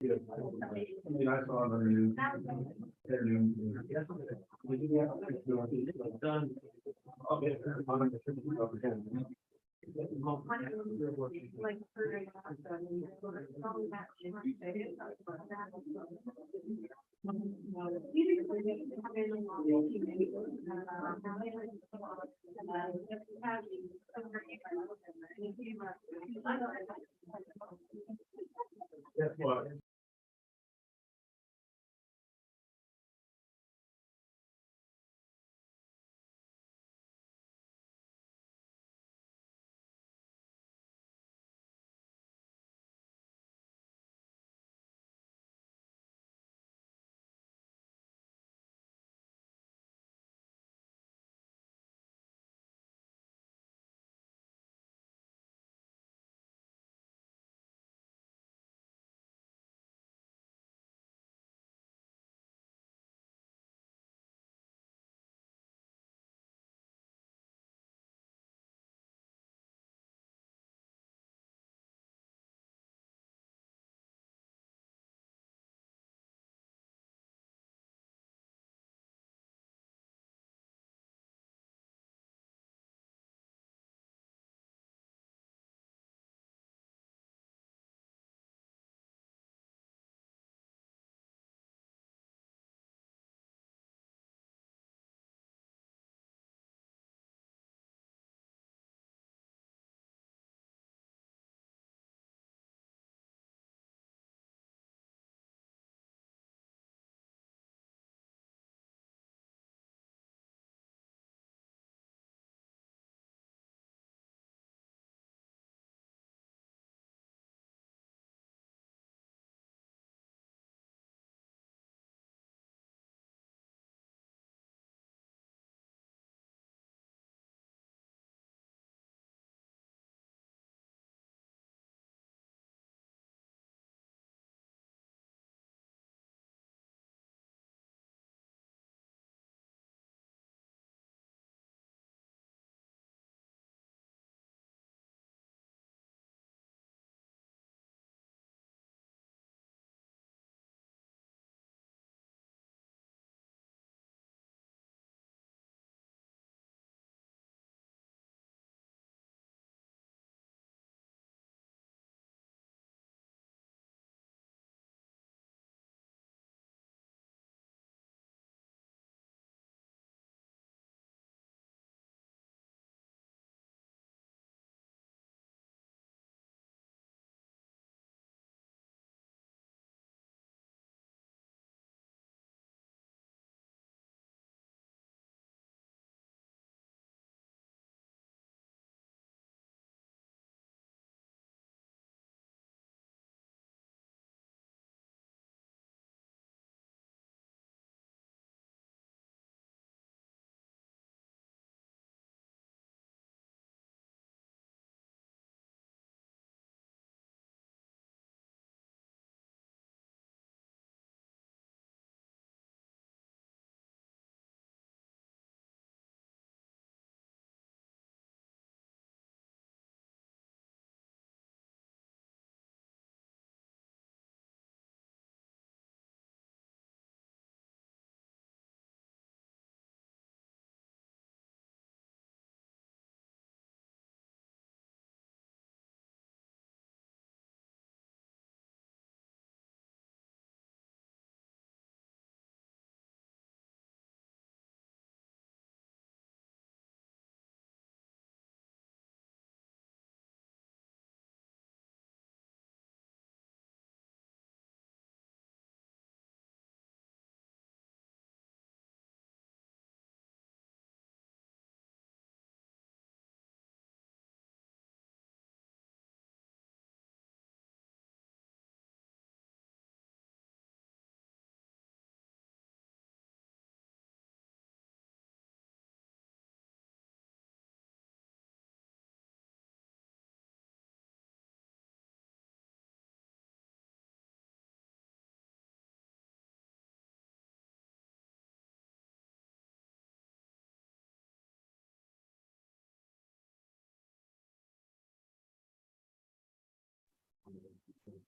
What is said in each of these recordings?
I mean, I saw the news. Their news. Done. Okay. Like, Guess what?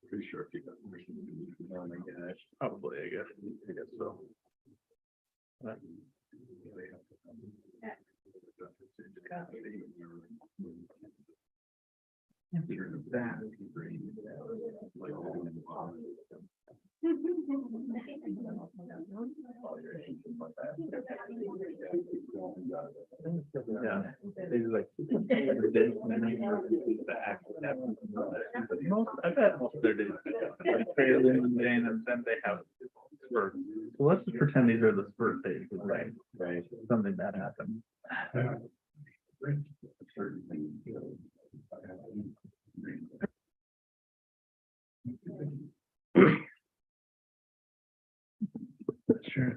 Pretty sure if you got permission to do it, oh my gosh. Probably, I guess so. Yeah, they just like. Most, I bet most of their days. Like trailing and then they have spurts. So let's just pretend these are the spurt days, right? Right. Something bad happened. Sure.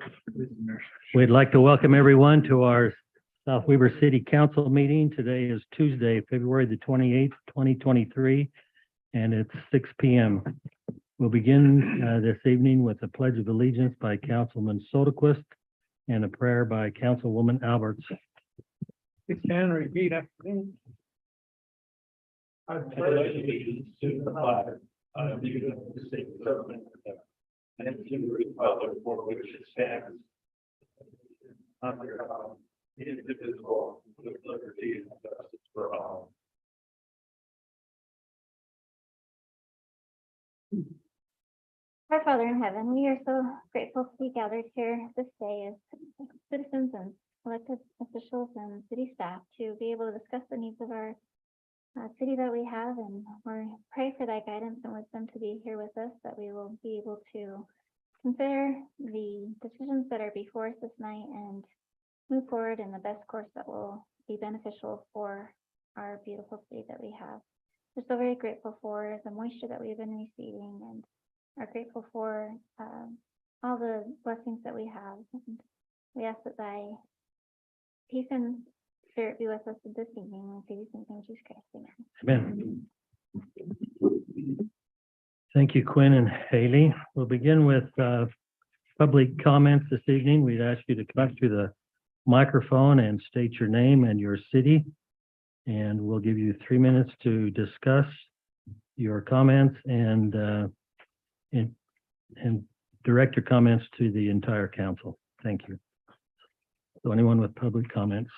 We'd like to welcome everyone to our South Weaver City Council meeting. Today is Tuesday, February the 28th, 2023, and it's 6 p.m. We'll begin this evening with a pledge of allegiance by Councilman Soderquist and a prayer by Councilwoman Alberts. Stand, repeat after me. I pledge allegiance to the flag of the United States of America and to the republic for which it stands, under God, indivisible, with liberty and justice for all. Our Father in heaven, we are so grateful to be gathered here this day as citizens and elected officials and city staff to be able to discuss the needs of our city that we have, and we pray for thy guidance and wisdom to be here with us, that we will be able to consider the decisions that are before us this night and move forward in the best course that will be beneficial for our beautiful city that we have. We're so very grateful for the moisture that we've been receiving and are grateful for all the blessings that we have. And we ask that thy peace and spirit be with us this evening. We say these things in Jesus Christ. Amen. Amen. Thank you, Quinn and Haley. We'll begin with public comments this evening. We'd ask you to come up to the microphone and state your name and your city. And we'll give you 3 minutes to discuss your comments and direct your comments to the entire council. Thank you. So anyone with public comments?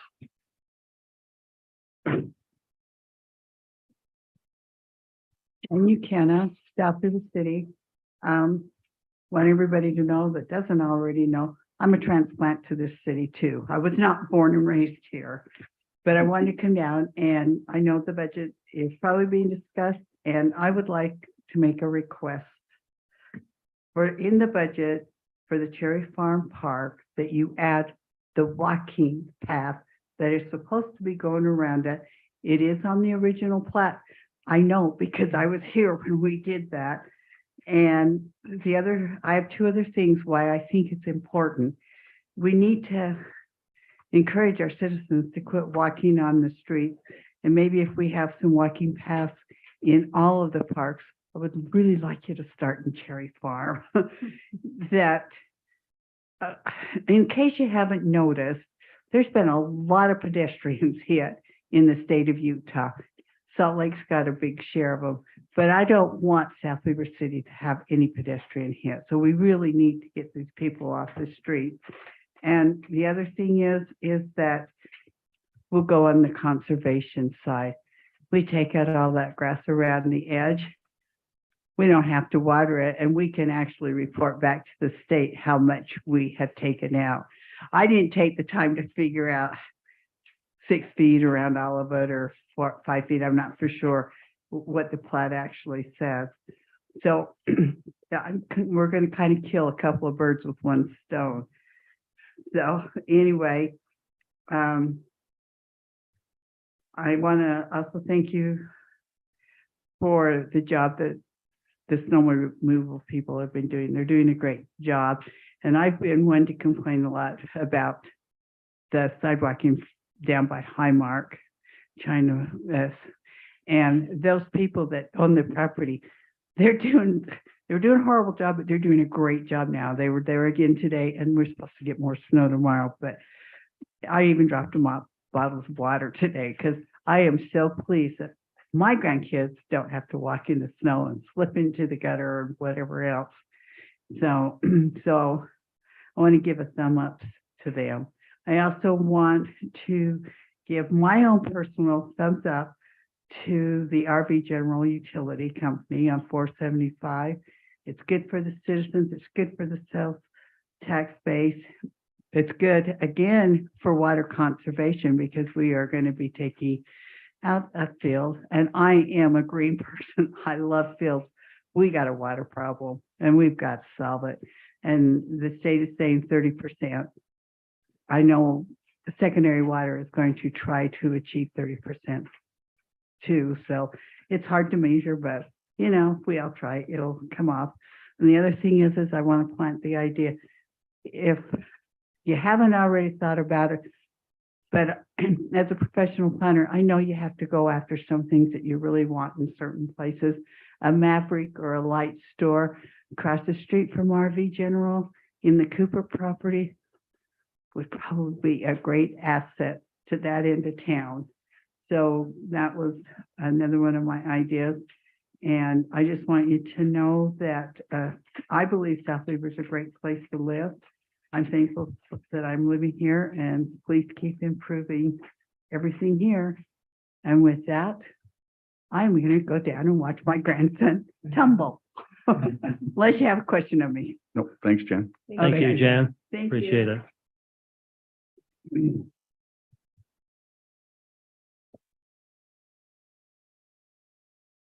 And you can stop through the city. Want everybody to know that doesn't already know, I'm a transplant to this city too. I was not born and raised here, but I wanted to come down, and I know the budget is probably being discussed, and I would like to make a request for in the budget for the Cherry Farm Park that you add the walking path that is supposed to be going around it. It is on the original plat. I know because I was here when we did that. And I have 2 other things why I think it's important. We need to encourage our citizens to quit walking on the streets. And maybe if we have some walking paths in all of the parks, I would really like you to start in Cherry Farm. That, in case you haven't noticed, there's been a lot of pedestrians hit in the state of Utah. Salt Lake's got a big share of them, but I don't want South Weaver City to have any pedestrian hit. So we really need to get these people off the street. And the other thing is that we'll go on the conservation side. We take out all that grass around the edge. We don't have to water it, and we can actually report back to the state how much we have taken out. I didn't take the time to figure out 6 feet around all of it or 5 feet. I'm not for sure what the plat actually says. So we're going to kind of kill a couple of birds with one stone. So anyway, I want to also thank you for the job that the snow removal people have been doing. They're doing a great job. And I've been one to complain a lot about the sidewalking down by Highmark, China, and those people that own the property, they're doing a horrible job, but they're doing a great job now. They were there again today, and we're supposed to get more snow tomorrow, but I even dropped them off bottles of water today because I am so pleased that my grandkids don't have to walk in the snow and slip into the gutter or whatever else. So, so I want to give a thumb up to them. I also want to give my own personal thumbs up to the RV General Utility Company on 475. It's good for the citizens. It's good for the sales tax base. It's good, again, for water conservation because we are going to be taking out a field. And I am a green person. I love fields. We got a water problem and we've got to solve it. And the state is saying 30%. I know the secondary water is going to try to achieve 30% too. So it's hard to measure, but you know, if we all try, it'll come off. And the other thing is I want to plant the idea, if you haven't already thought about it, but as a professional planner, I know you have to go after some things that you really want in certain places. A Maverick or a light store across the street from RV General in the Cooper property would probably be a great asset to that end of town. So that was another one of my ideas. And I just want you to know that I believe South Weaver is a great place to live. I'm thankful that I'm living here, and please keep improving everything here. And with that, I'm going to go down and watch my grandson tumble. Unless you have a question of me. Nope, thanks, Jen. Thank you, Jan. Thank Appreciate it.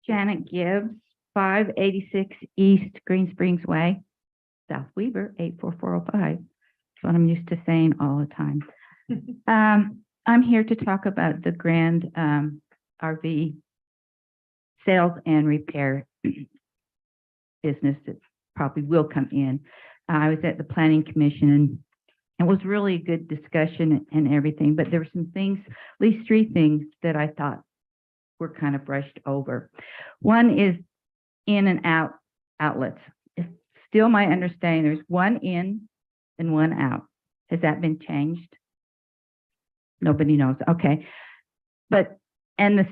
Janet Gibbs, 586 East Green Springs Way, South Weaver, 84405. That's what I'm used to saying all the time. I'm here to talk about the grand RV sales and repair business that probably will come in. I was at the Planning Commission and it was really a good discussion and everything, but there were some things, at least three things that I thought were kind of brushed over. One is in and out outlets. It's still my understanding there's one in and one out. Has that been changed? Nobody knows. Okay. But, and the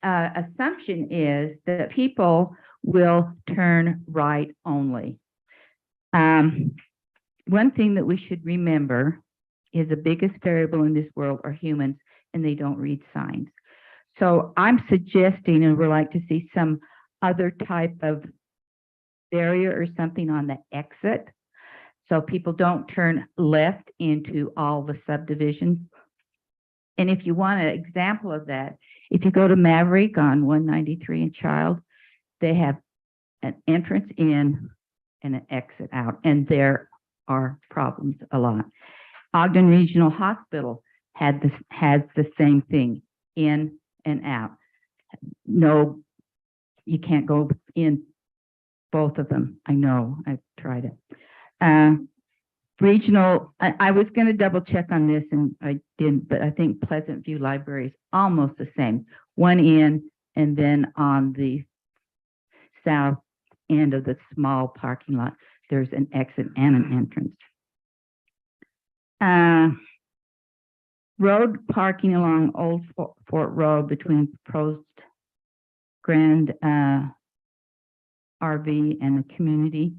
assumption is that people will turn right only. One thing that we should remember is the biggest variable in this world are humans, and they don't read signs. So I'm suggesting, and we'd like to see some other type of barrier or something on the exit, so people don't turn left into all the subdivisions. And if you want an example of that, if you go to Maverick on 193 and Child, they have an entrance in and an exit out, and there are problems a lot. Ogden Regional Hospital has the same thing, in and out. No, you can't go in both of them. I know, I've tried it. Regional, I was going to double check on this and I didn't, but I think Pleasant View Library is almost the same. One in, and then on the south end of the small parking lot, there's an exit and an entrance. Road parking along Old Fort Road between proposed Grand RV and the community.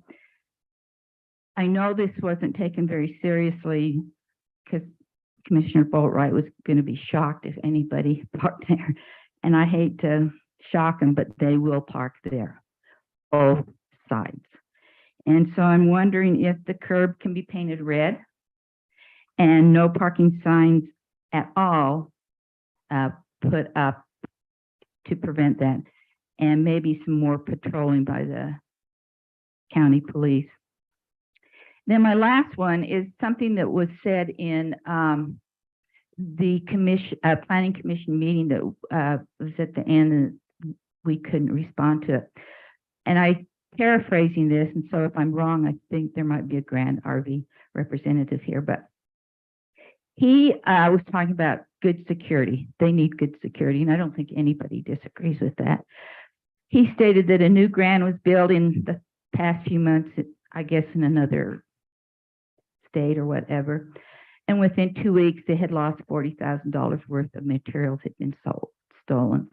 I know this wasn't taken very seriously because Commissioner Boatwright was going to be shocked if anybody parked there. And I hate to shock them, but they will park there, both sides. And so I'm wondering if the curb can be painted red and no parking signs at all put up to prevent that, and maybe some more patrolling by the county police. Then my last one is something that was said in the planning commission meeting that was at the end, and we couldn't respond to it. And I paraphrasing this, and so if I'm wrong, I think there might be a Grand RV representative here, but he was talking about good security. They need good security, and I don't think anybody disagrees with that. He stated that a new Grand was built in the past few months, I guess in another state or whatever, and within 2 weeks they had lost $40,000 worth of materials had been stolen.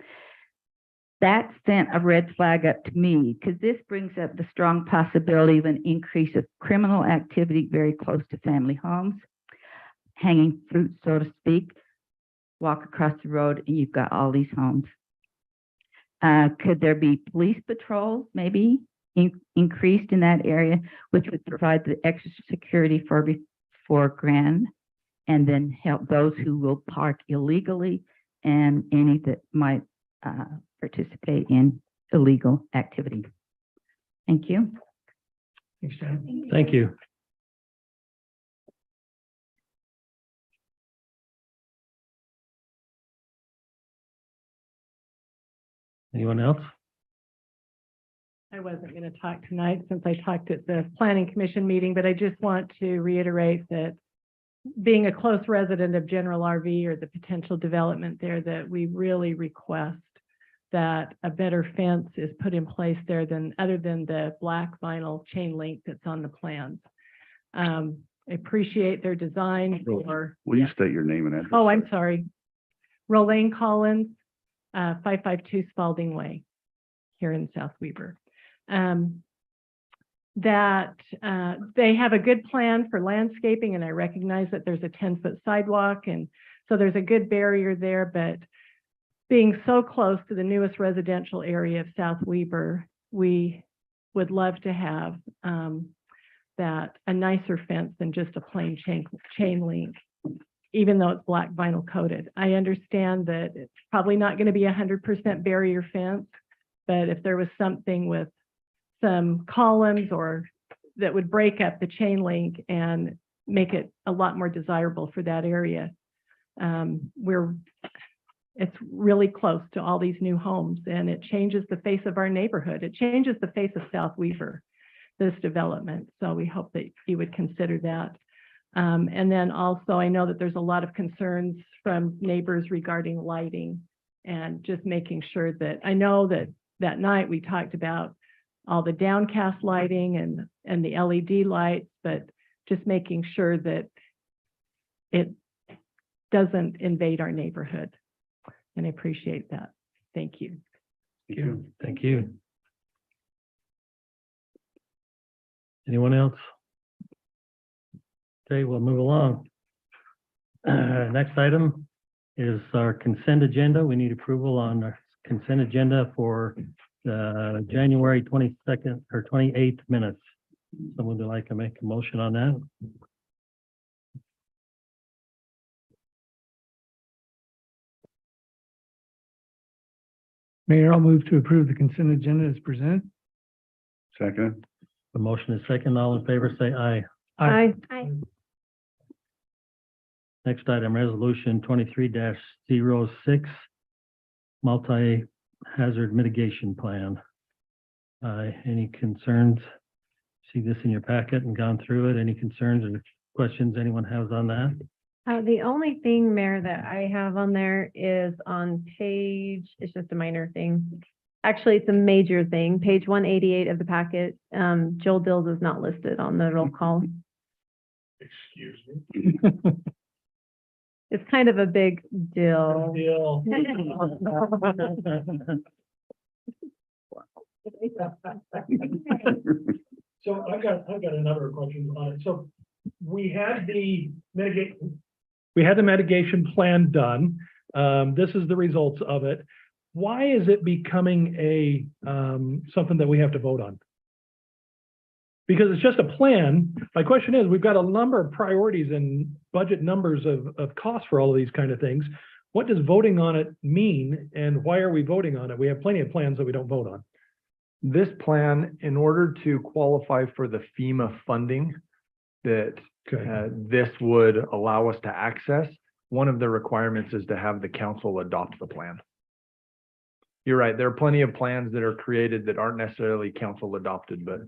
That sent a red flag up to me because this brings up the strong possibility of an increase of criminal activity very close to family homes, hanging fruit, so to speak. Walk across the road and you've got all these homes. Could there be police patrols maybe increased in that area, which would provide the extra security for Grand, and then help those who will park illegally and any that might participate in illegal activity. Thank you. Thank you. Anyone else? I wasn't going to talk tonight since I talked at the planning commission meeting, but I just want to reiterate that being a close resident of General RV or the potential development there, that we really request that a better fence is put in place there other than the black vinyl chain link that's on the plans. I appreciate their design for. Will you state your name and address? Oh, I'm sorry. Rolane Collins, 552 Spalding Way here in South Weber. That they have a good plan for landscaping, and I recognize that there's a 10-foot sidewalk, and so there's a good barrier there, but being so close to the newest residential area of South Weber, we would love to have that a nicer fence than just a plain chain link, even though it's black vinyl coated. I understand that it's probably not going to be 100% barrier fence, but if there was something with some columns or that would break up the chain link and make it a lot more desirable for that area. It's really close to all these new homes, and it changes the face of our neighborhood. It changes the face of South Weber, this development. So we hope that you would consider that. And then also, I know that there's a lot of concerns from neighbors regarding lighting and just making sure that, I know that that night we talked about all the downcast lighting and the LED lights, but just making sure that it doesn't invade our neighborhood. And I appreciate that. Thank you. Thank you. Thank you. Anyone else? Okay, we'll move along. Next item is our consent agenda. We need approval on our consent agenda for the January 22nd or 28th minutes. Someone would like to make a motion on that? Mayor, I'll move to approve the consent agenda as presented. Second. The motion is second. All in favor, say aye. Aye. Aye. Next item, resolution 23-06, multi-hazard mitigation plan. Any concerns? See this in your packet and gone through it. Any concerns or questions anyone has on that? The only thing, Mayor, that I have on there is on page, it's just a minor thing. Actually, it's a major thing. Page 188 of the packet. Joel Dills is not listed on the roll call. Excuse me. It's kind of a big deal. So I've got another question on it. So we had the mitigation plan done. This is the results of it. Why is it becoming a something that we have to vote on? Because it's just a plan. My question is, we've got a number of priorities and budget numbers of costs for all of these kind of things. What does voting on it mean, and why are we voting on it? We have plenty of plans that we don't vote on. This plan, in order to qualify for the FEMA funding that this would allow us to access, one of the requirements is to have the council adopt the plan. You're right, there are plenty of plans that are created that aren't necessarily council adopted, but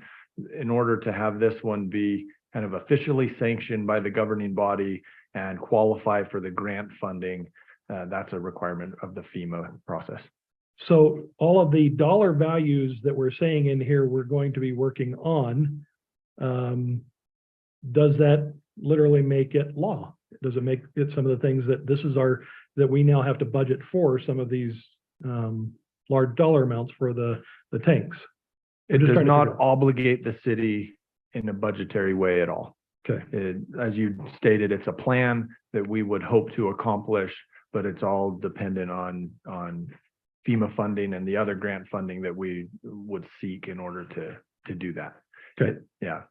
in order to have this one be kind of officially sanctioned by the governing body and qualify for the grant funding, that's a requirement of the FEMA process. So all of the dollar values that we're saying in here, we're going to be working on, does that literally make it law? Does it make it some of the things that that we now have to budget for some of these large dollar amounts for the tanks. It just does trying to not figure out. obligate the city in a budgetary way at all. Okay, As you stated, it's a plan that we would hope to accomplish, but it's all dependent on FEMA funding and the other grant funding that we would seek in order to do that. Okay. Yeah.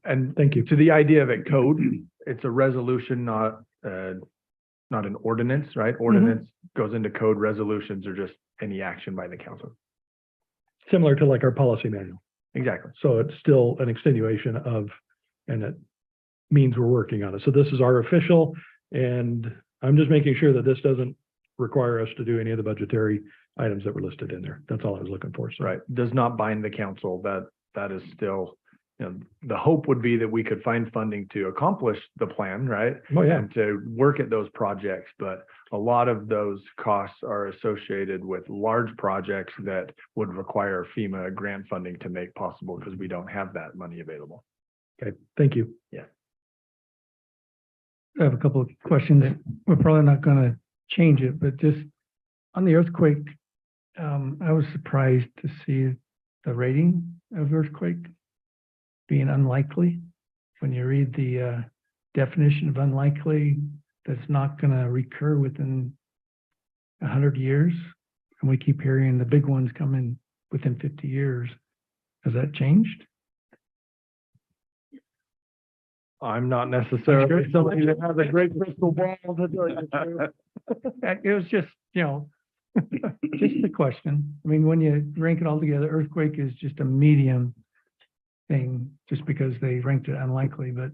And thank you. to the idea of it code, it's a resolution, not an ordinance, right? Ordinance goes into code, resolutions are just any action by the council. Similar to like our policy manual. Exactly. So it's still an extenuation of, and it means we're working on it. So this is our official, and I'm just making sure that this doesn't require us to do any of the budgetary items that were listed in there. That's all I was looking for. So. Right. Does not bind the council. That is still, the hope would be that we could find funding to accomplish the plan, right? Oh, yeah. And to work at those projects, but a lot of those costs are associated with large projects that would require FEMA grant funding to make possible because we don't have that money available. Okay, thank you. Yeah. I have a couple of questions. We're probably not gonna change it, but just on the earthquake, I was surprised to see the rating of earthquake being unlikely. When you read the definition of unlikely, that's not gonna recur within 100 years. And we keep hearing the big ones coming within 50 years. Has that changed? I'm not necessarily somebody that has a great crystal ball to tell you the truth. It was just, just a question. I mean, when you rank it all together, earthquake is just a medium thing, just because they ranked it unlikely. But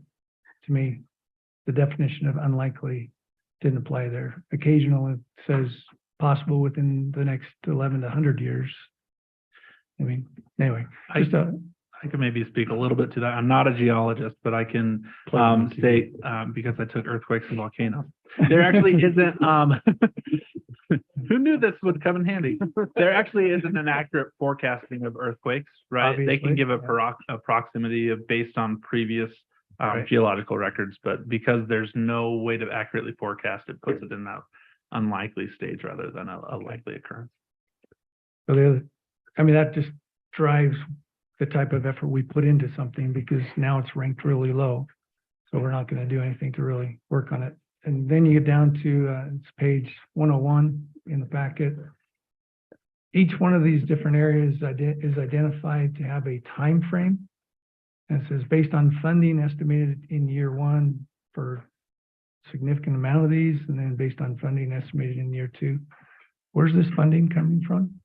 to me, the definition of unlikely didn't apply there. Occasional, it says possible within the next 11 to 100 years. I mean, anyway, just I can maybe speak a little bit to that. I'm not a geologist, but I can state, because I took earthquakes and volcanoes. There actually isn't, who knew this would come in handy? There actually isn't an accurate forecasting of earthquakes, right? They can Obviously, give a yeah. proximity of based on previous Right. geological records, but because there's no way to accurately forecast, it puts it in that unlikely stage rather than a likely occurrence. So that just drives the type of effort we put into something, because now it's ranked really low. So we're not going to do anything to really work on it. And then you get down to it's page 101 in the packet. Each one of these different areas is identified to have a time frame. And it says based on funding estimated in year one for a significant amount of these, and then based on funding estimated in year two. Where's this funding coming from?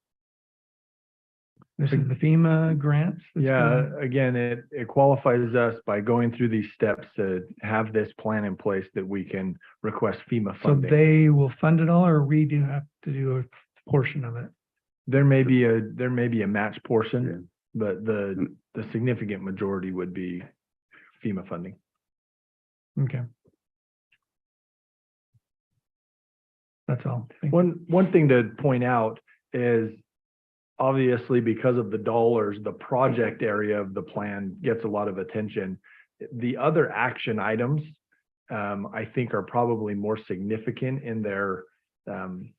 This is the FEMA grants? Yeah, again, it qualifies us by going through these steps to have this plan in place that we can request FEMA So funding. they will fund it all, or we do have to do a portion of it? There may be a match portion, but the significant majority would be FEMA funding. Okay. That's all. Thank you. One thing to point out is obviously because of the dollars, the project area of the plan gets a lot of attention. The other action items, I think, are probably more significant in their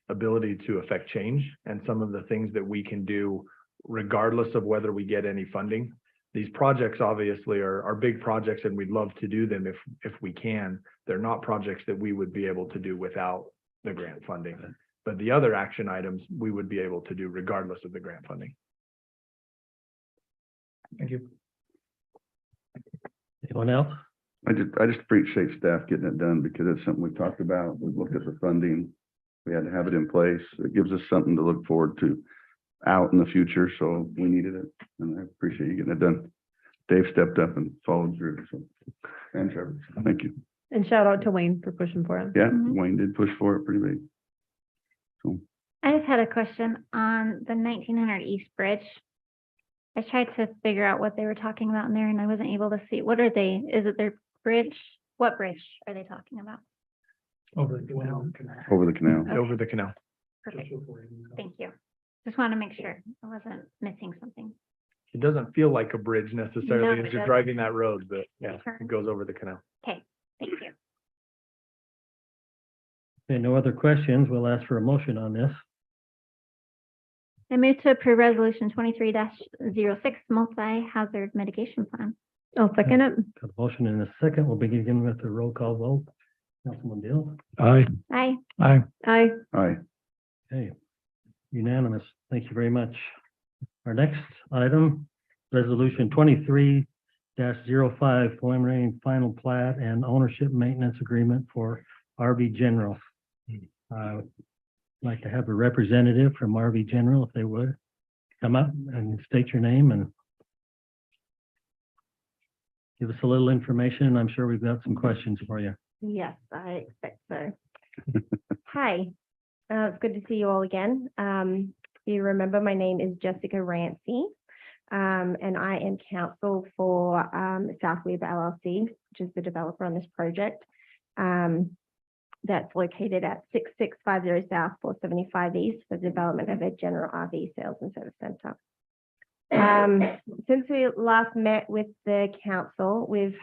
ability to affect change and some of the things that we can do regardless of whether we get any funding. These projects obviously are big projects and we'd love to do them if we can. They're not projects that we would be able to do without the grant funding. But the other action items we would be able to do regardless of the grant funding. Thank you. Anyone else? I just appreciate staff getting it done because it's something we've talked about. We've looked at the funding. We had to have it in place. It gives us something to look forward to out in the future. So we needed it and I appreciate you getting it done. Dave stepped up and followed through. So, and Trevor, thank you. And shout out to Wayne for pushing for it. Yeah, Mhm. Wayne did push for it pretty big. So I just had a question on the 1900 East Bridge. I tried to figure out what they were talking about in there and I wasn't able to see. What are they? Is it their bridge? What bridge are they talking about? Over the canal. over the canal. Okay. Over the canal. Perfect. Thank you. Just want to make sure I wasn't missing something. It doesn't feel like a bridge necessarily No, as it you're doesn't. driving that road, but yeah, Sure. it goes over the canal. Okay, thank you. Okay, no other questions. We'll ask for a motion on this. I move to approve resolution 23-06 multi-hazard mitigation plan. I'll second it. Got a motion in a second. We'll begin with the roll call vote. Councilman Deal. Aye. Aye. Aye. Aye. Aye. Okay, unanimous. Thank you very much. Our next item, resolution 23-05 preliminary and final plat and ownership maintenance agreement for RV General. I'd like to have a representative from RV General, if they would, come up and state your name and give us a little information. I'm sure we've got some questions for you. Yes, I expect so. Hi, it's good to see you all again. You remember my name is Jessica Rancy, and I am counsel for South Weaver LLC, which is the developer on this project. That's located at 6650 South 475 East for the development of a general RV sales and service center. Since we last met with the council, we've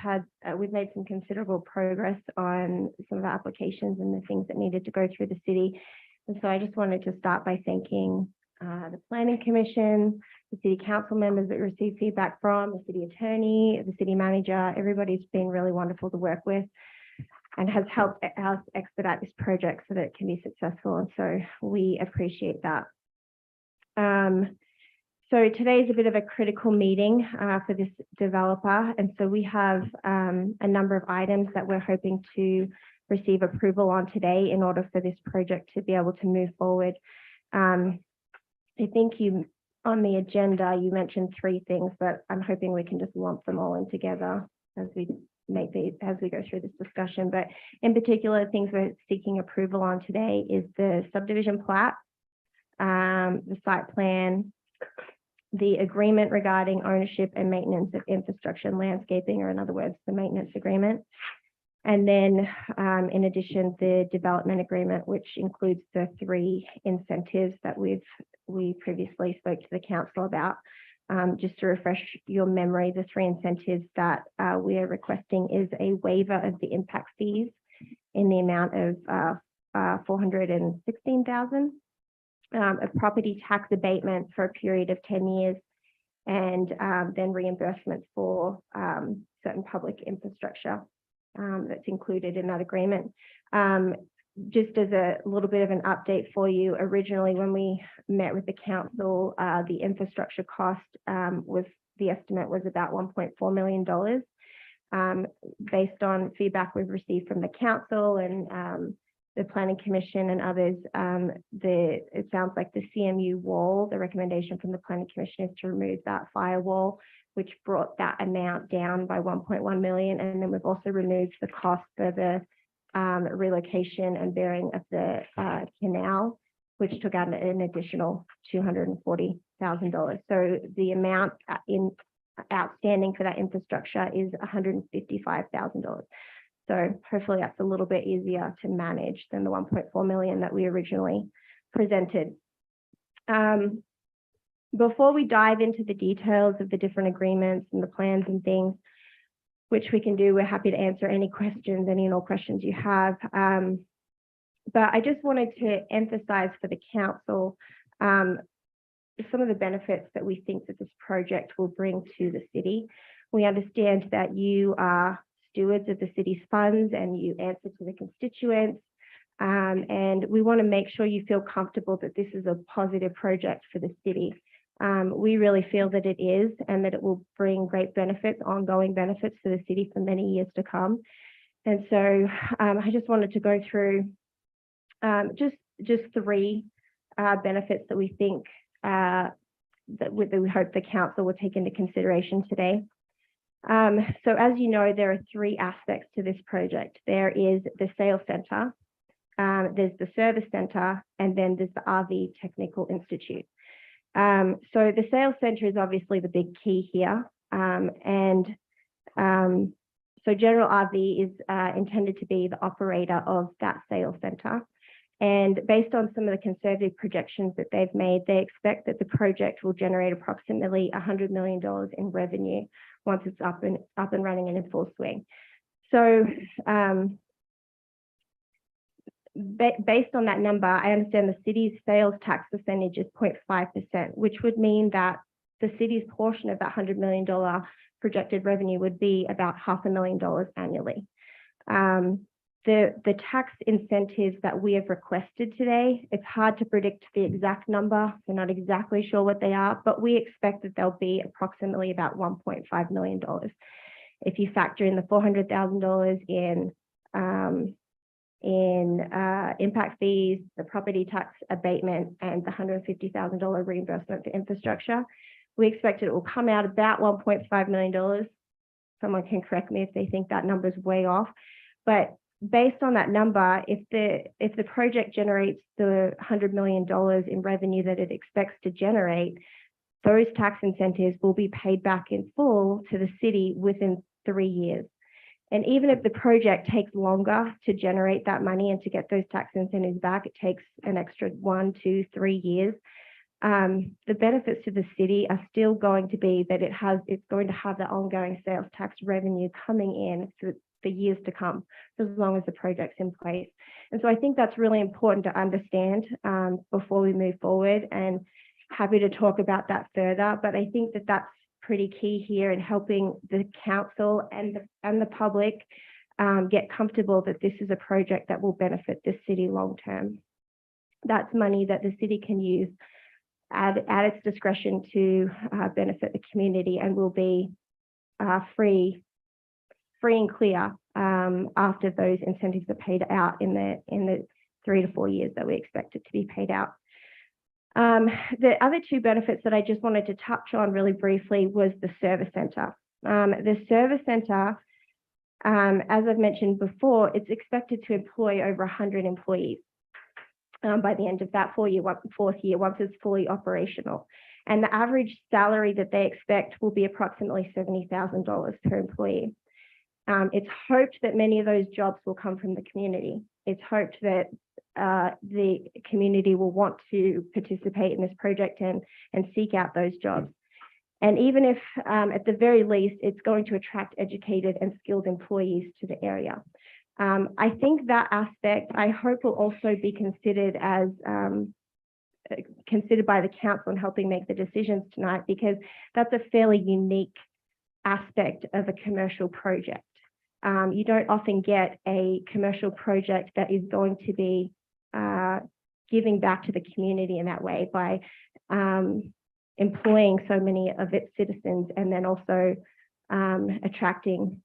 made some considerable progress on some of the applications and the things that needed to go through the city. And so I just wanted to start by thanking the planning commission, the city council members that received feedback from, the city attorney, the city manager. Everybody's been really wonderful to work with and has helped us expedite this project so that it can be successful. And so we appreciate that. So today is a bit of a critical meeting for this developer. And so we have a number of items that we're hoping to receive approval on today in order for this project to be able to move forward. I think on the agenda, you mentioned 3 things, but I'm hoping we can just lump them all in together as we go through this discussion. But in particular, things we're seeking approval on today is the subdivision plat, the site plan, the agreement regarding ownership and maintenance of infrastructure and landscaping, or in other words, the maintenance agreement. And then in addition, the development agreement, which includes the 3 incentives that we previously spoke to the council about. Just to refresh your memory, the 3 incentives that we are requesting is a waiver of the impact fees in the amount of $416,000. A property tax abatement for a period of 10 years, and then reimbursement for certain public infrastructure that's included in that agreement. Just as a little bit of an update for you, originally when we met with the council, the infrastructure cost the estimate was about $1.4 million. Based on feedback we've received from the council and the planning commission and others, it sounds like the CMU wall, the recommendation from the planning commission is to remove that firewall, which brought that amount down by 1.1 million. And then we've also removed the cost for the relocation and bearing of the canal, which took out an additional $240,000. So the amount outstanding for that infrastructure is $155,000. So hopefully that's a little bit easier to manage than the 1.4 million that we originally presented. Before we dive into the details of the different agreements and the plans and things, which we can do, we're happy to answer any questions, any and all questions you have. But I just wanted to emphasize for the council some of the benefits that we think that this project will bring to the city. We understand that you are stewards of the city's funds and you answer to the constituents. And we want to make sure you feel comfortable that this is a positive project for the city. We really feel that it is, and that it will bring great benefits, ongoing benefits to the city for many years to come. And so I just wanted to go through just 3 benefits that we think that we hope the council will take into consideration today. So as you know, there are 3 aspects to this project. There is the sales center, there's the service center, and then there's the RV Technical Institute. So the sales center is obviously the big key here. So General RV is intended to be the operator of that sales center. And based on some of the conservative projections that they've made, they expect that the project will generate approximately $100 million in revenue once it's up and running and in full swing. So based on that number, I understand the city's sales tax percentage is 0.5%, which would mean that the city's portion of that $100 million projected revenue would be about $500,000 annually. The tax incentives that we have requested today, it's hard to predict the exact number. We're not exactly sure what they are, but we expect that they'll be approximately about $1.5 million. If you factor in the $400,000 in impact fees, the property tax abatement, and the $150,000 reimbursement for infrastructure, we expect it will come out about $1.5 million. Someone can correct me if they think that number is way off, but based on that number, if the project generates the $100 million in revenue that it expects to generate, those tax incentives will be paid back in full to the city within 3 years. And even if the project takes longer to generate that money and to get those tax incentives back, it takes an extra 1, 2, 3 years. The benefits to the city are still going to be that it's going to have the ongoing sales tax revenue coming in for years to come, as long as the project's in place. And so I think that's really important to understand before we move forward, and happy to talk about that further. But I think that that's pretty key here in helping the council and the public get comfortable that this is a project that will benefit the city long term. That's money that the city can use at its discretion to benefit the community, and will be free and clear after those incentives are paid out in the 3 to 4 years that we expect it to be paid out. The other two benefits that I just wanted to touch on really briefly was the service center. The service center, as I've mentioned before, it's expected to employ over 100 employees by the end of that fourth year, once it's fully operational. And the average salary that they expect will be approximately $70,000 per employee. It's hoped that many of those jobs will come from the community. It's hoped that the community will want to participate in this project and seek out those jobs. And even if, at the very least, it's going to attract educated and skilled employees to the area. I think that aspect, I hope, will also be considered by the council in helping make the decisions tonight, because that's a fairly unique aspect of a commercial project. You don't often get a commercial project that is going to be giving back to the community in that way by employing so many of its citizens, and then also attracting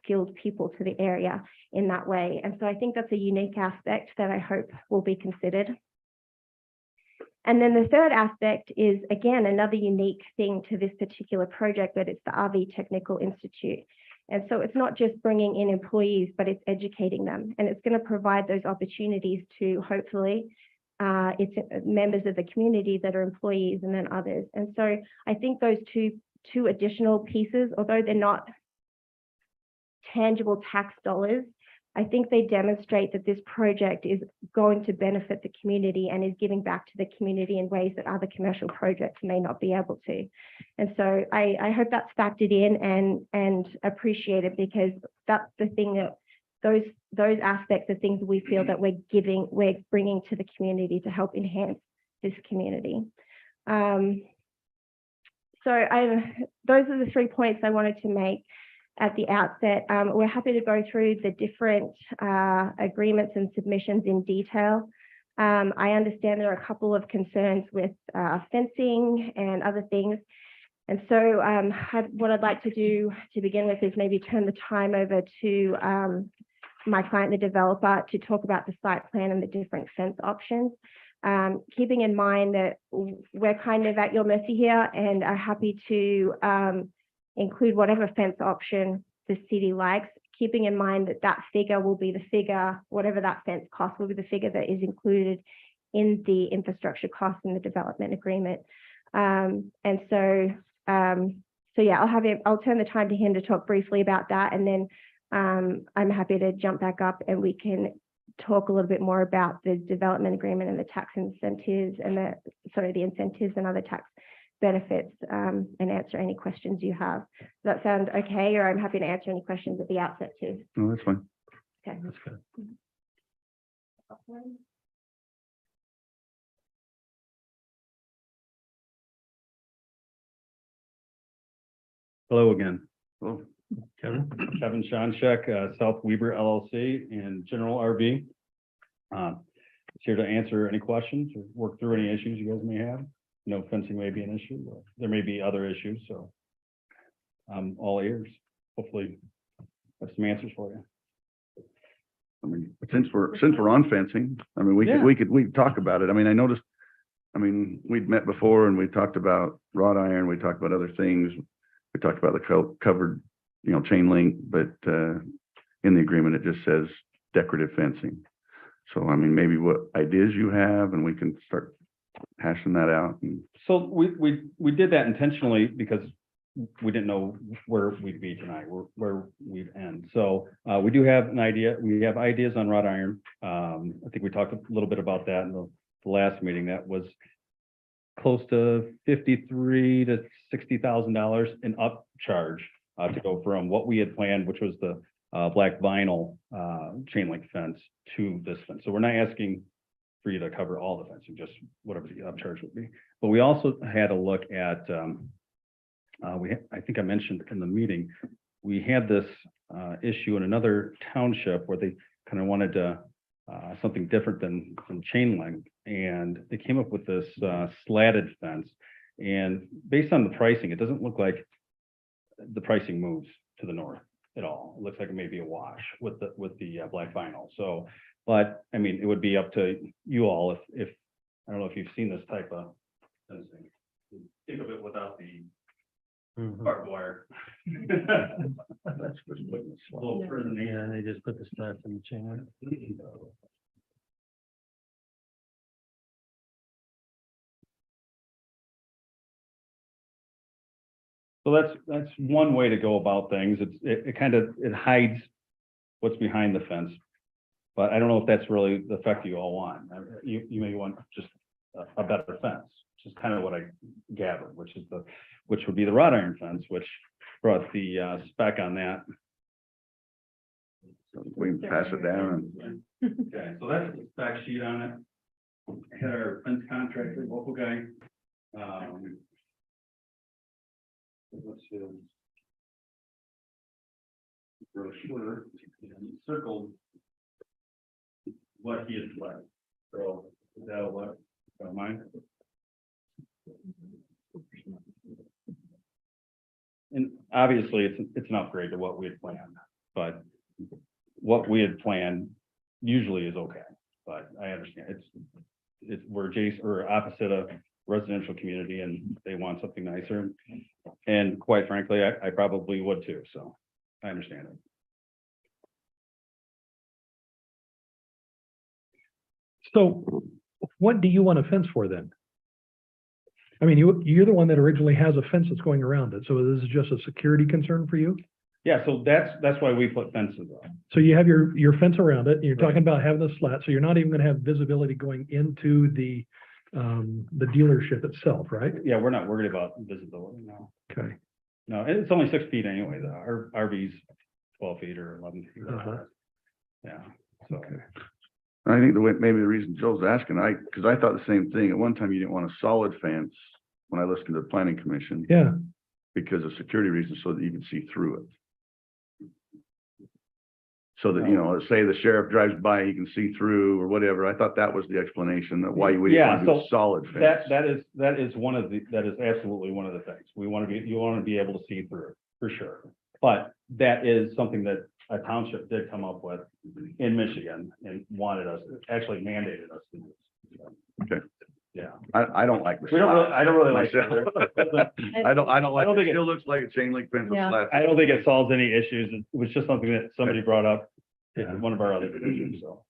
skilled people to the area in that way. And so I think that's a unique aspect that I hope will be considered. And then the third aspect is, again, another unique thing to this particular project, that it's the RV Technical Institute. And so it's not just bringing in employees, but it's educating them. And it's going to provide those opportunities to, hopefully, it's members of the community that are employees, and then others. And so I think those two additional pieces, although they're not tangible tax dollars, I think they demonstrate that this project is going to benefit the community and is giving back to the community in ways that other commercial projects may not be able to. And so I hope that's factored in and appreciated, because that's the thing that those aspects are things we feel that we're bringing to the community to help enhance this community. So those are the 3 points I wanted to make at the outset. We're happy to go through the different agreements and submissions in detail. I understand there are a couple of concerns with fencing and other things. And so what I'd like to do to begin with is maybe turn the time over to my client, the developer, to talk about the site plan and the different fence options. Keeping in mind that we're kind of at your mercy here, and are happy to include whatever fence option the city likes, keeping in mind that that figure will be the figure, whatever that fence cost will be the figure that is included in the infrastructure cost in the development agreement. So yeah, I'll turn the time to him to talk briefly about that, and then I'm happy to jump back up and we can talk a little bit more about the development agreement and the tax incentives and the incentives and other tax benefits, and answer any questions you have. Does that sound okay? Or I'm happy to answer any questions at the outset too. No, that's fine. Okay. That's good. Hello again. Well, Kevin Shoncheck, South Weber LLC and General RV. Here to answer any questions or work through any issues you guys may have. No, fencing may be an issue, or there may be other issues, so I'm all ears. Hopefully have some answers for you. I mean, since we're on fencing, I mean, we could talk about it. I mean, I noticed, I mean, we'd met before and we talked about wrought iron, we talked about other things. We talked about the covered, chain link, but, in the agreement, it just says decorative fencing. So, I mean, maybe what ideas you have and we can start hashing that out. And So we did that intentionally because we didn't know where we'd be tonight, where we'd end. So we do have an idea. We have ideas on wrought iron. I think we talked a little bit about that in the last meeting. That was close to $53,000 to $60,000 in upcharge to go from what we had planned, which was the black vinyl chain link fence to this fence. So we're not asking for you to cover all the fencing, just whatever the upcharge would be. But we also had a look at, I think I mentioned in the meeting, we had this issue in another township where they kind of wanted to something different than chain link, and they came up with this slatted fence. And based on the pricing, it doesn't look like the pricing moves to the north at all. It looks like it may be a wash with the black vinyl. So, but I mean, it would be up to you all if I don't know if you've seen this type of fencing. Think of it without the barbed wire. That's A little further than Yeah, and they just put the slats in the chain. So that's one way to go about things. It kind of hides what's behind the fence. But I don't know if that's really the effect you all want. You may want just a better fence, which is kind of what I gathered, which would be the wrought iron fence, which brought the spec on that. so we can pass it down and Okay, so that's the spec sheet on it. I had our fence contractor, local guy. Let's see. Brochure and circled what he had left. So is that a what? Don't mind. And obviously, it's an upgrade to what we had planned, but what we had planned usually is okay. But I understand we're adjacent or opposite a residential community, and they want something nicer. And quite frankly, I probably would too. So I understand it. So what do you want a fence for then? I mean, you're the one that originally has a fence that's going around it. So this is just a security concern for you? Yeah, so that's why we put fences up. So you have your fence around it, and you're Right. talking about having the slat, so you're not even gonna have visibility going into the dealership itself, right? Yeah, we're not worried about visibility now. Okay. No, and it's only 6 feet anyway. Our RV's 12 feet or 11 feet. Uh-huh. Yeah, so. Okay. I think maybe the reason Joel's asking, because I thought the same thing. At one time, you didn't want a solid fence when I listened to the planning commission Yeah, because of security reasons, so that you can see through it. So that, say the sheriff drives by, he can see through or whatever. I thought that was the explanation that why you would Yeah, want to do a so solid fence. that is absolutely one of the things. You want to be able to see through, for sure. But that is something that a township did come up with in Michigan and actually mandated us to do. So, Okay. yeah. I don't like the. I don't really like myself. it. I don't like, don't think it still looks like a chain link fence with Yeah. slats. I don't think it solves any issues. It was just something that somebody brought up Yeah. in one of our other divisions, so.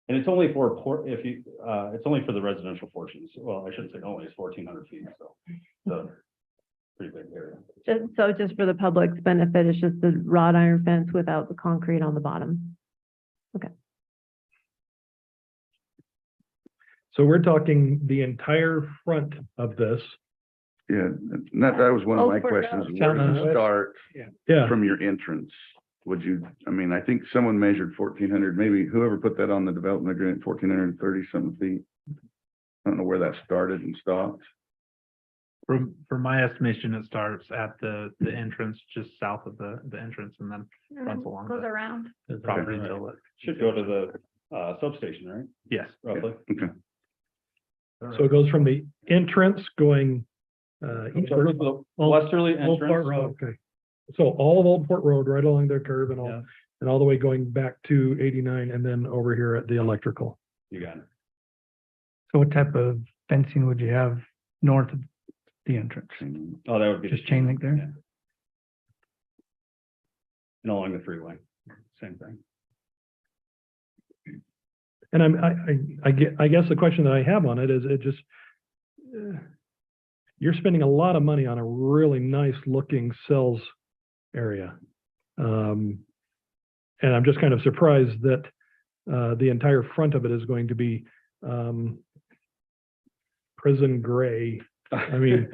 And it's only for it's only for the residential portions. Well, I shouldn't say only, it's 1,400 feet, so. Pretty big area. Just for the public's benefit, it's just the wrought iron fence without the concrete on the bottom. so we're talking the entire front of this. Yeah, and that was one of Oh, my for questions. those. Where does Down it the- start Yeah, from your entrance? would you, I mean, I think someone measured 1,400, maybe whoever put that on the development agreement, 1,430 something feet. I don't know where that started and stopped. From my estimation, it starts at the entrance, just south of the entrance, and then runs along Goes the around. property Right. until it. Should go to the substation, right? Yes. Roughly. Okay. So it goes from the entrance going, eastward. Westerly Old Port entrance. Road. Okay. So all of Old Port Road, right along their curve and Yeah. all, and all the way going back to 89 and then over here at the electrical. You got it. So what type of fencing would you have north of the entrance? Oh, that would be. the Just chain link there? Yeah. And along the freeway, same thing. And I guess the question that I have on it is, it just, you're spending a lot of money on a really nice looking cells area. And I'm just kind of surprised that, the entire front of it is going to be, prison gray. I mean,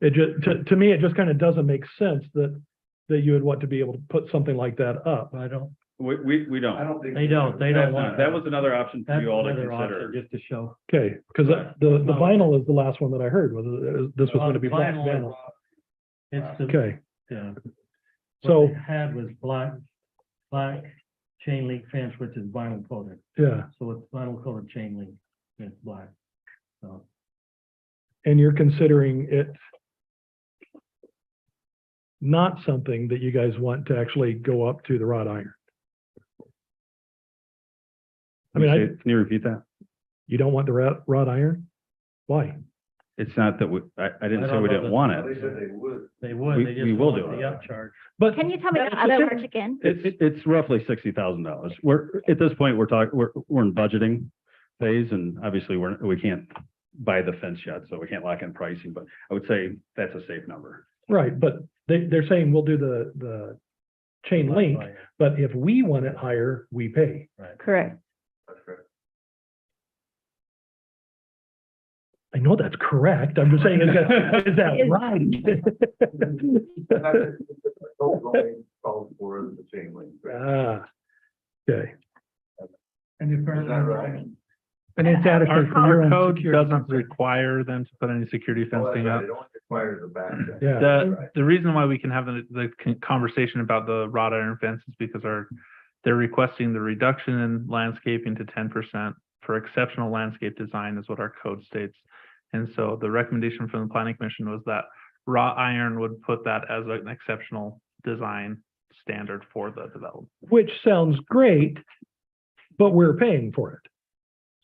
it just, to me, it just kind of doesn't make sense that you would want to be able to put something like that up. I don't, We don't. they don't That's want. not- That was another option for That's you all to another consider. option, just to show. Okay, because the vinyl is the last one that I heard, was this was going to be black Vinyl, vinyl. It's the, Okay, yeah. So- What they had was black chain link fence, which is vinyl coated. yeah. So it's vinyl coated chain link, and it's black. So, And you're considering it not something that you guys want to actually go up to the wrought iron. I mean, Can you repeat that? you don't want the wrought iron? Why? It's not that I didn't I say don't we know didn't that- want it. they would, We- they we just will want do the it. upcharge. But Can you tell me that's the other just- words again? It's roughly $60,000. We're, at this point, we're in budgeting phase, and obviously we can't buy the fence yet, so we can't lock in pricing, but I would say that's a safe number. Right, but they're saying we'll do the chain link, but if we want it higher, we pay. Correct. I know that's correct. I'm just saying, is that Is- right? Ah, okay. And if. Is that right? And it's adequate for your Our own code security. doesn't require them to put any security fencing up. Yeah, The reason why we can have the conversation about the wrought iron fence is because they're requesting the reduction in landscaping to 10% for exceptional landscape design is what our code states. And so the recommendation from the planning commission was that wrought iron would put that as an exceptional design standard for the development. which sounds great, but we're paying for it.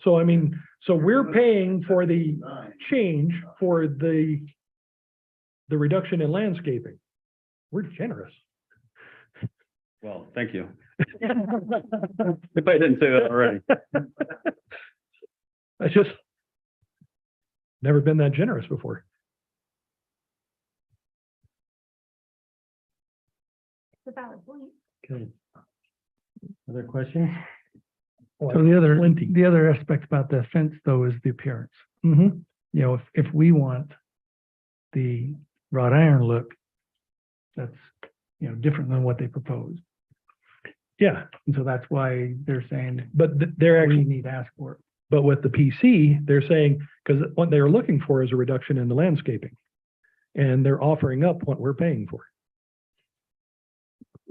So I mean, so we're paying for the change for the reduction in landscaping. We're generous. Well, thank you. If I didn't say that already. I just never been that generous before. It's a valid point. Okay. Other questions? Oh, So the plenty. other aspect about the fence though is the appearance. Mhm. You know, if we want the wrought iron look, that's, you know, different than what they proposed. Yeah, And so that's why they're saying, but they're we actually, need to ask for it. but with the PC, they're saying, because what they're looking for is a reduction in the landscaping. And they're offering up what we're paying for.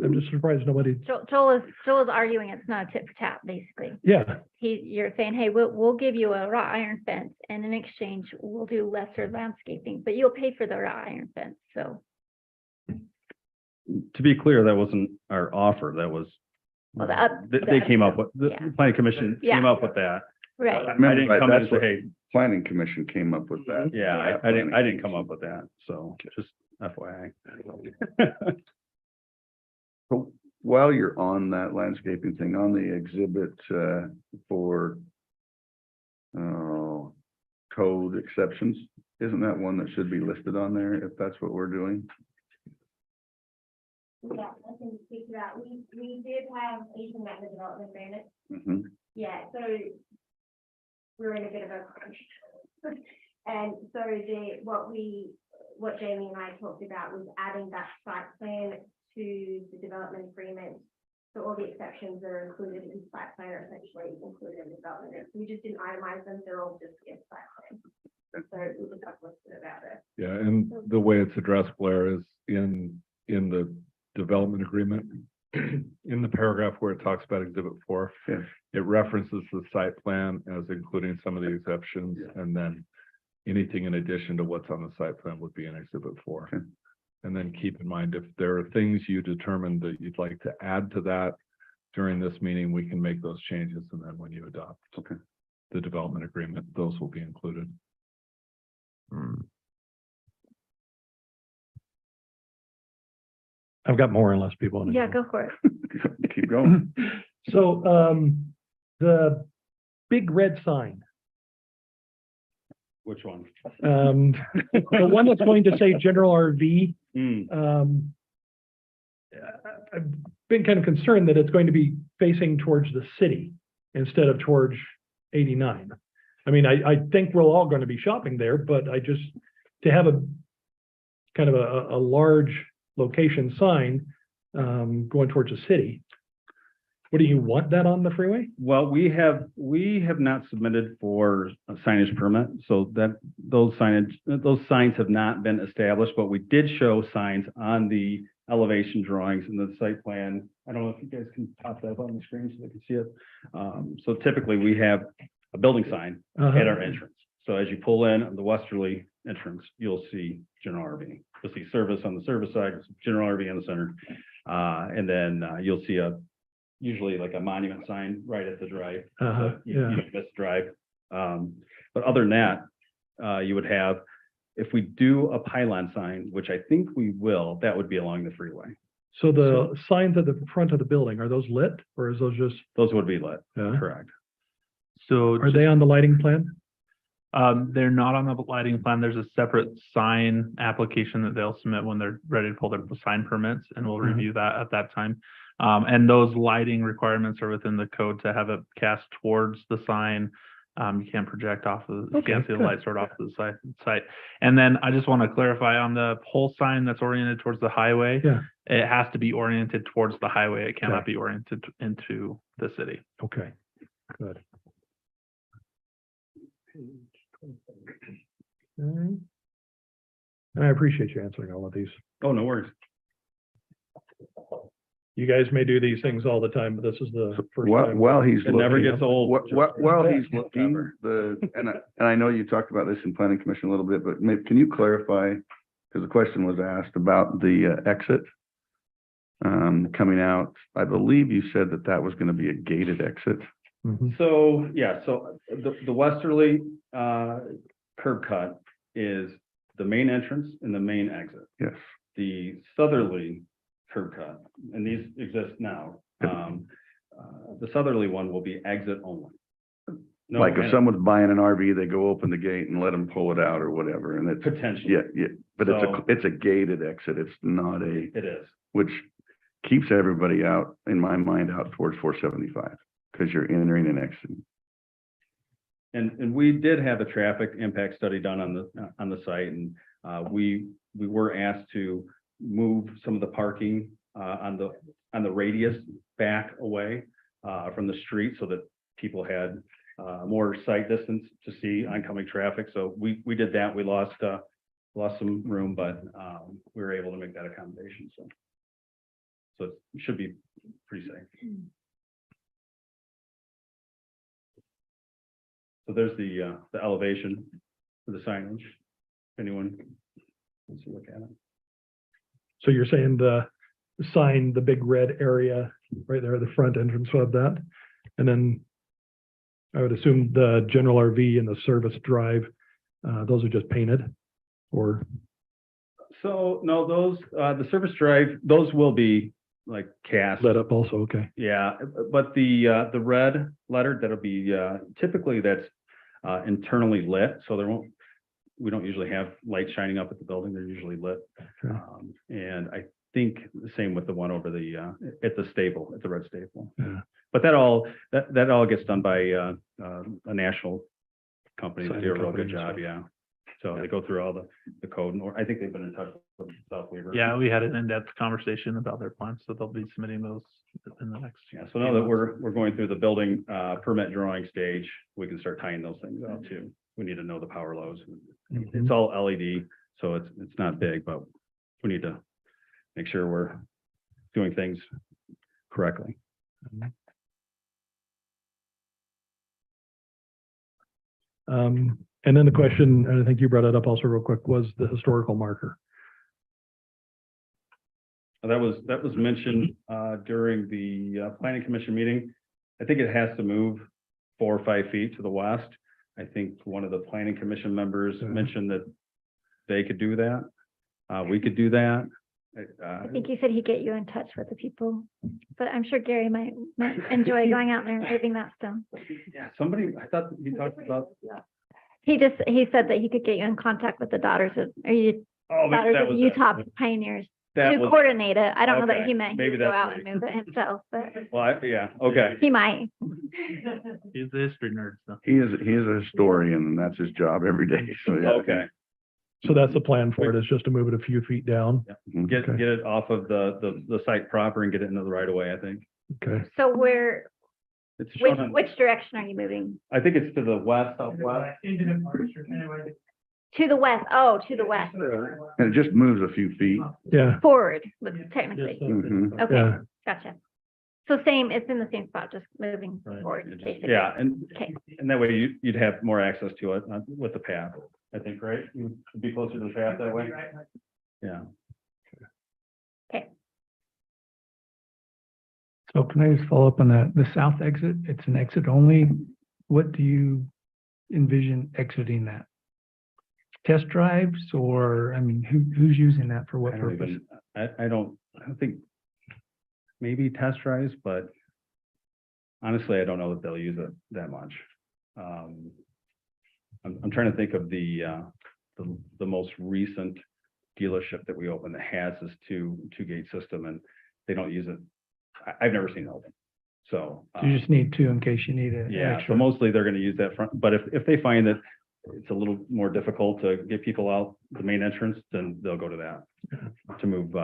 I'm just surprised nobody, Joel is arguing it's not a tit for tat, basically. yeah, You're saying, hey, we'll give you a wrought iron fence, and in exchange, we'll do lesser landscaping, but you'll pay for the wrought iron fence, so. To be clear, that wasn't our offer. That was, Well, they came up with, the yeah. planning commission Yeah. came up with that. Right, I didn't come in and That's say, what hey, planning commission came up with that. yeah, I didn't come up with that. So just FYI. So while you're on that landscaping thing, on the exhibit for code exceptions, isn't that one that should be listed on there if that's what we're doing? Yeah, I can speak to that. We did have a method development agreement. Mhm. Yeah, so we're in a bit of a crunch. And so what Jamie and I talked about was adding that site plan to the development agreement So all the exceptions that are included in site plan are essentially included in the development. We just didn't itemize them, they're all just in site plan. So we just have listed about it. Yeah, and the way it's addressed, Blair, is in the development agreement, in the paragraph where it talks about Exhibit 4, Yes. it references the site plan as including some of the exceptions, and then anything in addition to what's on the site plan would be in Exhibit 4. Okay. And then keep in mind, if there are things you determine that you'd like to add to that during this meeting, we can make those changes, and then when you adopt Okay. the development agreement, those will be included. I've got more unless people want to. Yeah, go for it. Keep going. So, the big red sign, Which one? the one that's going to say general RV, Hmm. I've been kind of concerned that it's going to be facing towards the city instead of towards 89. I mean, I think we're all going to be shopping there, but to have a kind of a large location sign, going towards the city. What do you want that on the freeway? Well, we have not submitted for a signage permit, so that those signs have not been established, but we did show signs on the elevation drawings in the site plan. I don't know if you guys can pop that up on the screen so they can see it. So typically we have a building sign at our entrance. So as you pull in on the westerly entrance, you'll see general RV. You'll see service on the service side, general RV in the center. And then you'll see usually like a monument sign right at the drive. So you don't miss drive. But other than that, you would have, if we do a pylon sign, which I think we will, that would be along the freeway. So the signs at the front of the building, are those lit or is those just, Those would be lit, Yeah. correct. So are they on the lighting plan? they're not on the lighting plan. There's a separate sign application that they'll submit when they're ready to pull their sign permits, and we'll review that at that time. And those lighting requirements are within the code to have it cast towards the sign. You can't project off of, you can't see the good. light sort off the site. And then I just want to clarify on the pole sign that's oriented towards the highway. Yeah. It has to be oriented towards the highway. It cannot be oriented into the city. Okay, good. And I appreciate you answering all of these. Oh, no worries. You guys may do these things all the time, but this is the first time. While he's It never looking, gets old. while he's looking, and I know you talked about this in planning commission a little bit, but maybe, can you clarify? Because the question was asked about the exit coming out. I believe you said that was going to be a gated exit. Mhm. So, yeah, so the westerly curb cut is the main entrance and the main exit. Yes. The southerly curb cut, and these exist now. The southerly one will be exit only. No, Like if and someone's buying an RV, they go open the gate and let them pull it out or whatever, and it's, potentially, yeah, but So- it's a gated exit. It's not it is. which keeps everybody out, in my mind, out towards 475, because you're entering and exiting. And we did have a traffic impact study done on the site, and we were asked to move some of the parking on the radius back away from the street so that people had more sight distance to see oncoming traffic. So we did that. We lost some room, but we were able to make that accommodation. So it should be pretty safe. So there's the elevation for the signage. If anyone wants to look at it. So you're saying the sign, the big red area right there, the front entrance of that. And then I would assume the general RV and the service drive, those are just painted or, So no, those, the service drive, those will be like cast. lit up also, okay. Yeah, but the red letter, that'll be, typically that's internally lit, so we don't usually have lights shining up at the building, they're usually lit. Okay. And I think the same with the one over at the staple, at the red staple. Yeah. But that all gets done by a national company that Sign do a real company good and job, stuff. yeah. So they go through all the code, or I think they've been in touch with South Weaver. Yeah, we had an in-depth conversation about their plans, so they'll be submitting those in the next. Yeah, so now that we're going through the building, permit drawing stage, we can start tying those things out too. We need to know the power loads. It's all LED, so it's not big, but we need to make sure we're doing things correctly. And then the question, and I think you brought it up also real quick, was the historical marker. That was mentioned during the planning commission meeting. I think it has to move 4 or 5 feet to the west. I think one of the planning commission members mentioned that they could do that. We could do that. I think he said he'd get you in touch with the people, but I'm sure Gary might enjoy going out there and moving that stone. Yeah, somebody, I thought he talked about. He said that he could get you in contact with the daughters of Utah Pioneers to coordinate it. I don't know that Okay, he meant he maybe would go that's out what and move it himself, but Well, yeah, okay. he might. He's a history nerd, so. He is a historian and that's his job every day. So, yeah. Okay. So that's the plan for it, is just to move it a few feet down. Mhm. Get it off of the site proper and get it into the right of way, I think. Okay. So It's shown on, which direction are you moving? I think it's to the west, southwest. To the west. Oh, to the west. And it just moves a few feet. Yeah, Forward, technically. Mhm. Okay, yeah. gotcha. So it's in the same spot, just moving forward, basically. Yeah, and Okay. that way you'd have more access to it with the path, I think, right? You'd be closer to the path that way. Yeah. Okay. So can I just follow up on that? The south exit, it's an exit only. What do you envision exiting that? Test drives or, I mean, who's using that for what purpose? I don't think, maybe test drives, but honestly, I don't know that they'll use it that much. I'm trying to think of the most recent dealership that we opened that has this two gate system, and they don't use it. I've never seen it open. So. You just need two in case you need it. Yeah, so mostly they're gonna use that front, but if they find that it's a little more difficult to get people out the main entrance, then they'll go to that. To move,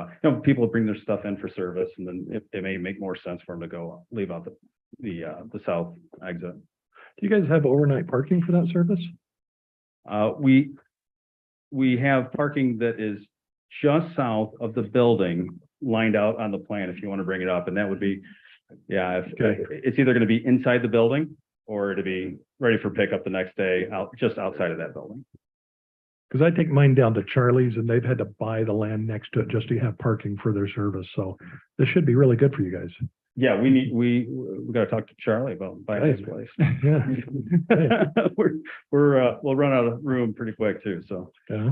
people bring their stuff in for service, and then it may make more sense for them to leave out the south exit. Do you guys have overnight parking for that service? We have parking that is just south of the building lined out on the plan, if you want to bring it up, and that would be, it's either going to be inside the building or to be ready for pickup the next day just outside of that building. Because I take mine down to Charlie's and they've had to buy the land next to it just to have parking for their service. So this should be really good for you guys. Yeah, we got to talk to Charlie about buying his place. Yeah. We'll run out of room pretty quick too, so. Yeah.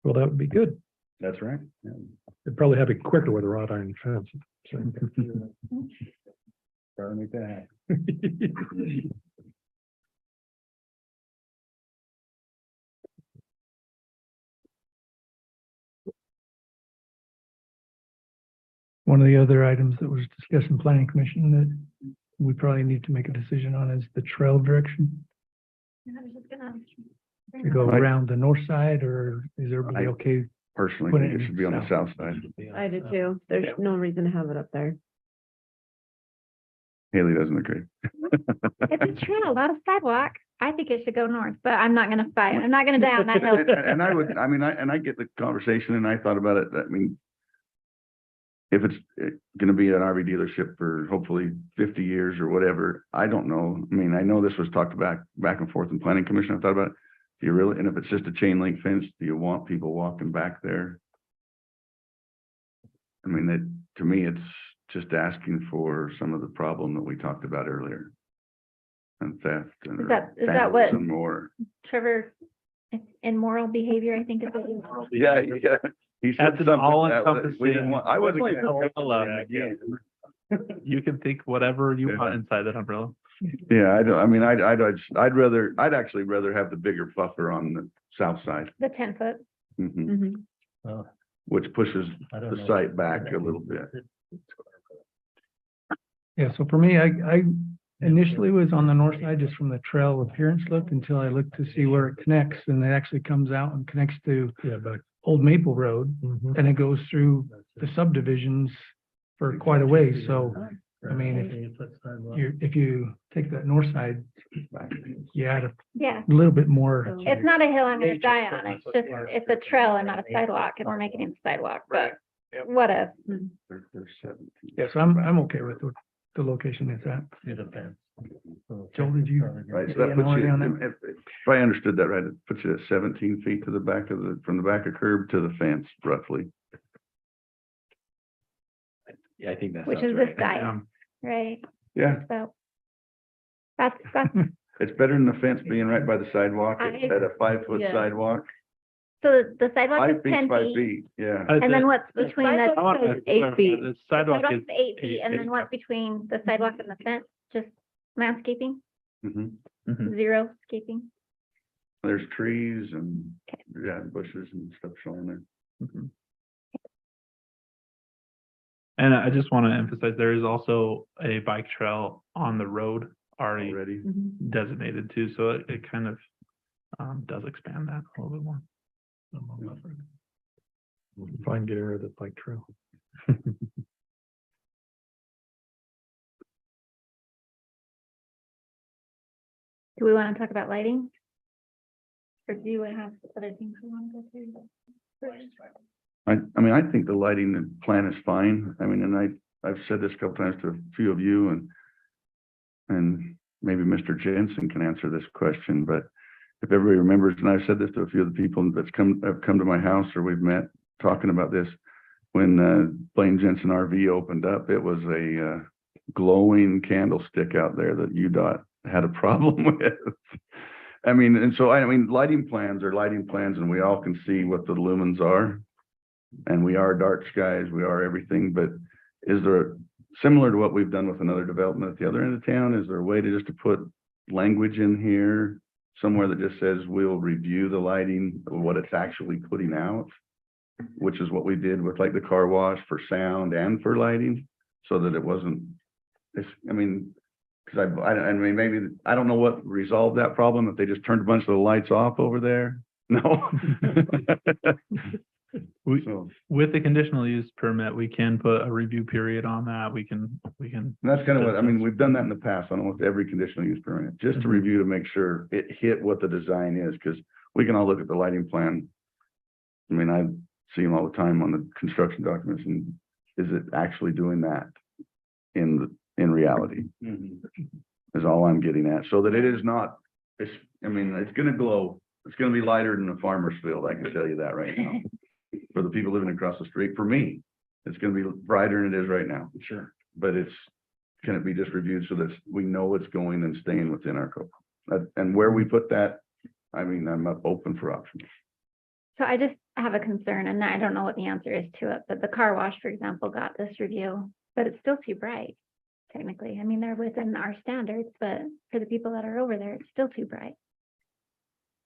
Well, that would be good. That's right. Yeah. It'd probably happen quicker with a wrought iron fence. So. Gotta make that happen. One of the other items that was discussed in planning commission that we probably need to make a decision on is the trail direction. And I was just gonna. To go Right. around the north side, or is everybody okay? Personally, Put think it it should be on the south. south side. I do too. There's no reason to have it up there. Haley doesn't agree. It's a trail, not a sidewalk. I think it should go north, but I'm not gonna fight. I'm not gonna die on that hill. And I get the conversation and I thought about it. I mean, if it's gonna be an RV dealership for hopefully 50 years or whatever, I don't know. I mean, I know this was talked back and forth in planning commission. I thought about it. Do you really, and if it's just a chain link fence, do you want people walking back there? I mean, to me, it's just asking for some of the problem that we talked about earlier. And theft and. Is that what- vandalism or, Trevor, immoral behavior, I think is what you. yeah. He said That's an something that we didn't all-encompassing want, I wasn't. umbrella. You can think whatever you want inside that umbrella. Yeah, I don't, I mean, I'd actually rather have the bigger buffer on the south side. The 10-foot. Mhm. Which pushes the site back a little bit. Yeah, so for me, I initially was on the north side, just from the trail appearance look, until I looked to see where it connects, and it actually comes out and connects to Yeah, but. Old Maple Road, and it goes through the subdivisions for quite a ways, so, I mean, if you take that north side, you add a Yeah, little bit more. it's not a hill I'm gonna die on. It's just, it's a trail and not a sidewalk, and we're making it a sidewalk, but what a. There's 17. Yes, I'm okay with the location it's at. Joel, did you? Right, so see that an puts already on you, that? if I understood that right, it puts you at 17 feet to the back of from the back of curb to the fence roughly. Yeah, I think that Which is this side, right? Yeah, So. That's, it's better than the fence being right by the sidewalk at a 5-foot Yeah. sidewalk. so the sidewalk is 5 feet, 10 5 feet, feet, yeah. and then what's The between the, sidewalk I want says to 8 clarify, feet. the the sidewalk sidewalk is is 8 feet, and then what's between the sidewalk and the fence? Just landscaping, Mhm. zero scaping? There's trees and, yeah, bushes and stuff showing there. Mhm. And I just want to emphasize, there is also a bike trail on the road already Already. designated too, so it kind of does expand that a little bit more. Try and get rid of the bike trail. Do we want to talk about lighting? Or do you have other things we want to go through? I mean, I think the lighting plan is fine. I mean, and I've said this a couple times to a few of you, and maybe Mr. Jensen can answer this question, but if everybody remembers, and I've said this to a few of the people have come to my house or we've met talking about this, when Blaine Jensen RV opened up, it was a glowing candlestick out there that UDOT had a problem with. I mean, and so, I mean, lighting plans are lighting plans, and we all can see what the lumens are. And we are dark skies, we are everything, but is there, similar to what we've done with another development at the other end of town, is there a way to just to put language in here somewhere that just says we'll review the lighting, what it's actually putting out? Which is what we did with like the car wash for sound and for lighting, so that it wasn't, I mean, because I mean, maybe, I don't know what resolved that problem, if they just turned a bunch of the lights off over there. No. So With the conditional use permit, we can put a review period on that. We can. that's kind of what, I mean, we've done that in the past on almost every conditional use permit, just to review to make sure it hit what the design is, because we can all look at the lighting plan. I mean, I see them all the time on the construction documents, and is it actually doing that in reality? Is all I'm getting at, so that it is not, I mean, it's gonna glow, it's gonna be lighter than a farmer's field, I can tell you that right now. For the people living across the street, for me, it's gonna be brighter than it is right now. Sure. But can it be just reviewed so that we know it's going and staying within our code? And where we put that, I mean, I'm up open for options. So I just have a concern, and I don't know what the answer is to it, but the car wash, for example, got this review, but it's still too bright, technically. I mean, they're within our standards, but for the people that are over there, it's still too bright.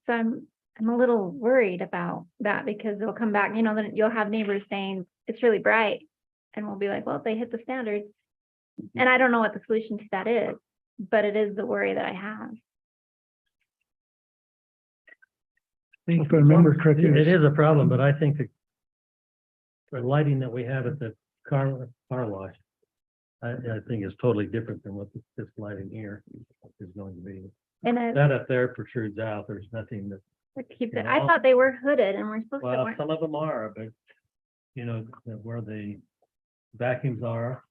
So I'm a little worried about that, because they'll come back, then you'll have neighbors saying it's really bright, and we'll be like, well, they hit the standards. And I don't know what the solution to that is, but it is the worry that I have. If I remember correctly, It is a problem, but I think the lighting that we have at the car wash, I think is totally different than what this lighting here is going to be. And That up there protrudes out. There's nothing that, keep it, I thought they were hooded and we're supposed to, well, weren't- some of them are, but where the vacuums are,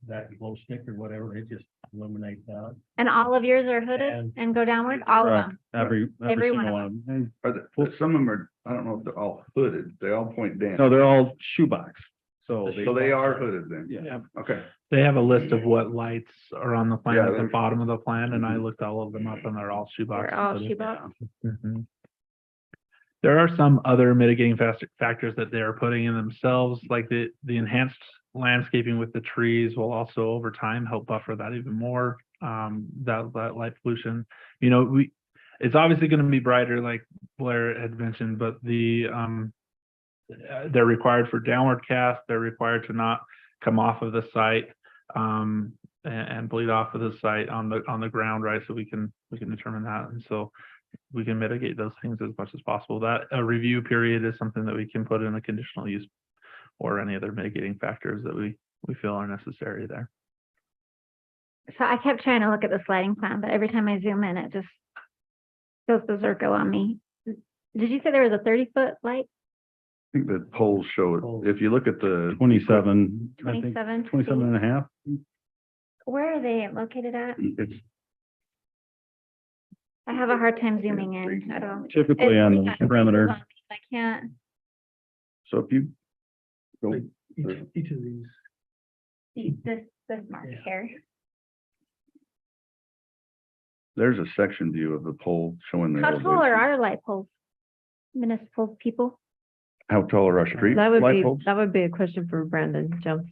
that glow stick or whatever, it just illuminates out. and all of yours are hooded and go downward, all of them. Every Every one single of one of them. Some of them are, I don't know if they're all hooded, they all point down. No, they're all shoebox. So So they are hooded then? Yeah. Okay. They have a list of what lights are on the plan Yeah, at the they're- bottom of the plan, and I looked all of them up, and they're all shoebox. They're all included. shoebox. Mhm. There are some other mitigating factors that they are putting in themselves, like the enhanced landscaping with the trees will also over time help buffer that even more, that light pollution. It's obviously going to be brighter, like Blair had mentioned, but they're required for downward cast. They're required to not come off of the site. and bleed off of the site on the ground, right? So we can determine that. And so we can mitigate those things as much as possible. That a review period is something that we can put in a conditional use or any other mitigating factors that we feel are necessary there. So I kept trying to look at the sliding plan, but every time I zoom in, it just goes berserko on me. Did you say there was a 30-foot light? I think the polls show it. If you look at the 27, I think, 27? 27 and a half. Where are they located at? it's I have a hard time zooming in. I don't. Typically on the it's- perimeter. I can't so if you go, Each of these. see this mark Yeah. here. there's a section view of the pole showing the How tall are elevation. our light poles? Municipal people? How tall are our street That would light be, poles? that would be a question for Brandon Jones.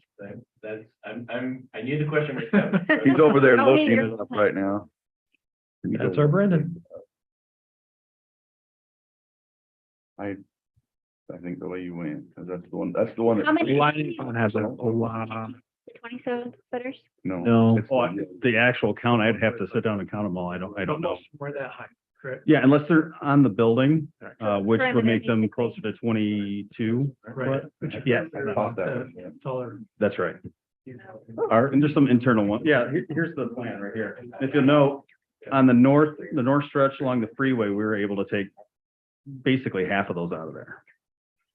I knew the question was coming. He's over there Oh, looking here. it up right now. Can you That's go- our Brendan. I think the way you went, because that's the one that. How many? Lighting plan has a lot. 27 footers? No. No, it's oh, the- the actual count, I'd have to sit down and count them all. I don't know. We're that high, correct? Yeah, unless they're on the building, which would make them Perimeter, closer to 22. Right. Yeah, I thought that was, yeah. Taller. that's right. And there's some internal one. Yeah, here's the plan right here. If you'll note, on the north stretch along the freeway, we were able to take basically half of those out of there.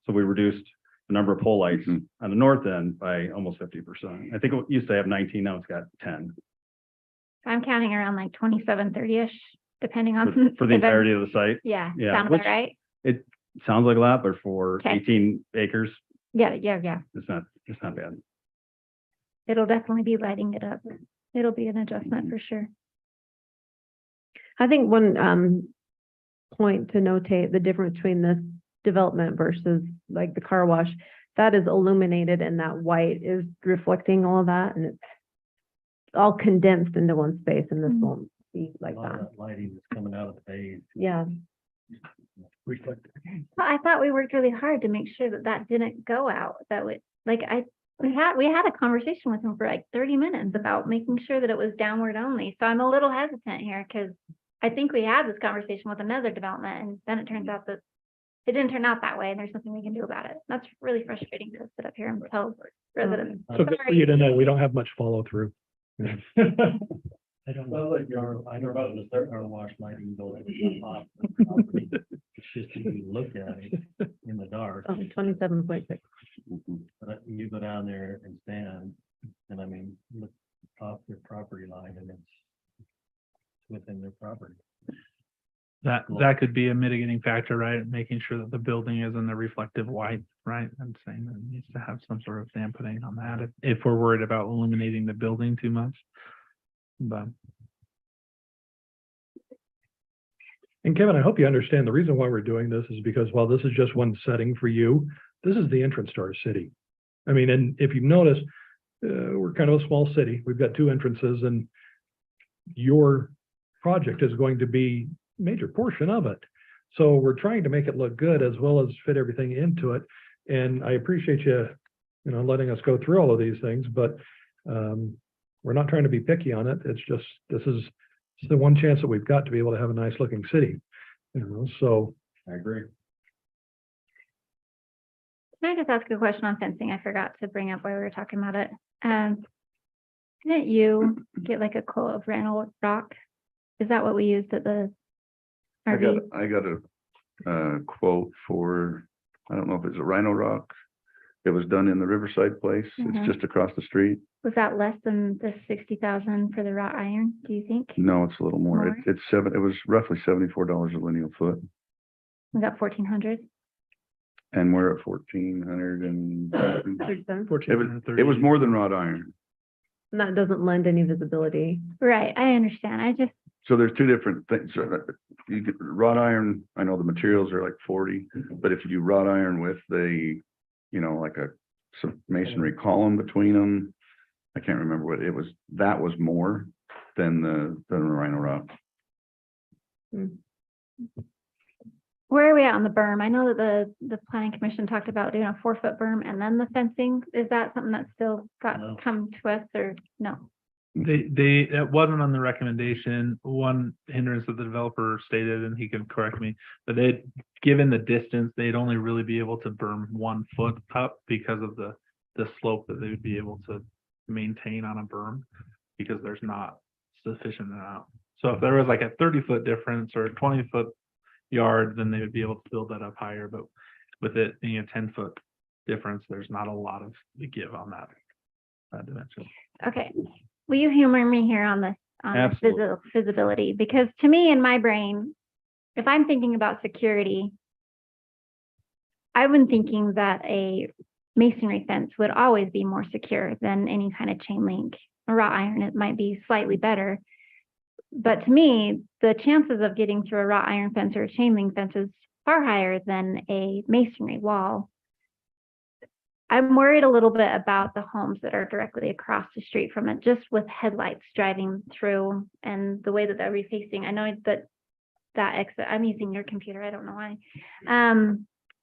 So we reduced the number of pole lights Mhm. on the north end by almost 50%. I think it used to have 19, now it's got 10 I'm counting around like 27, 30-ish, depending for on. for the if I'm- entirety of the site. Yeah, Yeah, sound which- about right? It sounds like a lot, but for Okay. 18 acres, Yeah. it's not bad. It'll definitely be lighting it up. It'll be an adjustment for sure. I think one point to notate the difference between this development versus like the car wash, that is illuminated and that white is reflecting all of that and it's all condensed into one space and this Mhm. won't be like A lot of that. that lighting is coming out of the bay. Yeah. Reflect. Well, I thought we worked really hard to make sure that that didn't go out. That would, like, we had a conversation with him for like 30 minutes about making sure that it was downward only. So I'm a little hesitant here because I think we had this conversation with another development and then it turns out that it didn't turn out that way and there's nothing we can do about it. That's really frustrating to sit up here and tell residents. So good for you to know, we don't have much follow through. I don't know if I don't know if the car wash lighting goes off the property. It's just if you look at it in the dark, 27.6. but you go down there and stand, and I mean, look off their property line and it's within their property. That could be a mitigating factor, right? Making sure that the building is in the reflective white, right? And saying that it needs to have some sort of dampening on that if we're worried about illuminating the building too much. But And Kevin, I hope you understand the reason why we're doing this is because while this is just one setting for you, this is the entrance to our city. I mean, and if you notice, we're kind of a small city. We've got two entrances and your project is going to be a major portion of it. So we're trying to make it look good as well as fit everything into it. And I appreciate you, letting us go through all of these things, but we're not trying to be picky on it. It's just, this is the one chance that we've got to be able to have a nice looking city. So I agree. Can I just ask a question on fencing? I forgot to bring up while we were talking about it. Didn't you get like a quote of Randall Rock? Is that what we used at the RV? I got a quote for, I don't know if it's a Rhino Rock. It was done in the Riverside place. Mhm. It's just across the street. Was that less than the 60,000 for the wrought iron, do you think? No, it's a little more. More? It was roughly $74 a lineal foot. Was that 1,400? And we're at 1,400 and And it was more than wrought iron. that doesn't lend any visibility. Right, I understand. I just, So there's two different things. You get wrought iron, I know the materials are like 40, but if you do wrought iron with like some masonry column between them, I can't remember what it was. That was more than the Rhino Rock. where are we at on the berm? I know that the planning commission talked about doing a 4-foot berm and then the fencing. Is that something that's still No. come to us or no? It wasn't on the recommendation. One hindrance that the developer stated, and he can correct me, but given the distance, they'd only really be able to berm 1 foot up because of the slope that they would be able to maintain on a berm, because there's not sufficient amount. So if there was like a 30-foot difference or a 20-foot yard, then they would be able to build that up higher. But with it being a 10-foot difference, there's not a lot of give on that dimension. Okay, will you humor me here on this Absolutely. visibility? Because to me, in my brain, if I'm thinking about security, I've been thinking that a masonry fence would always be more secure than any kind of chain link. A wrought iron, it might be slightly better. But to me, the chances of getting through a wrought iron fence or a chain link fence is far higher than a masonry wall. I'm worried a little bit about the homes that are directly across the street from it, just with headlights driving through and the way that they're refacing. I know that exit, I'm using your computer, I don't know why.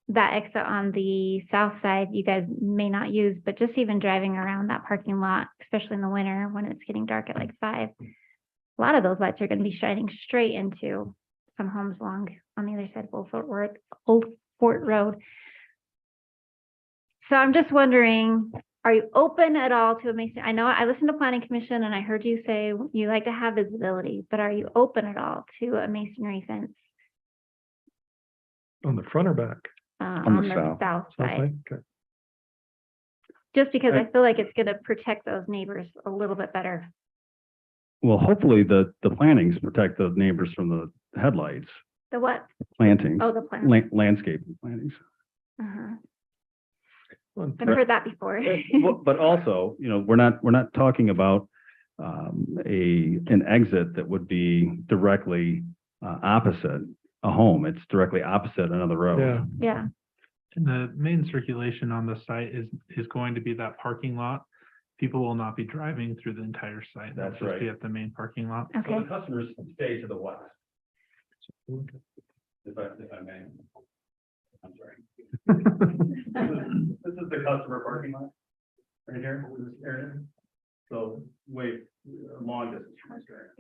That exit on the south side, you guys may not use, but just even driving around that parking lot, especially in the winter when it's getting dark at like 5, a lot of those lights are going to be shining straight into some homes along on the other side of Old Fort Road. So I'm just wondering, are you open at all to a masonry? I know I listened to Planning Commission and I heard you say you like to have visibility, but are you open at all to a masonry fence On the front or back? on the south South side? side? Okay. Just because I feel like it's going to protect those neighbors a little bit better. Well, hopefully the plantings protect the neighbors from the headlights, The what? plantings, Oh, the plan. landscaping plantings. Uh-huh. Well, I've heard that before. But also, we're not talking about an exit that would be directly opposite a home. It's directly opposite another road. Yeah. Yeah. And the main circulation on the site is going to be that parking lot. People will not be driving through the entire site. They'll That's just be right. at the main parking lot. So Okay. the customers stay to the west. If I may. I'm sorry. This is the customer parking lot, right here, this area. So way long distance from this area.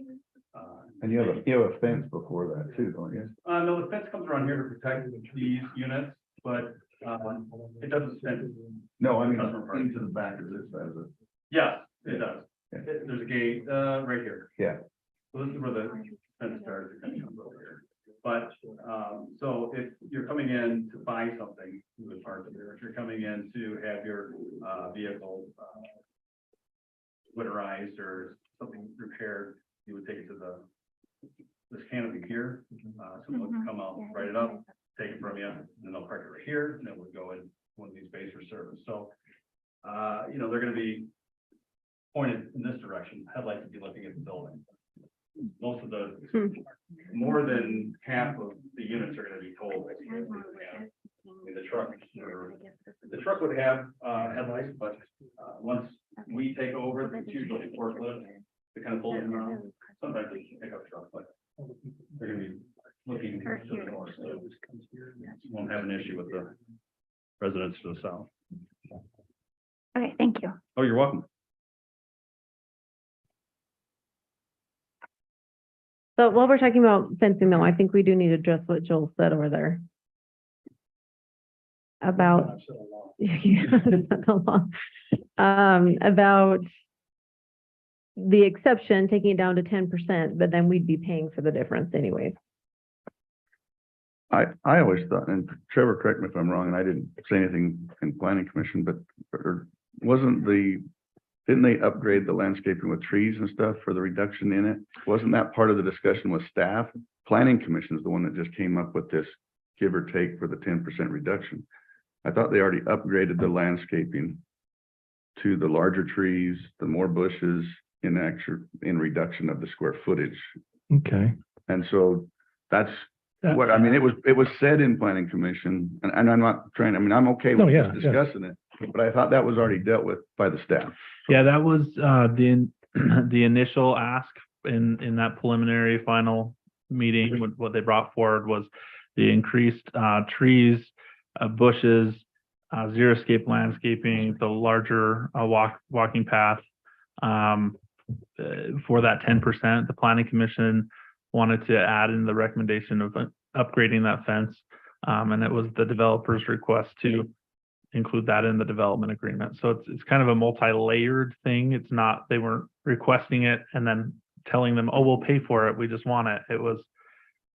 And you have a fence before that too, don't you? No, the fence comes around here to protect these units, but it doesn't fence. No, I mean, Customer parking. into the back of this side of it. Yes, it does. Yeah. There's a gate right here. Yeah. So this is where the fence starts, it kind of comes over here. But, so if you're coming in to buy something, you would park there. If you're coming in to have your, vehicle, winterized or something repaired, you would take it to this canopy here. Someone would come out, write it up, take it from you, and then they'll park it right here, and it would go in one of these bays for service. So, they're gonna be pointed in this direction, headlights would be looking at the building. Most of the, more than half of the units are gonna be told. The truck would have, headlights, but, once we take over, it's usually a forklift to kind of pull them around. Sometimes they pick up truck, but they're gonna be looking to the north, so won't have an issue with the residents to the south. Okay, thank you. Oh, you're welcome. So while we're talking about fencing though, I think we do need to address what Joel said over there. About. About the exception, taking it down to 10%, but then we'd be paying for the difference anyways. I always thought, and Trevor, correct me if I'm wrong, and I didn't say anything in planning commission, but didn't they upgrade the landscaping with trees and stuff for the reduction in it? Wasn't that part of the discussion with staff? Planning commission is the one that just came up with this give or take for the 10% reduction. I thought they already upgraded the landscaping to the larger trees, the more bushes in reduction of the square footage. Okay. And so that's what, I mean, it was said in planning commission, and I'm not trying, I mean, I'm okay with just discussing it, but I thought that was already dealt with by the staff. Yeah, that was the initial ask in that preliminary final meeting. What they brought forward was the increased trees, bushes, xeriscape landscaping, the larger walking path, for that 10%. The planning commission wanted to add in the recommendation of upgrading that fence. And it was the developer's request to include that in the development agreement. So it's kind of a multi-layered thing. It's not, they weren't requesting it and then telling them, oh, we'll pay for it. We just want it. It was,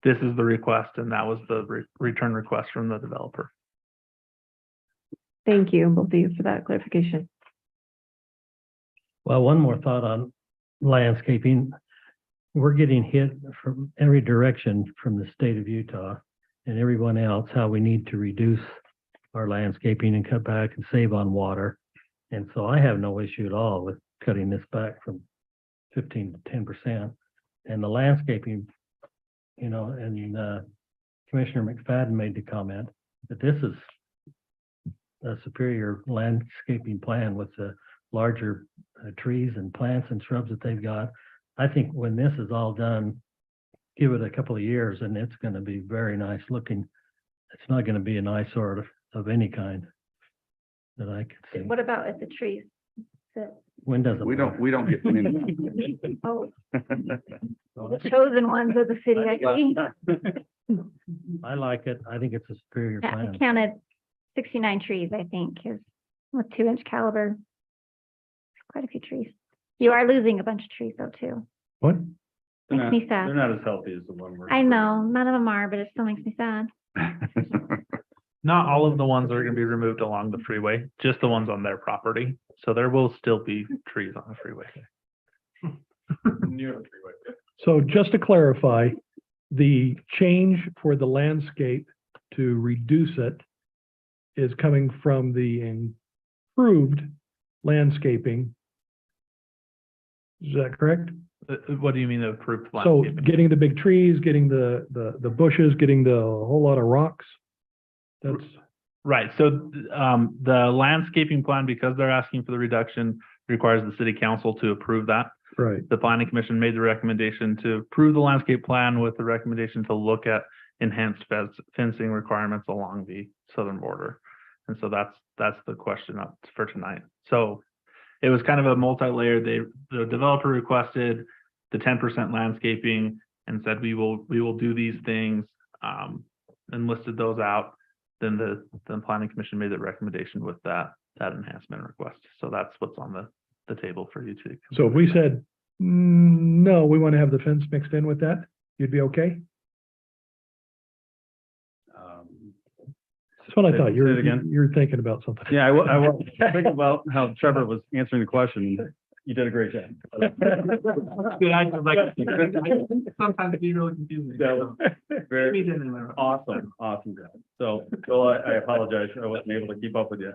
this is the request, and that was the return request from the developer. Thank you, both of you, for that clarification. Well, one more thought on landscaping. We're getting hit from every direction from the state of Utah and everyone else, how we need to reduce our landscaping and cut back and save on water. And so I have no issue at all with cutting this back from 15 to 10%. And the landscaping, you know, and Commissioner McFadden made the comment that this is a superior landscaping plan with the larger trees and plants and shrubs that they've got. I think when this is all done, give it a couple of years and it's going to be very nice looking. It's not going to be an eyesore of any kind that I could see. What about if the trees? When does it? We don't get any. Oh, the chosen ones of the city, I see. I like it. I think it's a superior Yeah, plan. I counted 69 trees, I think, is with 2-inch caliber. Quite a few trees. You are losing a bunch of trees though, too. What? Makes me sad. They're not as healthy as the one we're. I know, none of them are, but it still makes me sad. Not all of the ones are going to be removed along the freeway, just the ones on their property. So there will still be trees on the freeway. Near the freeway. So just to clarify, the change for the landscape to reduce it is coming from the improved landscaping. Is that correct? What do you mean the approved So landscaping? getting the big trees, getting the bushes, getting the whole lot of rocks. That's, Right, so the landscaping plan, because they're asking for the reduction, requires the city council to approve that. right. The planning commission made the recommendation to approve the landscape plan with the recommendation to look at enhanced fencing requirements along the southern border. And so that's the question up for tonight. So it was kind of a multi-layer. The developer requested the 10% landscaping and said, we will do these things, and listed those out. Then the planning commission made the recommendation with that enhancement request. So that's what's on the table for you to. So if we said, no, we want to have the fence mixed in with that, you'd be okay? That's what I thought. Say it again. You're thinking about something. Yeah, I was thinking about how Trevor was answering the question. You did a great job. Good, I was like, sometimes be really confusing. That was very awesome, awesome job. So, Joel, I apologize. I wasn't able to keep up with you.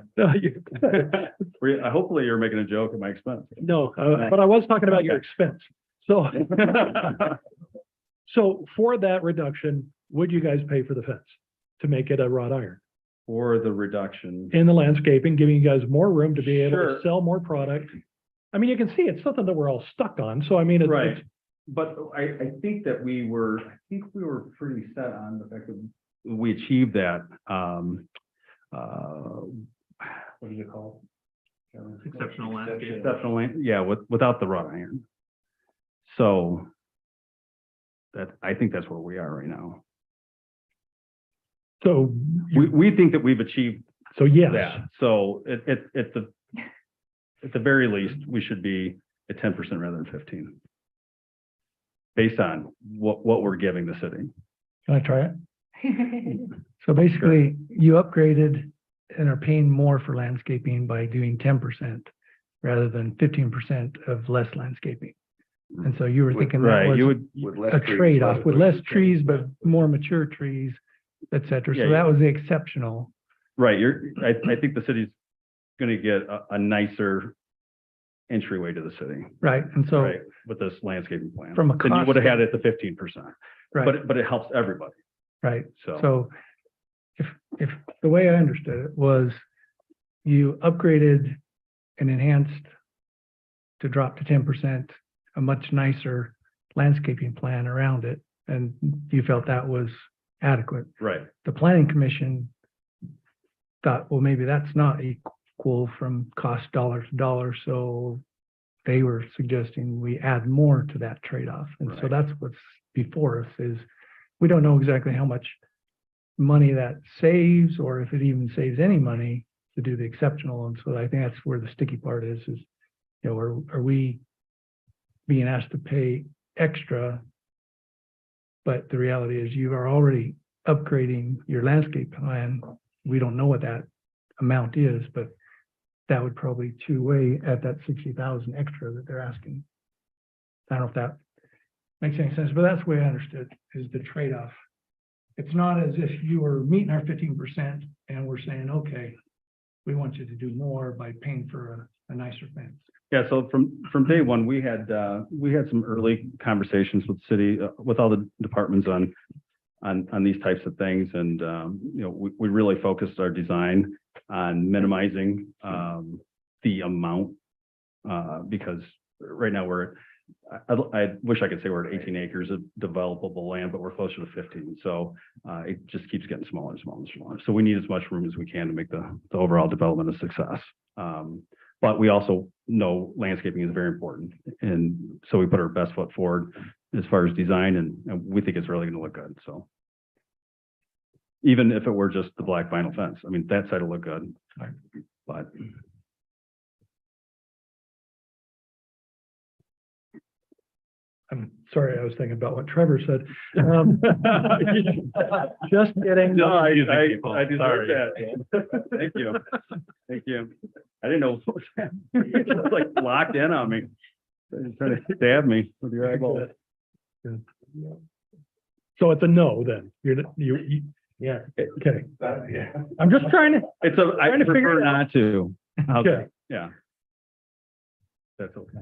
Hopefully you're making a joke at my expense. No, but I was talking about your expense. So, so for that reduction, would you guys pay for the fence to make it a wrought iron? For the reduction. In the landscaping, giving you guys more room to be able Sure. to sell more product. I mean, you can see it's something that we're all stuck on. So I mean, it's, Right. But I think that we were pretty set on the fact that we achieved that, what is it called? Exceptional landscape. Exceptional yeah, without the wrought iron. So I think that's where we are right now. so, We think that we've achieved so yes. that. So at the very least, we should be at 10% rather than 15. Based on what we're giving the city. Can I try it? So basically, you upgraded and are paying more for landscaping by doing 10% rather than 15% of less landscaping. And so you were thinking that Right, you was would. With less a trees, trade-off with less trees, but Yeah. more mature trees, et cetera. Yeah, So yeah. that was the exceptional. Right, I think the city's gonna get a nicer entryway to the city, Right. And so, right, with this landscaping plan. From a Than you cost would have had it at the 15%, right, but it helps everybody, right. so. So if the way I understood it was you upgraded and enhanced to drop to 10%, a much nicer landscaping plan around it, and you felt that was adequate. Right, The planning commission thought, well, maybe that's not equal from cost dollar to dollar, so they were suggesting we add more to that trade-off. And so Right. that's what's before us is, we don't know exactly how much money that saves, or if it even saves any money to do the exceptional. And so I think that's where the sticky part is, you know, are we being asked to pay extra? But the reality is you are already upgrading your landscape plan. We don't know what that amount is, but that would probably chew away at that 60,000 extra that they're asking. I don't know if that makes any sense, but that's the way I understood is the trade-off. It's not as if you were meeting our 15% and we're saying, okay, we want you to do more by paying for a nicer fence. Yeah, so from day one, we had some early conversations with city, with all the departments on these types of things. And, you know, we really focused our design on minimizing, the amount, because right now I wish I could say we're at 18 acres of developable land, but we're closer to 15. So, it just keeps getting smaller and smaller and smaller. So we need as much room as we can to make the overall development a success. But we also know landscaping is very important. And so we put our best foot forward as far as design, and we think it's really going to look good. So even if it were just the black vinyl fence, I mean, that side will look good. But I'm sorry, I was thinking about what Trevor said. Just kidding. no, I Sorry. deserve that. Thank you. Thank you. I didn't know what was happening. It was like locked in on me. You're trying to stab me with your eyeball. Good. So it's a no then. You, Yeah. okay. I'm just trying to, I Trying to figure prefer it out. not to. okay. Yeah. That's okay.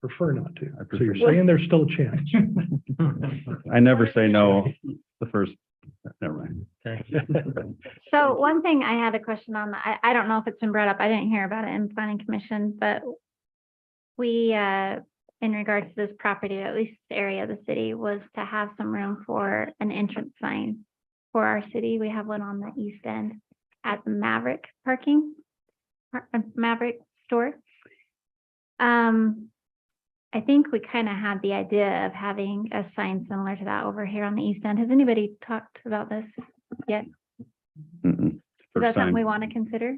Prefer not to. I So you're prefer- saying there's still a chance. I never say no the first, never mind. Okay. So one thing I had a question on, I don't know if it's been brought up, I didn't hear about it in planning commission, but we, in regards to this property, at least the area of the city, was to have some room for an entrance sign for our city. We have one on the east end at the Maverick Maverick store. I think we kind of had the idea of having a sign similar to that over here on the east end. Has anybody talked about this yet? Mm-mm. Is that First something we time. want to consider?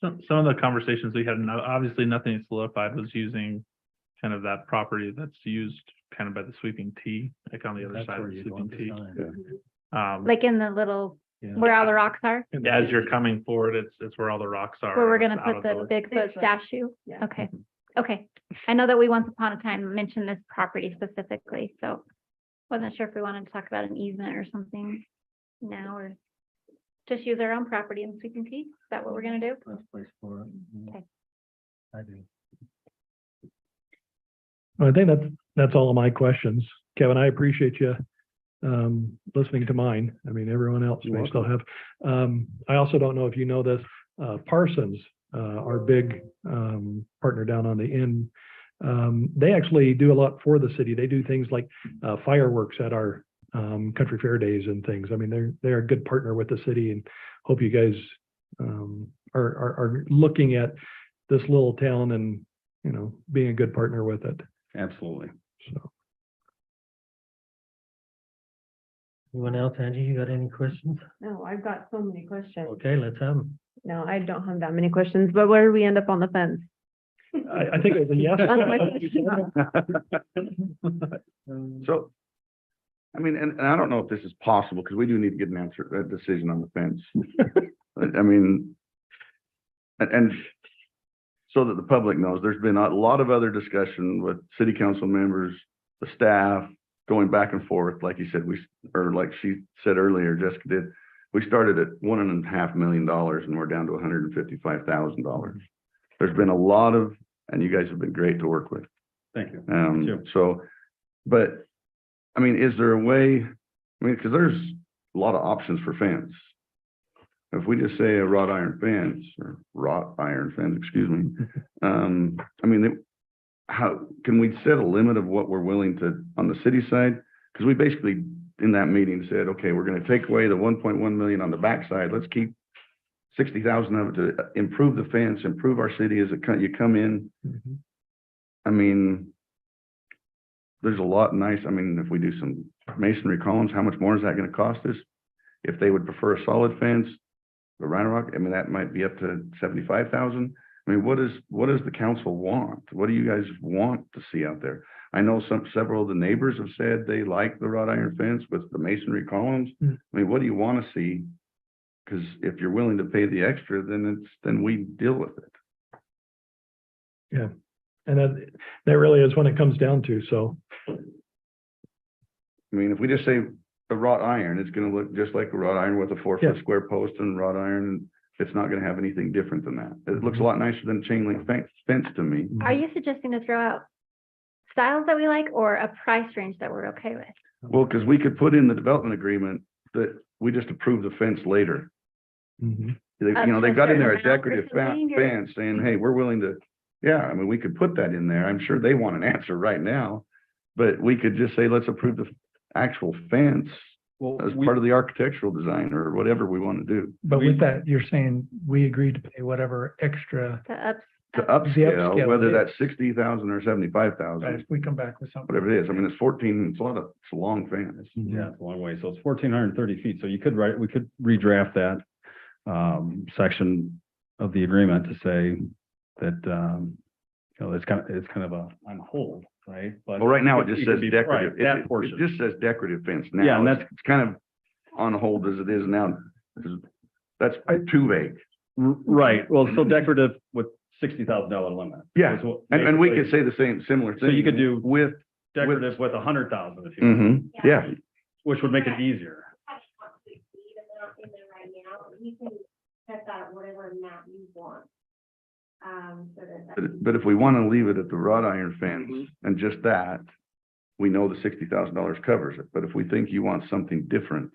Some of the conversations we had, and obviously nothing solidified, was using kind of that property that's used kind of by the sweeping T, like on the other That's side of where the you'd sweeping want the T. sign. Like in the little, Yeah. where all the rocks are, As you're coming forward, it's where all the rocks are. where we're and gonna it's out put of the Bigfoot statue? Yeah. Okay, okay. I know that we once upon a time mentioned this property specifically, so wasn't sure if we wanted to talk about an easement or something now, or just use our own property in Sweeping T. Is that what we're gonna do? That's a place for it. Okay. I do. I think that's all of my questions. Kevin, I appreciate you listening to mine. I mean, everyone else You're may still have. I also don't know if you know this, Parsons, our big partner down on the end, they actually do a lot for the city. They do things like fireworks at our country fair days and things. I mean, they're a good partner with the city, and hope you guys are looking at this little town and, you know, being a good partner with it. Absolutely. So. Anyone else, Angie, you got any questions? No, I've got so many questions. Okay, let's have them. No, I don't have that many questions, but where do we end up on the fence? I think it was a yes. That's my question. So, I mean, and I don't know if this is possible, because we do need to get an answer, a decision on the fence. I mean, and so that the public knows, there's been a lot of other discussion with city council members, the staff, going back and forth. Like you said, or like she said earlier, Jessica did, we started at $1.5 million and we're down to $155,000. There's been a lot of, and you guys have been great to work with. Thank you. So, but, I mean, is there a way, I mean, because there's a lot of options for fence. If we just say a wrought iron fence, or wrought iron fence, excuse me, I mean, how, can we set a limit of what we're willing to, on the city side? Because we basically, in that meeting, said, okay, we're gonna take away the 1.1 million on the backside, let's keep 60,000 of it to improve the fence, improve our city as you come in. I mean, there's a lot nice, I mean, if we do some masonry columns, how much more is that gonna cost us? If they would prefer a solid fence, the Rhino Rock, I mean, that might be up to 75,000. I mean, what does the council want? What do you guys want to see out there? I know several of the neighbors have said they like the wrought iron fence with the masonry columns. I mean, what do you want to see? Because if you're willing to pay the extra, then we deal with it. Yeah. And that really is when it comes down to, so. I mean, if we just say a wrought iron, it's gonna look just like a wrought iron with a 4-foot square post and wrought iron. It's not gonna have anything different than that. It looks a lot nicer than chain link fence to me. Are you suggesting to throw out styles that we like or a price range that we're okay with? Well, because we could put in the development agreement that we just approve the fence later. They got in there a decorative fence saying, hey, we're willing to, I mean, we could put that in there. I'm sure they want an answer right now. But we could just say, let's approve the actual fence as part of the architectural design or whatever we want to do. But with that, you're saying we agreed to pay whatever extra, To upscale, upscale, whether yeah. that's 60,000 or 75,000, if we come back with something. whatever it is. I mean, it's 14, it's a long fence. Yeah, it's a long way. So it's 1,430 feet. So we could redraft that section of the agreement to say that, it's kind of on hold, right? But Well, right now it just could says be decorative. right, that portion. It just says decorative fence now. Yeah, and it's kind of on hold as it is now. 'Cause that's too vague. Right. Well, so decorative with $60,000 limit. Yeah, is what and we basically- could say similar thing. So you could do with, decorative with 100,000 if you want, yeah, which would make it easier. You can set that at whatever amount you want. but if we want to leave it at the wrought iron fence and just that, we know the $60,000 covers it. But if we think you want something different,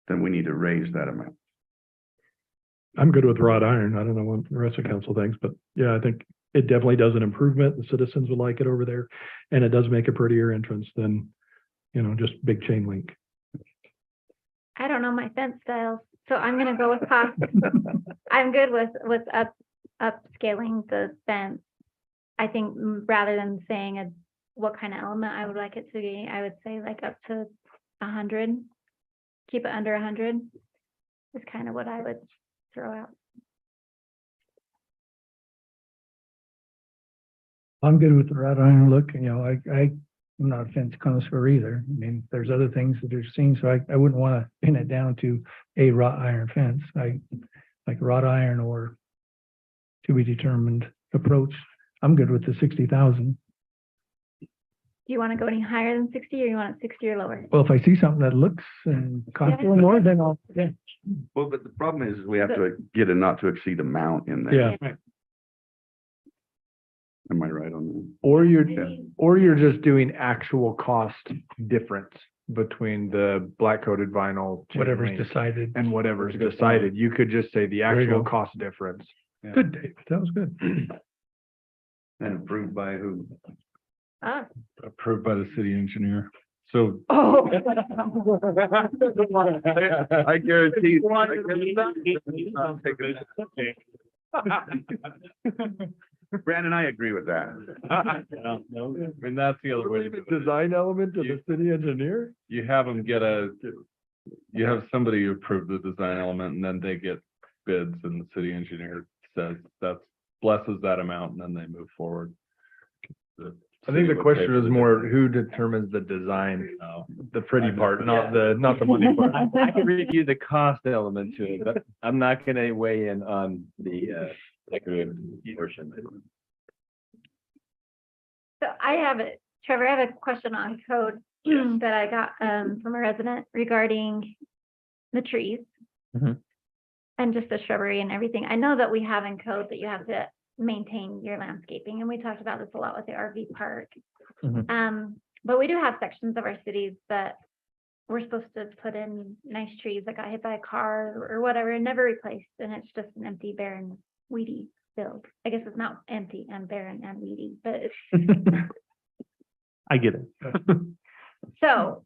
then we need to raise that amount. I'm good with wrought iron. I don't know what the rest of council thinks, but yeah, I think it definitely does an improvement. The citizens would like it over there. And it does make a prettier entrance than, just big chain link. I don't know my fence styles, so I'm gonna go with cost. I'm good with upscaling the fence. I think rather than saying what kind of element I would like it to be, I would say like up to 100. Keep it under 100 is kind of what I would throw out. I'm good with the wrought iron look, I'm not a fence connoisseur either. I mean, there's other things that are seen, so I wouldn't want to pin it down to a wrought iron fence. I like wrought iron or to be determined approach. I'm good with the 60,000. Do you want to go any higher than 60 or you want it 60 or lower? Well, if I see something that looks and costs a little more, then I'll, Well, but the problem is we have to get a not to exceed amount in there. Yeah. Am I right on that? Or you're just doing actual cost difference between the black coated vinyl. chain whatever's link, decided. And whatever's decided. You could just say the There you actual go. cost difference. Good, Dave. That was good. And approved by who? Ah, Approved by the city engineer. So oh. I guarantee. Brandon, I agree with that. I mean, that's the other way. to do it. Design element of the city engineer? You have them you have somebody approve the design element and then they get bids and the city engineer says blesses that amount and then they move forward. I think the city would pay question for is the more difference. who determines the design, the pretty part, not the money part. I can review the cost element to it, but I'm not gonna weigh in on the decorative portion. So Trevor, I have a question on code that I got from a resident regarding the trees. Mhm. And just the shrubbery and everything. I know that we have in code that you have to maintain your landscaping, and we talked about this a lot with the RV park. Mhm. But we do have sections of our cities that we're supposed to put in nice trees that got hit by a car or whatever and never replaced, and it's just an empty, barren, weedy field. I guess it's not empty and barren and weedy, but I get it. so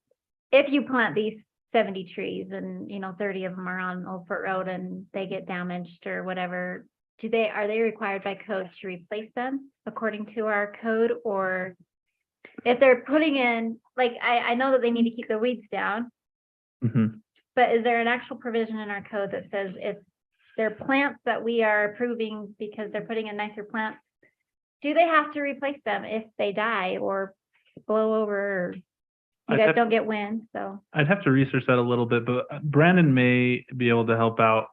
if you plant these 70 trees and, 30 of them are on Old Fort Road and they get damaged or whatever, are they required by code to replace them according to our code? Or if they're putting in, like, I know that they need to keep the weeds down, Mhm. but is there an actual provision in our code that says if they're plants that we are approving because they're putting in nicer plants, do they have to replace them if they die or blow over? Or you I'd guys have- don't get wind, so. I'd have to research that a little bit, but Brandon may be able to help out,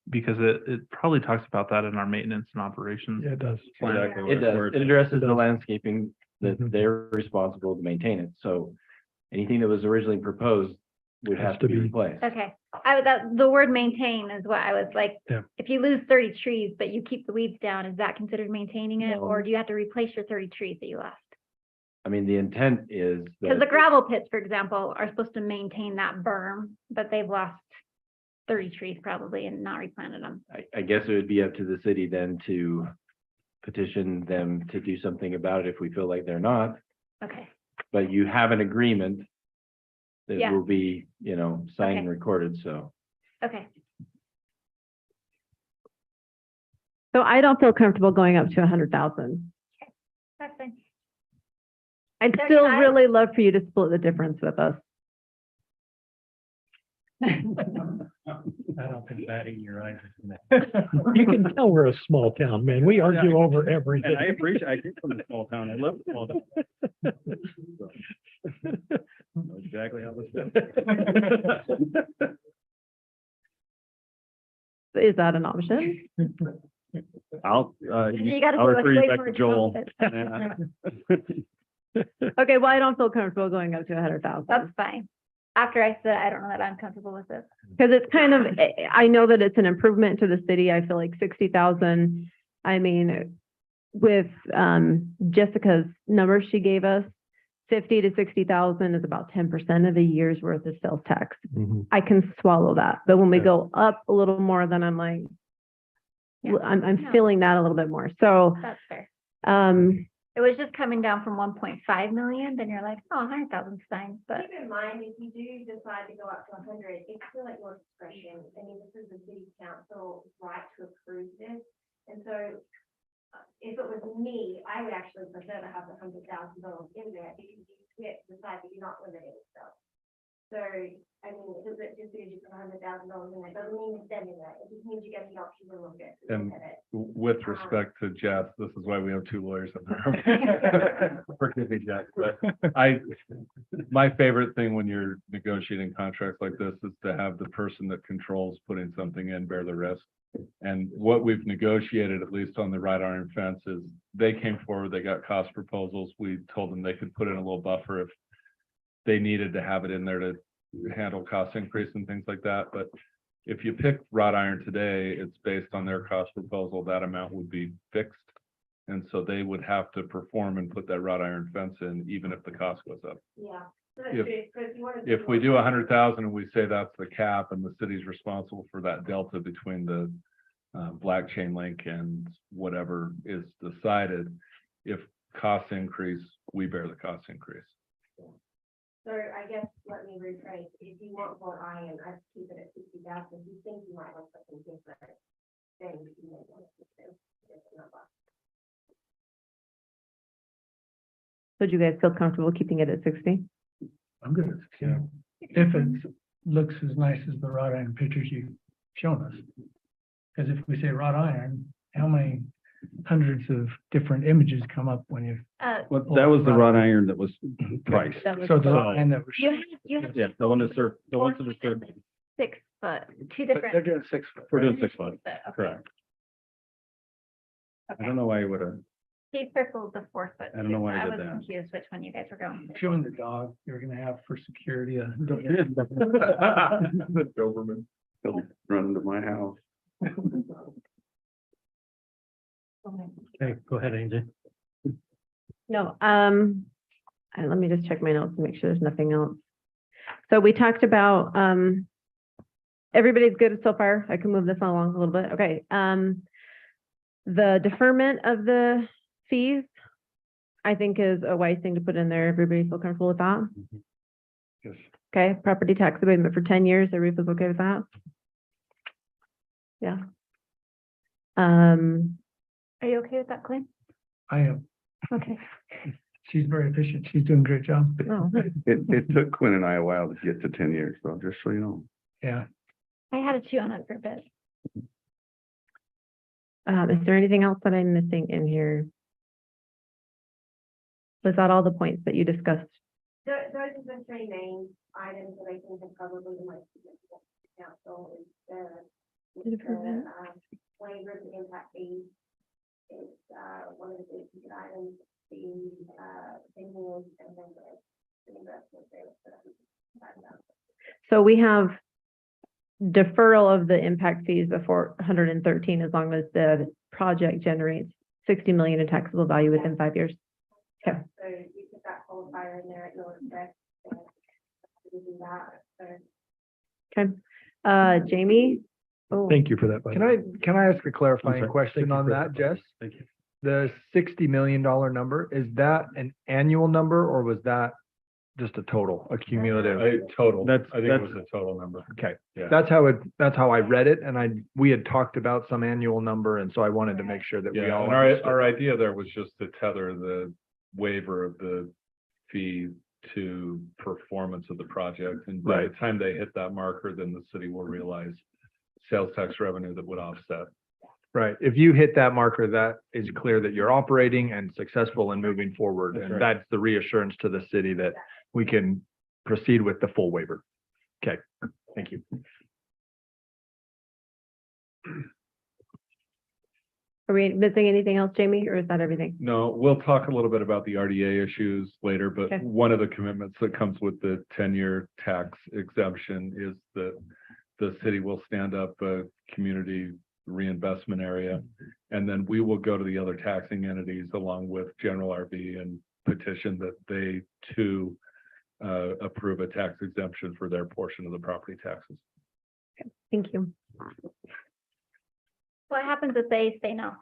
because it probably talks about that in our maintenance and operations. Yeah, it does. plan. Exactly. It does. It addresses the does. landscaping that Mhm. they're responsible to maintain it. So anything that was originally proposed would Has have to to be be. replaced. Okay, the word maintain is what I was like, Yeah. if you lose 30 trees, but you keep the weeds down, is that considered maintaining it? Or No. do you have to replace your 30 trees that you lost? I mean, the intent is Because the that, gravel pits, for example, are supposed to maintain that berm, but they've lost 30 trees probably and not replanted them. I guess it would be up to the city then to petition them to do something about it if we feel like they're not. Okay, But you have an agreement that Yeah. will be, signed and Okay. recorded, so. okay. So I don't feel comfortable going up to 100,000. That's fine. I'd still 35? really love for you to split the difference with us. I don't think batting your eyes. You can tell we're a small town, man. We argue over everything. And I appreciate, I came from a small town. I love the small town. Know exactly how this goes. Is that an option? I'll, You gotta I'll put refer way you back more to Joel. confidence. Okay, well, I don't feel comfortable going up to 100,000. That's fine. After I said, I don't know that I'm comfortable with this. Because it's kind of, I know that it's an improvement to the city. I feel like 60,000. I mean, with Jessica's numbers she gave us, 50 to 60,000 is about 10% of a year's worth of sales tax. Mhm. I can swallow that. But when we Yeah. go up a little more, then I'm like, Yeah. I'm No. feeling that a little bit more. So, That's fair. it It was just coming down from 1.5 million, then you're like, oh, 100,000 is fine, but Keep in mind, if you do decide to go up to 100, it's still at your discretion. I mean, this is the city council right to approve this. And so if it was me, I would actually prefer to have the $100,000 in there because you can't decide that you're not limiting yourself. So, I mean, it doesn't just because you put $100,000 in there, doesn't mean you're spending it. It just means you get the option to look at And it. with respect to Jess, this is why we have two lawyers in the room. Forgive me, Jess, but my favorite thing when you're negotiating contracts like this is to have the person that controls putting something in bear the risk. And what we've negotiated, at least on the wrought iron fence, is they came forward, they got cost proposals. We told them they could put in a little buffer if they needed to have it in there to handle cost increase and things like that. But if you pick wrought iron today, it's based on their cost proposal, that amount would be fixed. And so they would have to perform and put that wrought iron fence in, even if the cost goes up. Yeah. If we do 100,000 and we say that's the cap and the city's responsible for that delta between the black chain link and whatever is decided, if costs increase, we bear the cost increase. So I guess, let me rephrase, if you want more iron, I'd keep it at 60,000. If you think you might want something different, then you may want to do different number. So do you guys feel comfortable keeping it at 60? I'm good at 60. If it looks as nice as the wrought iron pictures you've shown us. Because if we say wrought iron, how many hundreds of different images come up when you, Well, that was the wrought iron that was priced. that was, so the wrought iron that was. you have Yeah, the one that served, the ones that are served, 6 foot, two But different. they're doing 6 foot. we're doing 6 foot, Okay. correct. I Okay. don't know why you would have, He circled the 4 foot. I don't know too, why so I I did was that. confused which one you guys were going. You and the dog, you're gonna have for security. The Doberman. They'll run to my house. Okay, go ahead, Angie. No, let me just check my notes and make sure there's nothing else. So we talked about, everybody's good so far. I can move this along a little bit. Okay. The deferment of the fees, I think is a wise thing to put in there. Everybody feel comfortable with that? Yes. Okay, property tax abatement for 10 years. Everybody's okay with that? Yeah. Are you okay with that, Clay? I am. Okay. She's very efficient. She's doing a great job. Oh, It took Quinn and I a while to get to 10 years, so just so you know. Yeah. I had to chew on it for a bit. is there anything else that I'm missing in here? Was that all the points that you discussed? Those are the three main items that I think are probably the most significant to council is the waiver of the impact fees. Is one of the big ticket items, the renewals and then the investment there. So we have deferral of the impact fees before 113, as long as the project generates 60 million in taxable value within 5 years. Okay. So you put that qualifier in there at no effect. Do that. So Okay. Jamie? Oh, Thank you for that. Can I ask a clarifying sorry. question on that, Jess? Thank you. The $60 million number, is that an annual number or was that just a total, a cumulative? Total. That's- I think it that's- was a total number. Okay, Yeah. that's how I read it, and we had talked about some annual number, and so I wanted to make sure that we Yeah, all and understood. our idea there was just to tether the waiver of the fee to performance of the project. And by the time they hit that marker, then the city will realize sales tax revenue that would offset. Right, if you hit that marker, that is clear that you're operating and successful and moving forward, That's and right. that's the reassurance to the city that we can proceed with the full waiver. Okay, thank you. are we missing anything else, Jamie, or is that everything? No, we'll talk a little bit about the RDA issues later, but Okay. one of the commitments that comes with the 10-year tax exemption is that the city will stand up a community reinvestment area. And then we will go to the other taxing entities along with General RV and petition that they too approve a tax exemption for their portion of the property taxes. Thank you. What happens if they say no?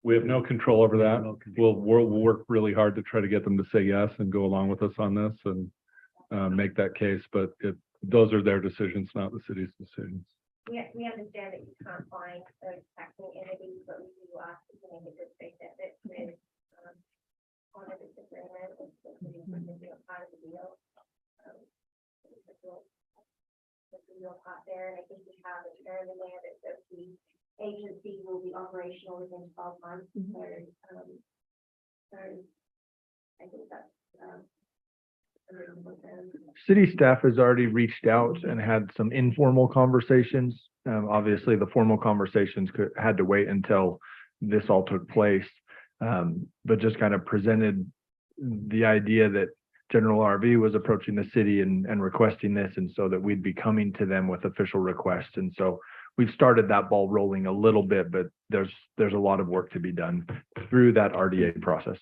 We have no control over that. We'll work really hard to try to get them to say yes and go along with us on this and make that case, but those are their decisions, not the city's decisions. We understand that you can't find those taxing entities, but we do ask you to make a good faith effort with one of this agreement, which is part of the deal. The real part there, and I think we have a term in there that says the agency will be operational within 12 months. So I think that's a reasonable term. City staff has already reached out and had some informal conversations. Obviously, the formal conversations had to wait until this all took place. But just kind of presented the idea that General RV was approaching the city and requesting this, and so that we'd be coming to them with official requests. And so we've started that ball rolling a little bit, but there's a lot of work to be done through that RDA process.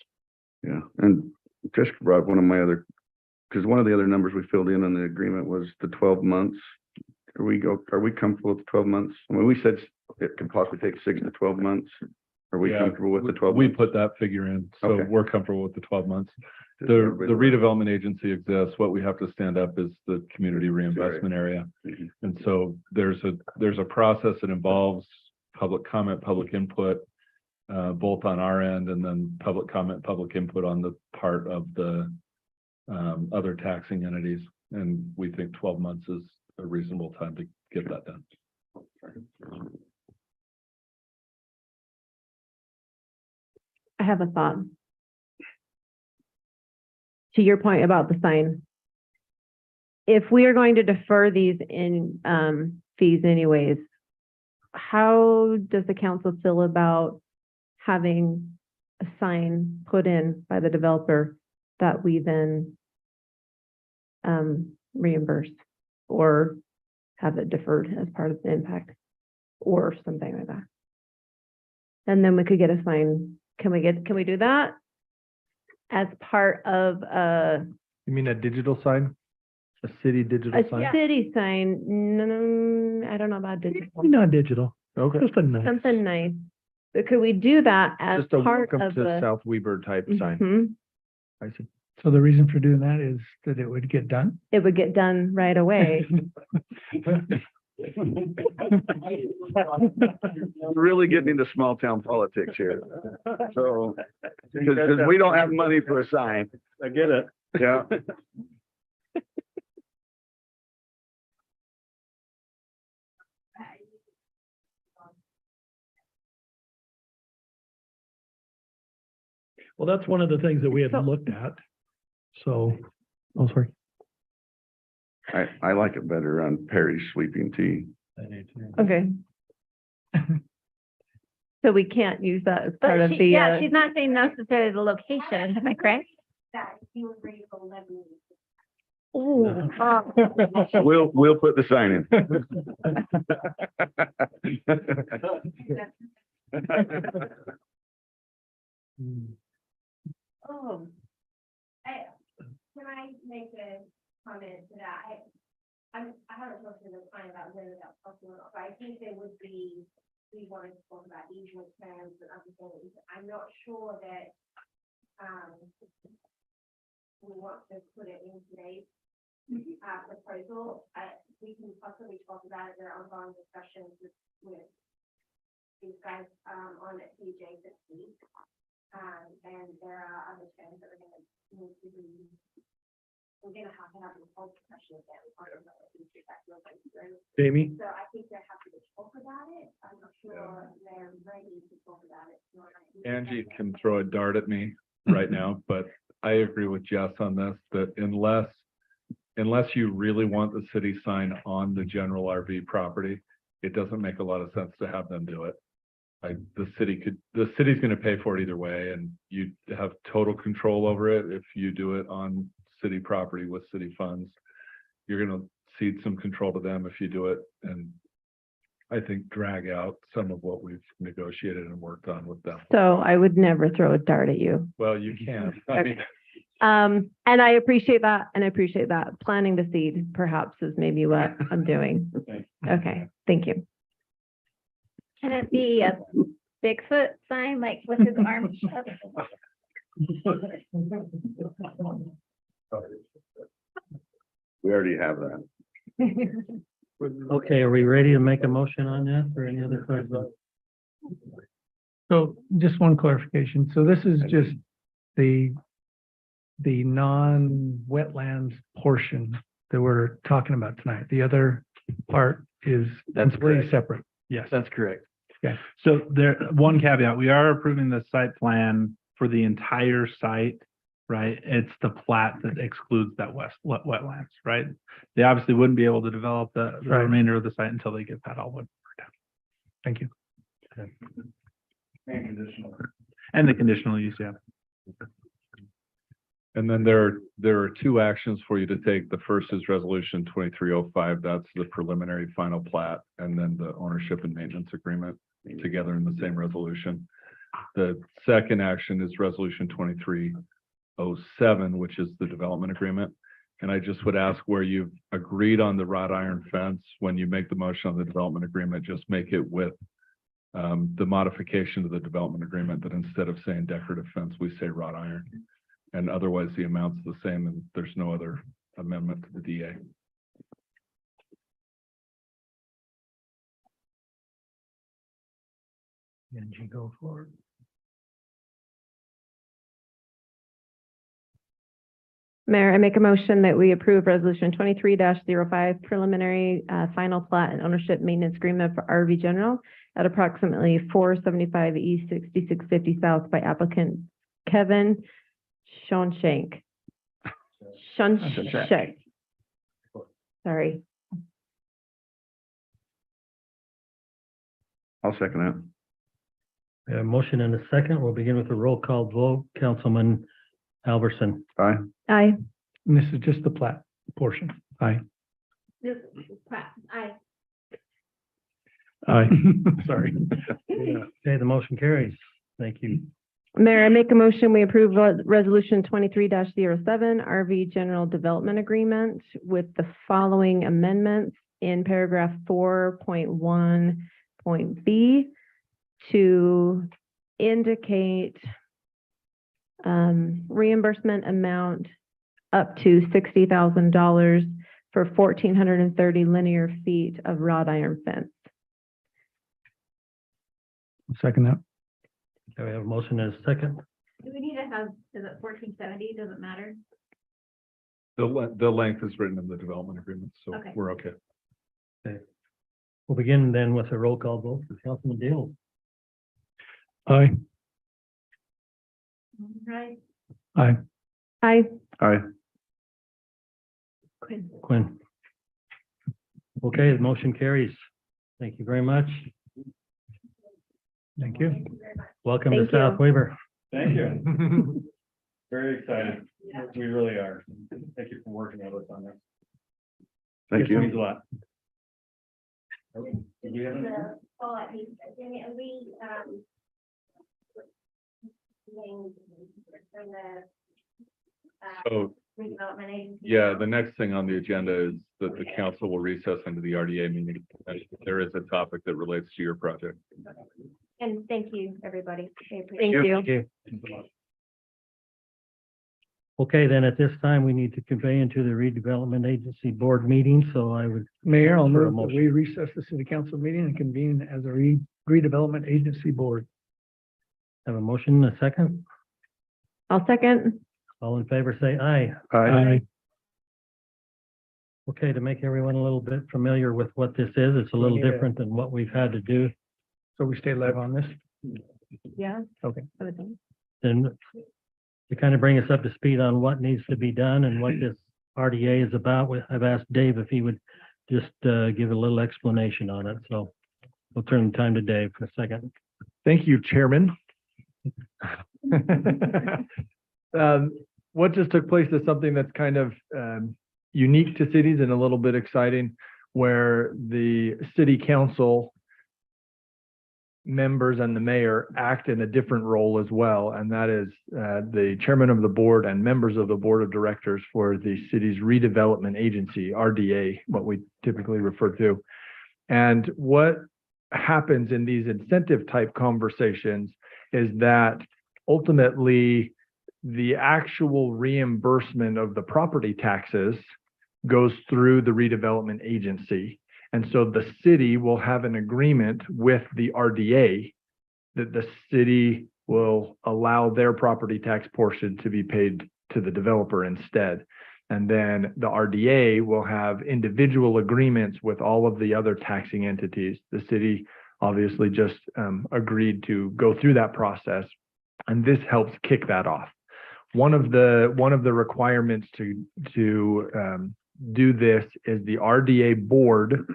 Yeah, and Jessica brought one of my other, because one of the other numbers we filled in on the agreement was the 12 months. Are we comfortable with 12 months? I mean, we said it could possibly take 6 to 12 months. Are we Yeah, comfortable with the 12 We months? put that figure in, so Okay. we're comfortable with the 12 months. Just The so everybody's aware. redevelopment agency exists. What we have to stand up is the community reinvestment area. Mhm. And so there's a process that involves public comment, public input, both on our end and then public comment, public input on the part of the other taxing entities. And we think 12 months is a reasonable time to get that done. I have a thought. To your point about the sign. If we are going to defer these in fees anyways, how does the council feel about having a sign put in by the developer that we then reimburse or have it deferred as part of the impact or something like that? And then we could get a sign. Can we do that as part of You mean a digital sign? A city digital a sign? city sign? No, I don't know about digital. Not digital, Okay. just a nice. Something nice. But could we do that as Just a part welcome of to the? South Weber type sign. Mhm. I see. So the reason for doing that is that it would get done? It would get done right away. Really getting into small town politics here. So, because we don't have money for a sign. I get it. Yeah. Well, that's one of the things that we had So- looked at. So, oh, sorry. I like it better on Perry's sweeping tea. Okay. So we can't use that as part of the, Yeah, she's not saying necessarily the location, am I correct? ooh, We'll put the sign in. Oh, can I make a comment to that? I haven't talked to the client about whether that's possible or not, but I think there would be, we wanted to talk about easement terms and other things. I'm not sure that, we want to put it in today's, proposal. We can possibly talk about it. There are ongoing discussions with these guys, on it, PJ this week. And there are other terms that are gonna need to be, we're gonna have to have a whole discussion again. On it, that we're going through. Jamie? So I think they're happy to talk about it. I'm not sure they're ready to talk about it. Angie can throw a dart at me right now, but I agree with Jess on this, that unless you really want the city sign on the general RV property, it doesn't make a lot of sense to have them do it. The city's gonna pay for it either way, and you have total control over it if you do it on city property with city funds. You're gonna cede some control to them if you do it, and I think drag out some of what we've negotiated and worked on with them. so I would never throw a dart at you. Well, you can. I mean, And I appreciate that, and I appreciate that. Planting the seed perhaps is maybe what I'm doing. Okay, thank you. Can it be a Bigfoot sign, like with his arms up? We already have that. Okay, are we ready to make a motion on that or any other questions? So just one clarification. So this is just the non-wetlands portion that we're talking about tonight. The other part is That's completely correct. separate. Yes. That's correct. So there, one caveat, we are approving the site plan for the entire site, right? It's the plat that excludes that wetlands, right? They obviously wouldn't be able to develop the Right. remainder of the site until they get that all worked out. Thank you. And the conditional use, yeah. and then there are two actions for you to take. The first is resolution 2305. That's the preliminary final plat, and then the ownership and maintenance agreement together in the same resolution. The second action is resolution 2307, which is the development agreement. And I just would ask where you've agreed on the wrought iron fence, when you make the motion on the development agreement, just make it with the modification to the development agreement, that instead of saying decorative fence, we say wrought iron. And otherwise the amount's the same and there's no other amendment to the DA. Angie, go forward. Mayor, I make a motion that we approve resolution 23-05 preliminary final plat and ownership maintenance agreement for RV General at approximately 475 East 6650 South by applicant Kevin Shonshank. Shonshank. Sorry. I'll second that. We have a motion and a second. We'll begin with a roll call vote. Councilman Alverson. Aye. Aye. And this is just the plat portion. Aye. Aye. Aye. Sorry. Okay, the motion carries. Thank you. Mayor, I make a motion, we approve resolution 23-07 RV General Development Agreement with the following amendments in paragraph 4.1.b to indicate reimbursement amount up to $60,000 for 1,430 linear feet of wrought iron fence. Second that. Okay, we have a motion and a second. Do we need to have, is it 1470? Does it matter? The length is written in the development agreement, so Okay. we're okay. We'll begin then with a roll call vote for Councilman Deal. Aye. Right. Aye. Aye. Aye. Quinn. Okay, the motion carries. Thank you very much. Thank you. Welcome to Thank South you. Weber. Thank you. Very excited. We really are. Thank you for working with us on this. Thank It means a you. lot. Do you have anything? So, Redevelopment agency. yeah, the next thing on the agenda is that the council will recess into the RDA meeting. There is a topic that relates to your project. And thank you, everybody. I appreciate Thank it. you. Okay, then at this time, we need to convey into the redevelopment agency board meeting, so I would, Mayor, I'll For a move that we recess the city council meeting and convene as a redevelopment agency board. have a motion, a second. I'll second. All in favor, say aye. Aye. Okay, to make everyone a little bit familiar with what this is, it's a little We need a- different than what we've had to do. So we stay live on this. Yeah. Okay. I would think. Then to kind of bring us up to speed on what needs to be done and what this RDA is about, I've asked Dave if he would just give a little explanation on it. So we'll turn the time to Dave for a second. Thank you, Chairman. What just took place is something that's kind of unique to cities and a little bit exciting, where the city council members and the mayor act in a different role as well, and that is the chairman of the board and members of the board of directors for the city's redevelopment agency, RDA, what we typically refer to. And what happens in these incentive type conversations is that ultimately the actual reimbursement of the property taxes goes through the redevelopment agency. And so the city will have an agreement with the RDA that the city will allow their property tax portion to be paid to the developer instead. And then the RDA will have individual agreements with all of the other taxing entities. The city obviously just agreed to go through that process, and this helps kick that off. One of the requirements to do this is the RDA board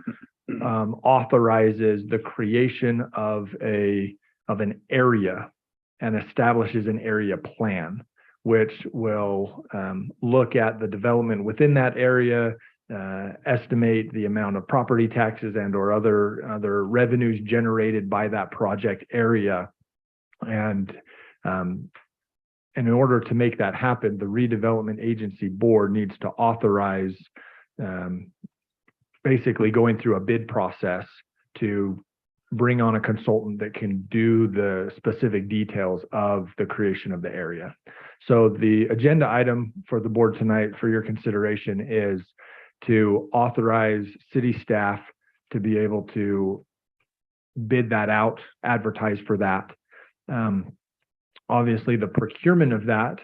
authorizes the creation of an area and establishes an area plan, which will look at the development within that area, estimate the amount of property taxes and or other revenues generated by that project area. And in order to make that happen, the redevelopment agency board needs to authorize basically going through a bid process to bring on a consultant that can do the specific details of the creation of the area. So the agenda item for the board tonight for your consideration is to authorize city staff to be able to bid that out, advertise for that. Obviously, the procurement of that,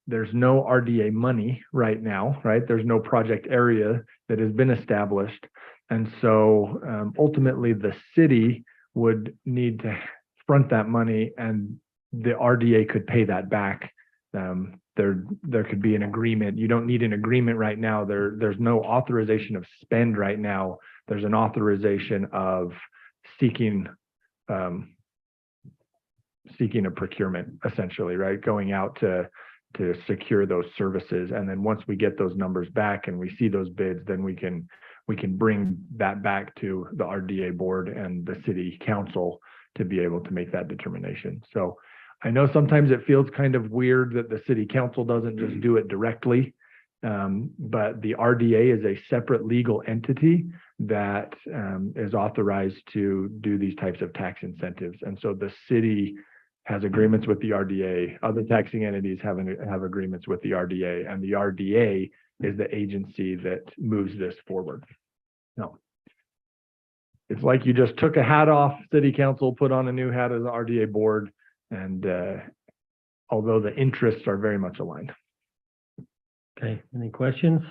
there's no RDA money right now, right? There's no project area that has been established. And so ultimately, the city would need to front that money and the RDA could pay that back. There could be an agreement. You don't need an agreement right now. There's no authorization of spend right now. There's an authorization of seeking a procurement, essentially, right? Going out to secure those services. And then once we get those numbers back and we see those bids, then we can bring that back to the RDA board and the city council to be able to make that determination. So I know sometimes it feels kind of weird that the city council doesn't just do it directly. But the RDA is a separate legal entity that is authorized to do these types of tax incentives. And so the city has agreements with the RDA. Other taxing entities have agreements with the RDA, and the RDA is the agency that moves this forward. No. It's like you just took a hat off, city council, put on a new hat as the RDA board, and although the interests are very much aligned. Okay, any questions?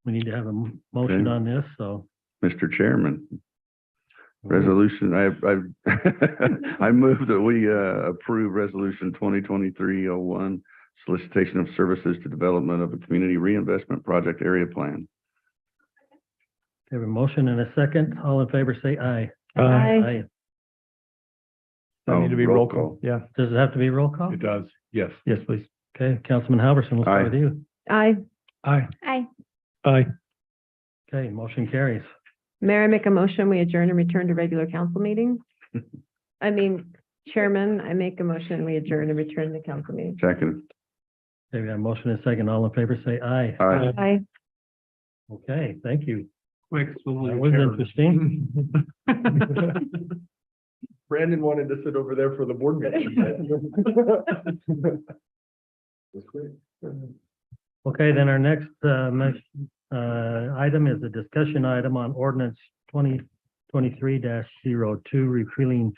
We need to have a motion Okay. on this, so. Mr. Chairman, resolution, I move that we approve resolution 2023-01, solicitation of services to development of a community reinvestment project area plan. We have a motion and a second. All in favor, say aye. Aye. Does it need to be roll roll call? Yeah. Does it have to be roll call? It does, yes. Yes, please. Okay, Councilman Halverson, we'll start Aye. with you. Aye. Aye. Aye. Aye. Okay, motion carries. Mayor, I make a motion, we adjourn and return to regular council meeting. I mean, Chairman, I make a motion, we adjourn and return to council meeting. Second. Okay, we have a motion and a second. All in favor, say aye. Aye. Aye. Okay, thank you. Quick, That was interesting. Brandon wanted to sit over there for the board meeting. Okay, then our next item is a discussion item on ordinance 2023-02, repealing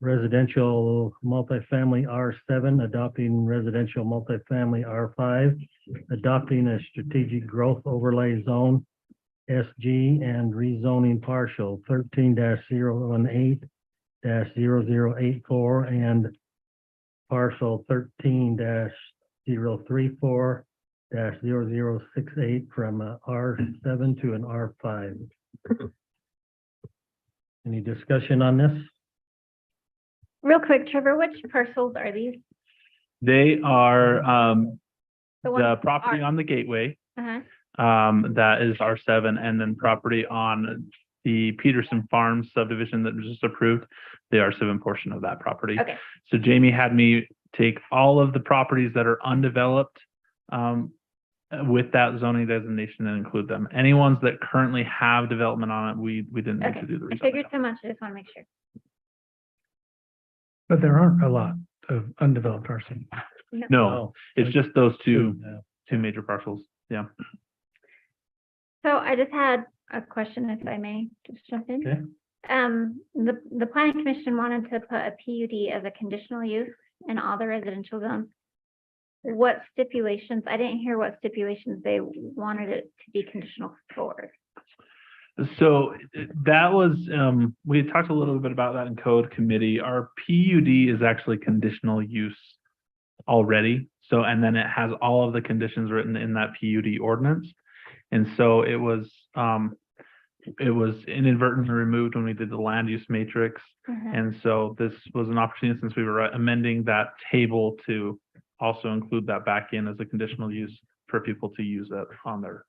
residential multifamily R7, adopting residential multifamily R5, adopting a strategic growth overlay zone SG, and rezoning partial 13-018-0084 and partial 13-034-0068 from a R7 to an R5. Any discussion on this? Real quick, Trevor, which parcels are these? They are The ones the property are- on the gateway, Uh-huh. that is R7, and then property on the Peterson Farms subdivision that was just approved, the R7 portion of that property. Okay. So Jamie had me take all of the properties that are undeveloped with that zoning designation and include them. Any ones that currently have development on it, we didn't need Okay. to do the I figured rezoning. so much. I just want to make sure. But there aren't a lot of undeveloped parcels. No, it's just those two Yeah. major parcels. Yeah. So I just had a question, if I may, just jump in. Okay. The planning commission wanted to put a PUD as a conditional use in all the residential zones. What stipulations, I didn't hear what stipulations they wanted it to be conditional for. So that was, we had talked a little bit about that in code committee. Our PUD is actually conditional use already. So, and then it has all of the conditions written in that PUD ordinance. And so it was inadvertently removed when we did the land use matrix. And so this was an opportunity, since we were amending that table, to also include that back in as a conditional use for people to use that on their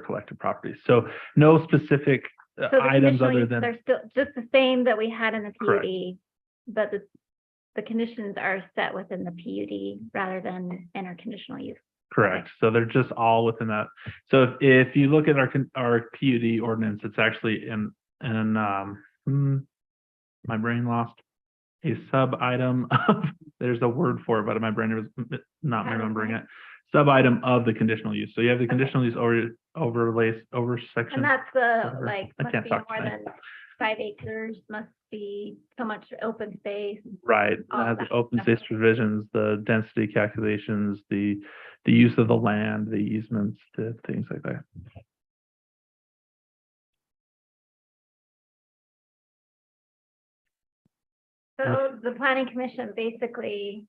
collective properties. So no specific So the items conditional other uses than, are still just the same that we had in the Correct. PUD, but the conditions are set within the PUD rather than interconditional use. correct. So they're just all within that. So if you look at our PUD ordinance, it's actually in my brain lost a sub item of, there's a word for it, but my brain was not remembering it. Sub item of the conditional use. So you have the conditional use overlays over section. And that's the, whatever. like, I must can't be talk more tonight. than 5 acres, must be so much open space. Right, it all has that the open stuff. space provisions, the density calculations, the use of the land, the easements, the things like that. So the planning commission basically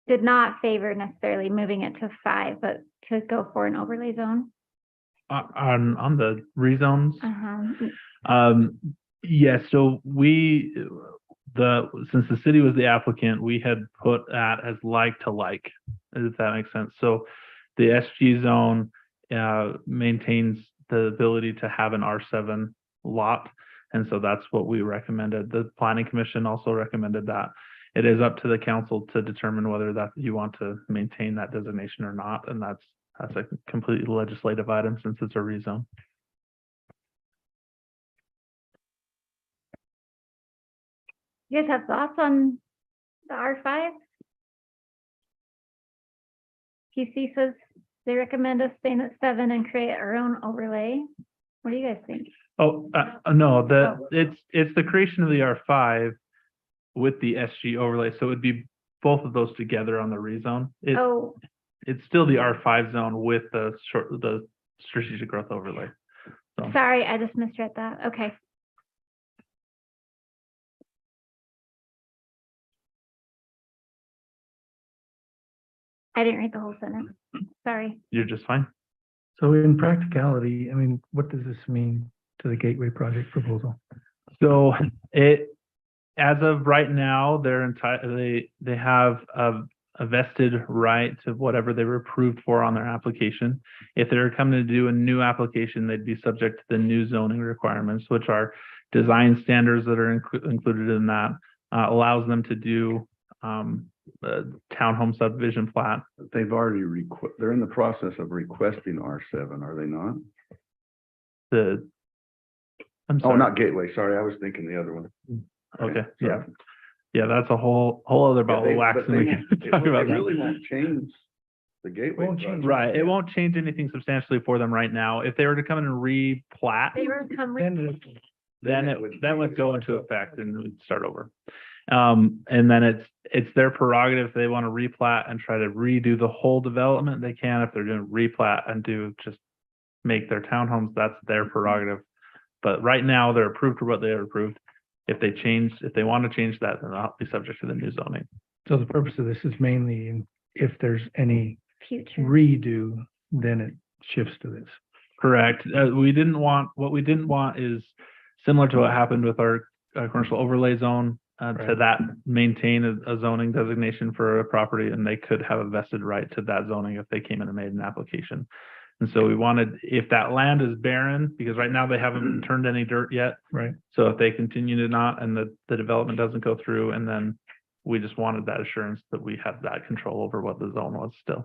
did not favor necessarily moving it to 5, but to go for an overlay zone. On the rezones, Uh-huh. yes, so since the city was the applicant, we had put that as like to like, if that makes sense. So the SG zone maintains the ability to have an R7 lot. And so that's what we recommended. The planning commission also recommended that. It is up to the council to determine whether that you want to maintain that designation or not. And that's a completely legislative item, since it's a rezone. You guys have thoughts on the R5? PC says they recommend us staying at 7 and create our own overlay. What do you guys think? Oh, no, it's the creation of the R5 with the SG overlay, so it would be both of those together on the rezone. Oh, It's still the R5 zone with the strategic growth overlay. So. sorry, I just misread that. Okay. I didn't read the whole sentence. Sorry. You're just fine. So in practicality, I mean, what does this mean to the Gateway project proposal? So as of right now, they're entitled, they have a vested right to whatever they were approved for on their application. If they're coming to do a new application, they'd be subject to the new zoning requirements, which are design standards that are included in that, allows them to do townhome subdivision plat. They've already they're in the process of requesting R7, are they not? I'm Oh, sorry. not Gateway, sorry, I was thinking the other one. Okay, yeah. Sorry. Yeah, that's a whole other ball of wax, But and we they can talk about It really that. won't change the Gateway. Won't change. project. Right, it won't change anything substantially for them right now. If they were to come in and replat, They were come. then it would go into effect and we'd start over. And then it's their prerogative if they want to replat and try to redo the whole development, they can. If they're doing replat and just make their townhomes, that's their prerogative. But right now, they're approved for what they are approved. If they want to change that, then they'll be subject to the new zoning. So the purpose of this is mainly if there's any Future. redo, then it shifts to this. Correct. What we didn't want is similar to what happened with our commercial overlay zone, to Right. that maintain a zoning designation for a property, and they could have a vested right to that zoning if they came in and made an application. And so we wanted, if that land is barren, because right now they haven't turned any dirt yet. Right. So if they continue to not, and the development doesn't go through, and then we just wanted that assurance that we had that control over what the zone was still.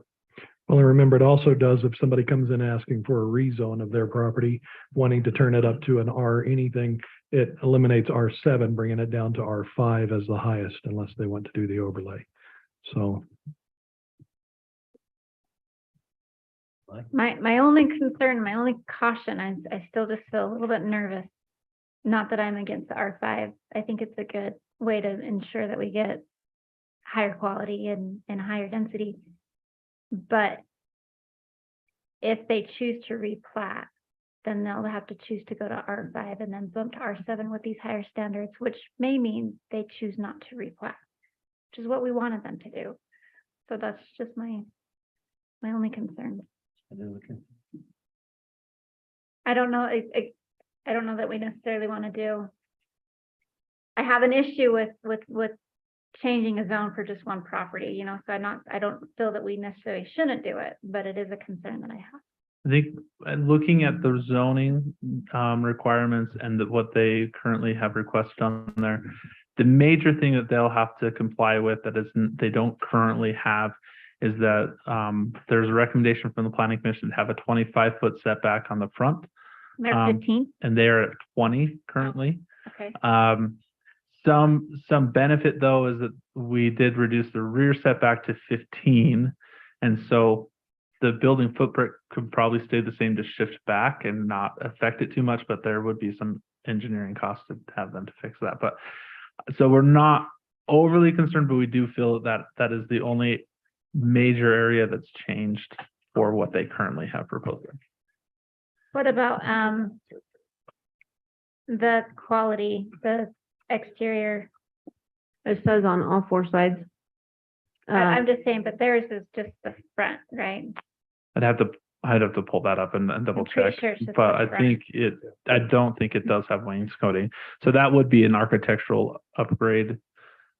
Well, and remember, it also does if somebody comes in asking for a rezone of their property, wanting to turn it up to an R anything, it eliminates R7, bringing it down to R5 as the highest unless they want to do the overlay. So. My only concern, my only caution, I still just feel a little bit nervous. Not that I'm against the R5. I think it's a good way to ensure that we get higher quality and higher density. But if they choose to replat, then they'll have to choose to go to R5 and then bump to R7 with these higher standards, which may mean they choose not to replat, which is what we wanted them to do. So that's just my only concern. I don't know. I don't know that we necessarily want to do. I have an issue with changing a zone for just one property, so I don't feel that we necessarily shouldn't do it, but it is a concern that I have. I think looking at the zoning requirements and what they currently have requested on there, the major thing that they'll have to comply with they don't currently have is that there's a recommendation from the Planning Commission to have a 25-foot setback on the front. They're 15. And they're at 20 currently. Okay. Some benefit though is that we did reduce the rear setback to 15, and so the building footprint could probably stay the same to shift back and not affect it too much, but there would be some engineering costs to have them to fix that. But so we're not overly concerned, but we do feel that that is the only major area that's changed for what they currently have proposed. What about the quality, the exterior? It says on all four sides. I'm just saying, but theirs is just the front, right? I'd have to pull that up and double I'm pretty check, sure it's just but the I front. think I don't think it does have wainscoting. So that would be an architectural upgrade,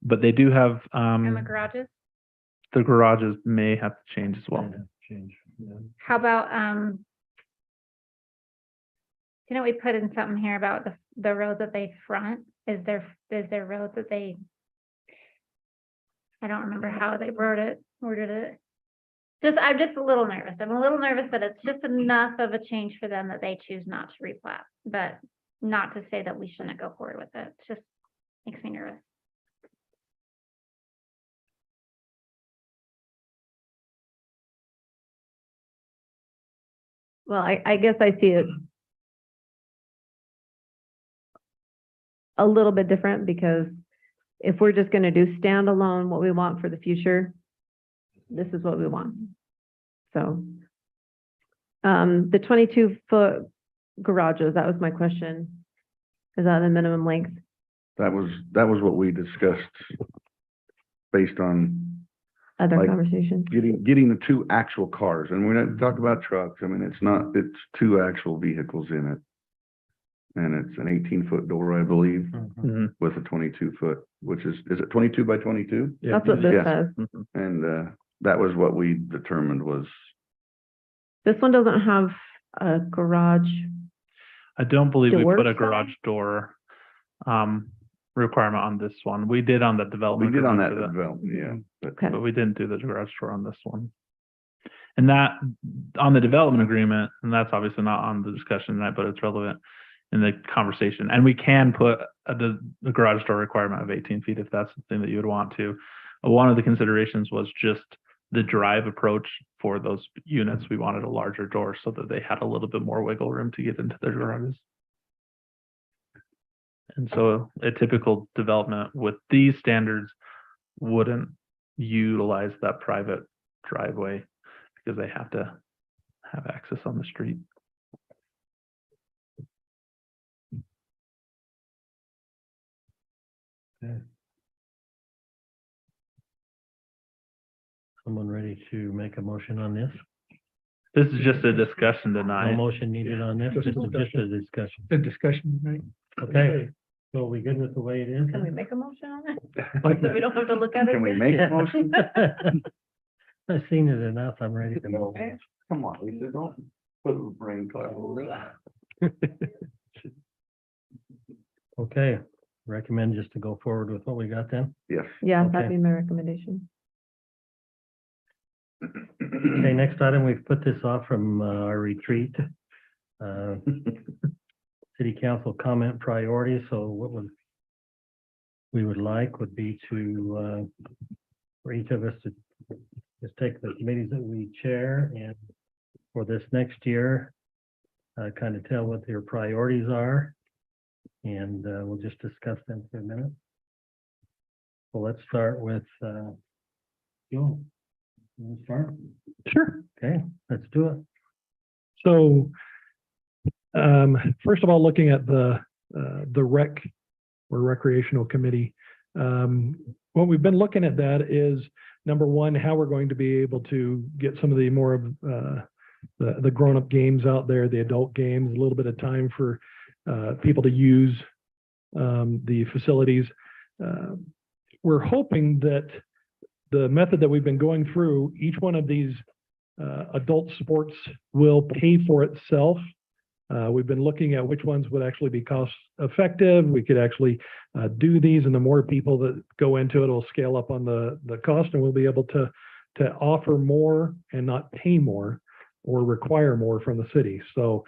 but they do have, And the garages? the garages may have to change as well. How about, we put in something here about the road that they front? Is there road that they, I don't remember how they worded it. I'm just a little nervous. I'm a little nervous that it's just enough of a change for them that they choose not to replat, but not to say that we shouldn't go forward with it. It just makes me nervous. Well, I guess I see it a little bit different because if we're just gonna do standalone, what we want for the future, this is what we want. So, the 22-foot garages, that was my question. Is that the minimum length? That was what we discussed based on Other Like- conversations? getting the two actual cars. And we don't talk about trucks. I mean, it's two actual vehicles in it. And it's an 18-foot door, I believe, Mhm. with a 22-foot, which is it 22 by 22? That's what this Yeah. says. Mhm. And that was what we determined was, This one doesn't have a garage. I don't believe we Door put a size? garage door requirement on this one. We did on the we development. did on that agreement for development, yeah. But Okay. But we didn't do the garage door on this one. And that, on the development agreement, and that's obviously not on the discussion tonight, but it's relevant in the conversation. And we can put the garage door requirement of 18 feet if that's something that you would want to. One of the considerations was just the drive approach for those units. We wanted a larger door so that they had a little bit more wiggle room to get into their garages. And so a typical development with these standards wouldn't utilize that private driveway because they have to have access on the street. Someone ready to make a motion on this? This is just a discussion No tonight. motion needed on this, Just this a is just a discussion. The discussion, right? Okay, so we good with the way it is? Can we make a motion on it? So we don't have to look at it? can we again? make a motion? I've seen it enough, I'm ready to move. Come on, Lisa, don't put a brain cloud. Okay, recommend just to go forward with what we got then? Yes. Yeah, Okay. that'd be my recommendation. Okay, next item, we've put this off from our retreat. City council comment priorities, so what we would like would be to, for each of us to just take the committees that we chair and for this next year, kind of tell what their priorities are. And we'll just discuss them for a minute. So let's start with, Joe. You wanna start? Sure. Okay, let's do it. So, first of all, looking at the rec or recreational committee, what we've been looking at that is number one, how we're going to be able to get some of the more of the grown-up games out there, the adult games, a little bit of time for people to use the facilities. We're hoping that the method that we've been going through, each one of these adult sports will pay for itself. We've been looking at which ones would actually be cost effective. We could actually do these, and the more people that go into it will scale up on the cost, and we'll be able to offer more and not pay more or require more from the city. So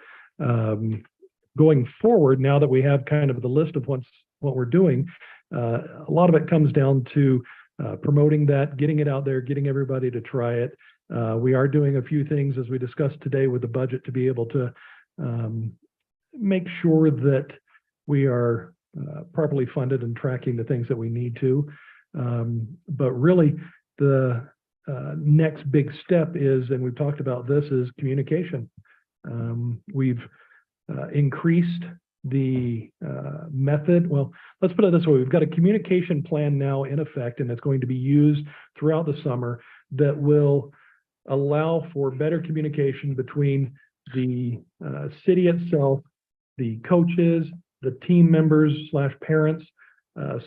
going forward, now that we have kind of the list of what we're doing, a lot of it comes down to promoting that, getting it out there, getting everybody to try it. We are doing a few things as we discussed today with the budget to be able to make sure that we are properly funded and tracking the things that we need to. But really the next big step is, and we've talked about this, is communication. We've increased the method. Well, let's put it this way. We've got a communication plan now in effect, and it's going to be used throughout the summer that will allow for better communication between the city itself, the coaches, the team members / parents.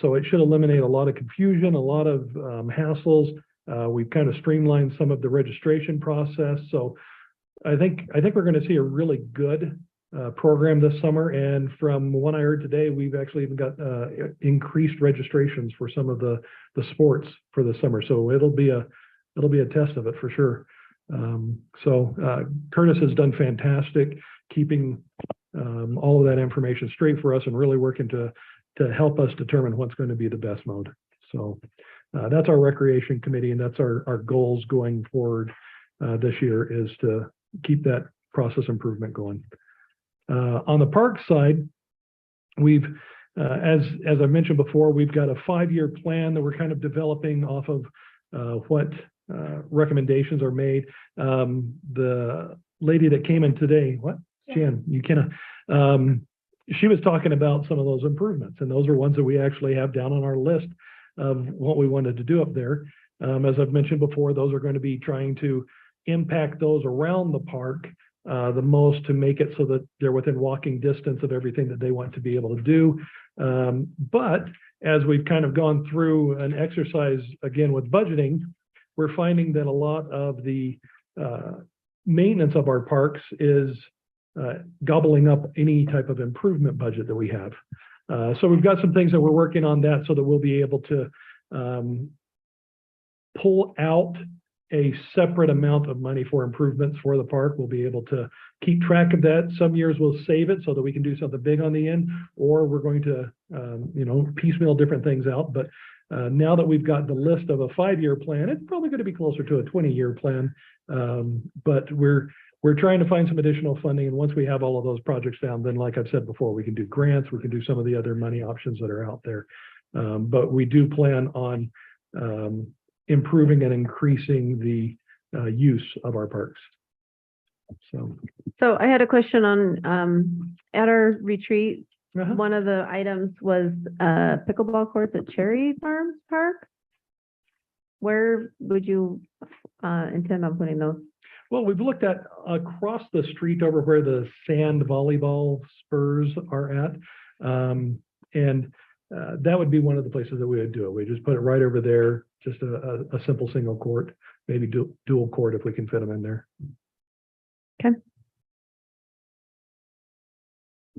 So it should eliminate a lot of confusion, a lot of hassles. We've kind of streamlined some of the registration process. So I think we're going to see a really good program this summer. And from what I heard today, we've actually even got increased registrations for some of the sports for the summer. So it'll be a test of it for sure. Curtis has done fantastic keeping all of that information straight for us and really working to help us determine what's going to be the best mode. So that's our recreation committee, and that's our goals going forward this year, is to keep that process improvement going. On the park side, we've, as I mentioned before, we've got a 5-year plan that we're kind of developing off of what recommendations are made. The lady that came in today, Jen, you can, she was talking about some of those improvements, and those are ones that we actually have down on our list of what we wanted to do up there. As I've mentioned before, those are going to be trying to impact those around the park the most to make it so that they're within walking distance of everything that they want to be able to do. But as we've kind of gone through an exercise again with budgeting, we're finding that a lot of the maintenance of our parks is gobbling up any type of improvement budget that we have. So we've got some things that we're working on that so that we'll be able to pull out a separate amount of money for improvements for the park. We'll be able to keep track of that. Some years we'll save it so that we can do something big on the end, or we're going to, piecemeal different things out. But now that we've got the list of a 5-year plan, it's probably going to be closer to a 20-year plan. But we're trying to find some additional funding. And once we have all of those projects down, then like I've said before, we can do grants, we can do some of the other money options that are out there. But we do plan on improving and increasing the use of our parks. So I had a question on, at our retreat, one of the items was pickleball courts at Cherry Farms Park. Where would you intend on putting those? Well, we've looked at across the street over where the sand volleyball spurs are at. And that would be one of the places that we would do it. We just put it right over there, just a simple single court, maybe dual court if we can fit them in there. Okay.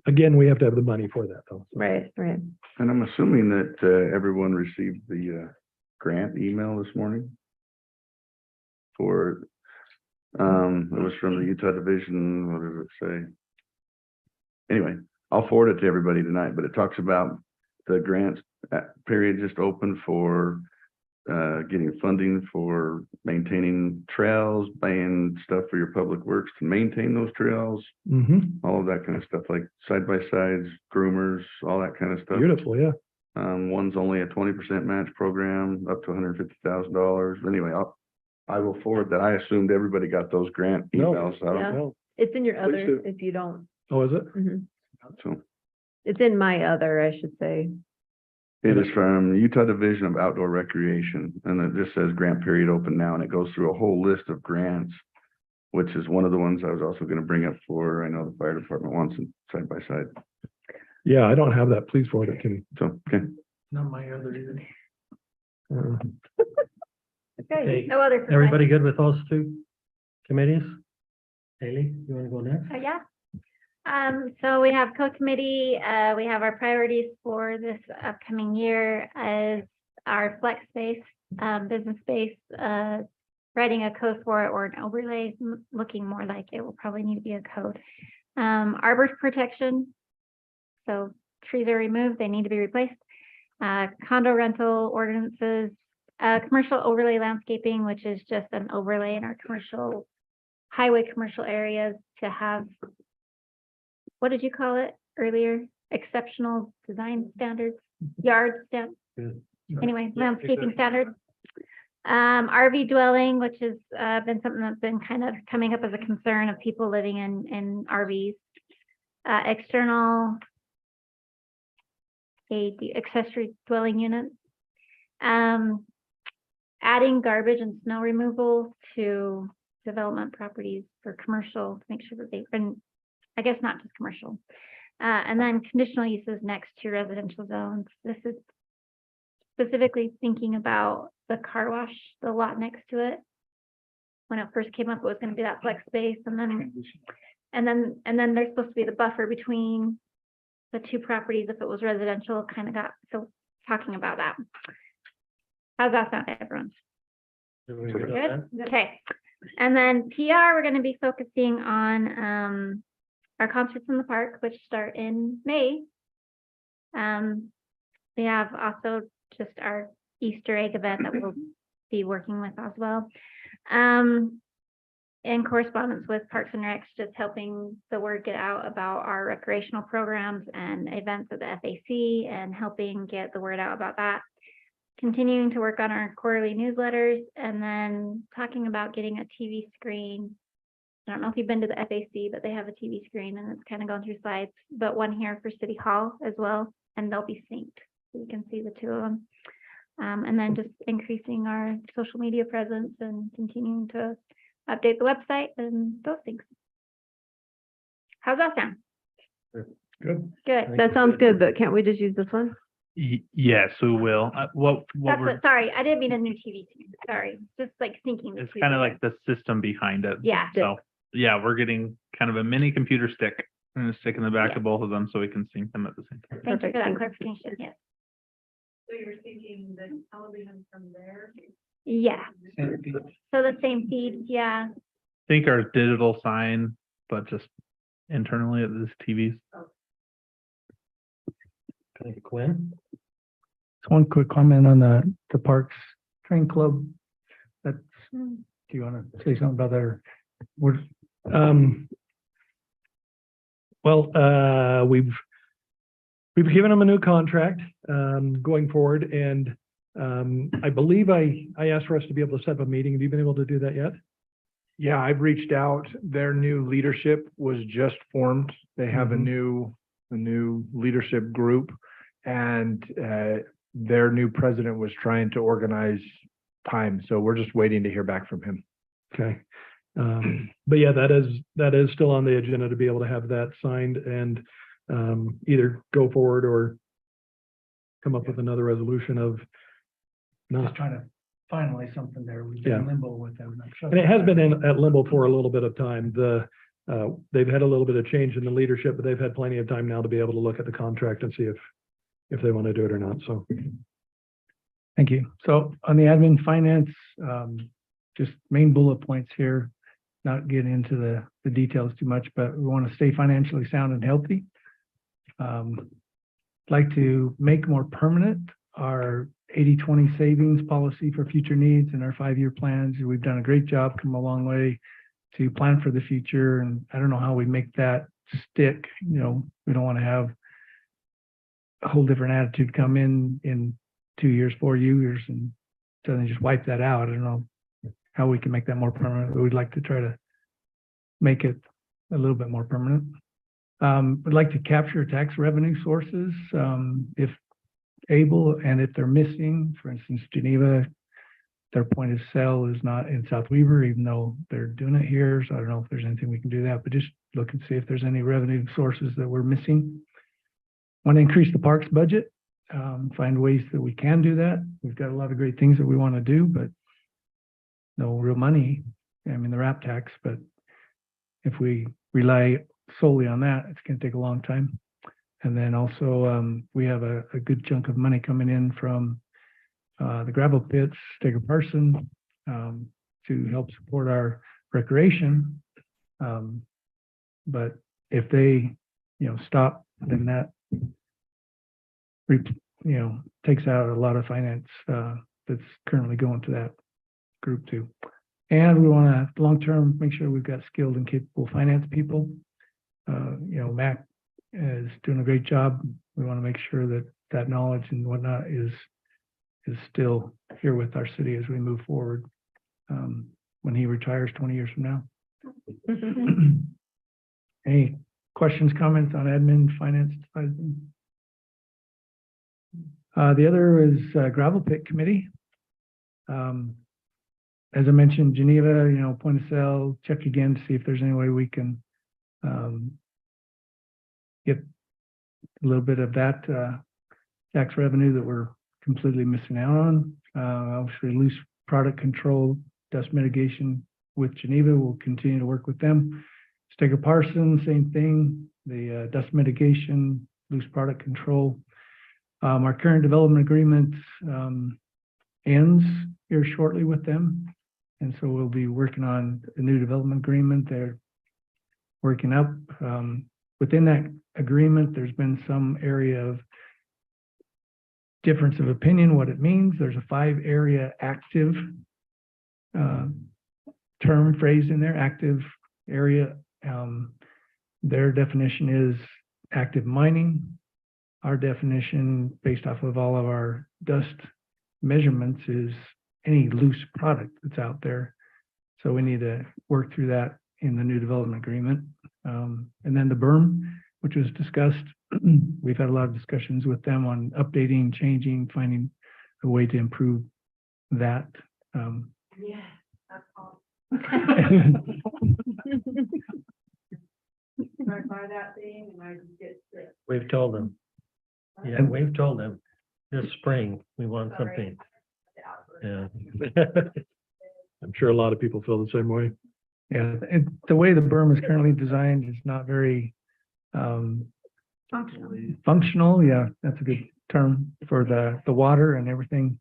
Again, we have to have the money for that though. Right. And I'm assuming that everyone received the grant email this morning for, it was from the Utah Division, what does it say? Anyway, I'll forward it to everybody tonight, but it talks about the grant period just open for getting funding for maintaining trails, buying stuff for your public works to maintain those trails, all of that kind of stuff, like side-by-sides, groomers, all that kind of stuff. Beautiful, yeah. One's only a 20% match program, up to $150,000. Anyway, I will forward that. I assumed everybody got those grant emails. I don't know. It's in your other, do. if you don't. Oh, is it? So It's in my other, I should say. it is from the Utah Division of Outdoor Recreation, and it just says grant period open now, and it goes through a whole list of grants, which is one of the ones I was also going to bring up for, I know the fire department wants it side by side. Yeah, I don't have that. Please forward it to me. So, okay. Not my other either. Okay, no other. for Everybody good with those two committees? Haley, you want to go next? Yeah. So we have co-committee, we have our priorities for this upcoming year as our flex space, business space, writing a code for it or an overlay, looking more like it will probably need to be a code. Arbor protection. So trees are removed, they need to be replaced. Condo rental ordinances, commercial overlay landscaping, which is just an overlay in our commercial highway commercial areas to have, what did you call it earlier? Exceptional design standards, yard standards. Anyway, landscaping standards. RV dwelling, which has been something that's been kind of coming up as a concern of people living in RVs. External accessory dwelling units. Adding garbage and snow removal to development properties for commercial to make sure that they, and I guess not just commercial. And then conditional uses next to residential zones. This is specifically thinking about the car wash, the lot next to it. When it first came up, it was going to be that flex space, and then there's supposed to be the buffer between the two properties if it was residential. Kind of got so talking about that. How's that sound, everyone? Good. Okay. And then PR, we're going to be focusing on our concerts in the park, which start in May. We have also just our Easter egg event that we'll be working with as well. And in correspondence with Parks and Recs, just helping the word get out about our recreational programs and events at the FAC and helping get the word out about that. Continuing to work on our quarterly newsletters and then talking about getting a TV screen. I don't know if you've been to the FAC, but they have a TV screen and it's kind of going through slides, but one here for City Hall as well, and they'll be synced. So you can see the two of them. And then just increasing our social media presence and continuing to update the website and those things. How's that sound? Good. Good. That sounds good, but can't we just use this one? Yes, we will. What That's we're, what, sorry, I didn't mean a new TV screen. Sorry, just like thinking. the it's two kind of together. like the system behind it. Yeah. So, yeah, we're getting kind of a mini computer stick and a stick in the back Yeah. of both of them so we can sync them at the same time. Thank you Perfect, for that thanks. clarification. Yes. So you're thinking the television from there? Yeah. So the same feed. Yeah. Think our digital sign, but just internally at this TVs. Thank you, Quinn. So one quick comment on the Parks Train Club. That's, do you want to say something about that or? We're, we've given them a new contract, going forward and, I believe I asked for us to be able to set up a meeting. Have you been able to do that yet? Yeah, I've reached out. Their new leadership was just formed. They have a new leadership group. And their new president was trying to organize time. So we're just waiting to hear back from him. Okay. But yeah, that is still on the agenda to be able to have that signed and either go forward or come up with another resolution of not. Trying to finalize something there. We've been been in limbo with them. And it has been at limbo for a little bit of time. They've had a little bit of change in the leadership, but they've had plenty of time now to be able to look at the contract and see if they want to do it or not. So. Thank you. So on the admin finance, just main bullet points here, not getting into the details too much, but we want to stay financially sound and healthy. Like to make more permanent our 80-20 savings policy for future needs and our 5-year plans. We've done a great job, come a long way to plan for the future. And I don't know how we make that stick. You know, we don't want to have a whole different attitude come in 2 years, 4 years, and suddenly just wipe that out. I don't know how we can make that more permanent. We'd like to try to make it a little bit more permanent. We'd like to capture tax revenue sources, if able, and if they're missing. For instance, Geneva, their point of sale is not in South Weaver, even though they're doing it here. So I don't know if there's anything we can do that, but just look and see if there's any revenue sources that we're missing. Want to increase the parks budget, find ways that we can do that. We've got a lot of great things that we want to do, but no real money. I mean, the RAP tax, but if we rely solely on that, it's going to take a long time. And then also, we have a good chunk of money coming in from the gravel pits, Steger Parson, to help support our recreation. But if they, stop, then that, takes out a lot of finance that's currently going to that group too. And we want to long-term make sure we've got skilled and capable finance people. Mac is doing a great job. We want to make sure that that knowledge and whatnot is still here with our city as we move forward, when he retires 20 years from now. Any questions, comments on admin, finance side of things? The other is gravel pit committee. As I mentioned, Geneva, point of sale, check again to see if there's any way we can get a little bit of that tax revenue that we're completely missing out on. Obviously, loose product control, dust mitigation with Geneva, we'll continue to work with them. Steger Parson, same thing, the dust mitigation, loose product control. Our current development agreement ends here shortly with them. And so we'll be working on a new development agreement. They're working up. Within that agreement, there's been some area of difference of opinion, what it means. There's a 5-area active term phrase in there, active area. Their definition is active mining. Our definition, based off of all of our dust measurements, is any loose product that's out there. So we need to work through that in the new development agreement. And then the berm, which was discussed, we've had a lot of discussions with them on updating, changing, finding a way to improve that. Yeah, that's all. I buy that thing and I just get sick. We've told them. Yeah, we've told them this spring, we want something. Yeah. I'm sure a lot of people feel the same way. Yeah, the way the berm is currently designed is not very functional. Yeah, that's a good term for the water and everything.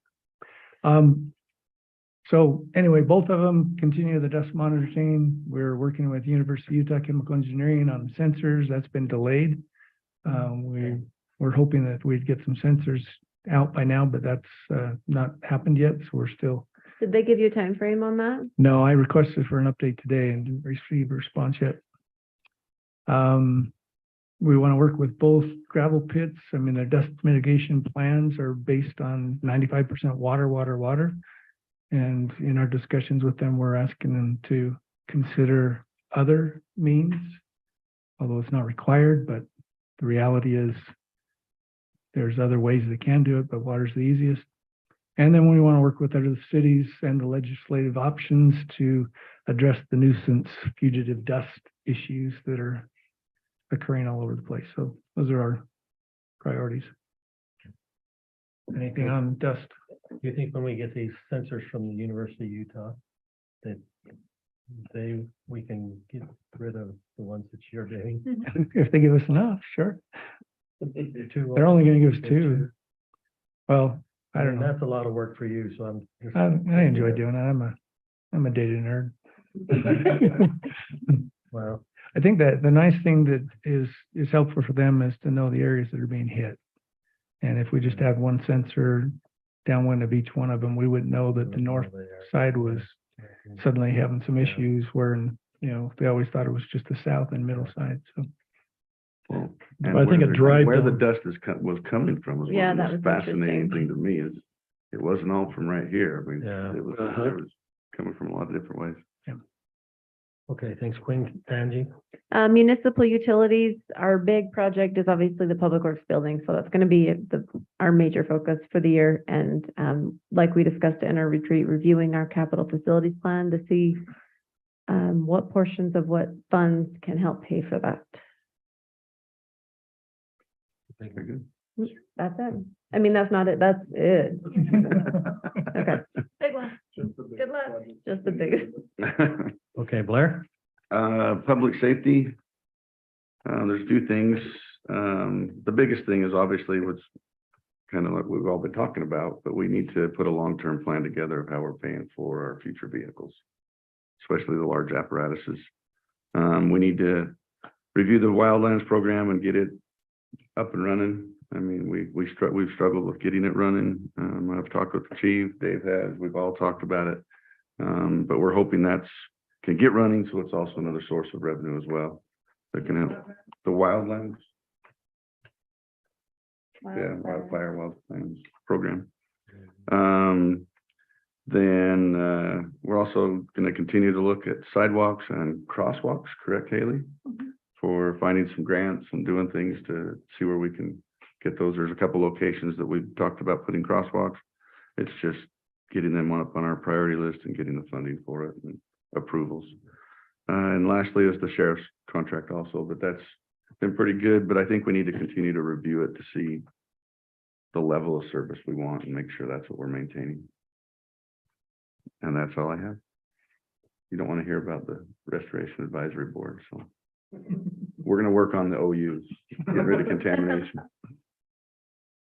So anyway, both of them continue the dust monitoring. We're working with University of Utah Chemical Engineering on sensors. That's been delayed. We're hoping that we'd get some sensors out by now, but that's not happened yet. So we're still. Did they give you a time frame on that? No, I requested for an update today and didn't receive a response yet. We want to work with both gravel pits. I mean, their dust mitigation plans are based on 95% water. And in our discussions with them, we're asking them to consider other means, although it's not required, but the reality is there's other ways they can do it, but water's the easiest. And then we want to work with other cities and the legislative options to address the nuisance fugitive dust issues that are occurring all over the place. So those are our priorities. Anything on dust? Do you think when we get these sensors from the University of Utah, that we can get rid of the ones that you're doing? If they give us enough, sure. They're only going to give us two. Well, I don't know. That's a lot of work for you, so I enjoy doing that. I'm a data nerd. Well, I think that the nice thing that is helpful for them is to know the areas that are being hit. And if we just have one sensor downwind of each one of them, we would know that the north side was suddenly having some issues where, they always thought it was just the south and middle side. So. Well, I think a drive where the down- dust was coming from was Yeah, one of that the most was fascinating interesting. thing to me is it wasn't all from right here. I mean, Yeah. it was coming from a lot of different ways. okay, thanks, Quinn. Angie? Municipal utilities, our big project is obviously the Public Works building, so that's gonna be our major focus for the year. And, like we discussed in our retreat, reviewing our capital facilities plan to see what portions of what funds can help pay for that. Very good. That's it. I mean, that's not it, that's it. Okay. Big one. Good luck. Just the biggest. Okay, Blair? Public safety. There's a few things. The biggest thing is obviously what's kind of like we've all been talking about, but we need to put a long-term plan together of how we're paying for our future vehicles, especially the large apparatuses. We need to review the wildlands program and get it up and running. I mean, we've struggled with getting it running. I've talked with the chief, Dave has, we've all talked about it. But we're hoping can get running, so it's also another source of revenue as well. That can help the wildlands. Yeah, wildlands program. Then we're also going to continue to look at sidewalks and crosswalks, correct, Haley? For finding some grants and doing things to see where we can get those. There's a couple locations that we've talked about putting crosswalks. It's just getting them up on our priority list and getting the funding for it and approvals. And lastly is the sheriff's contract also, but that's been pretty good, but I think we need to continue to review it to see the level of service we want and make sure that's what we're maintaining. And that's all I have. You don't want to hear about the Restoration Advisory Board, so we're going to work on the OUs, get rid of contamination.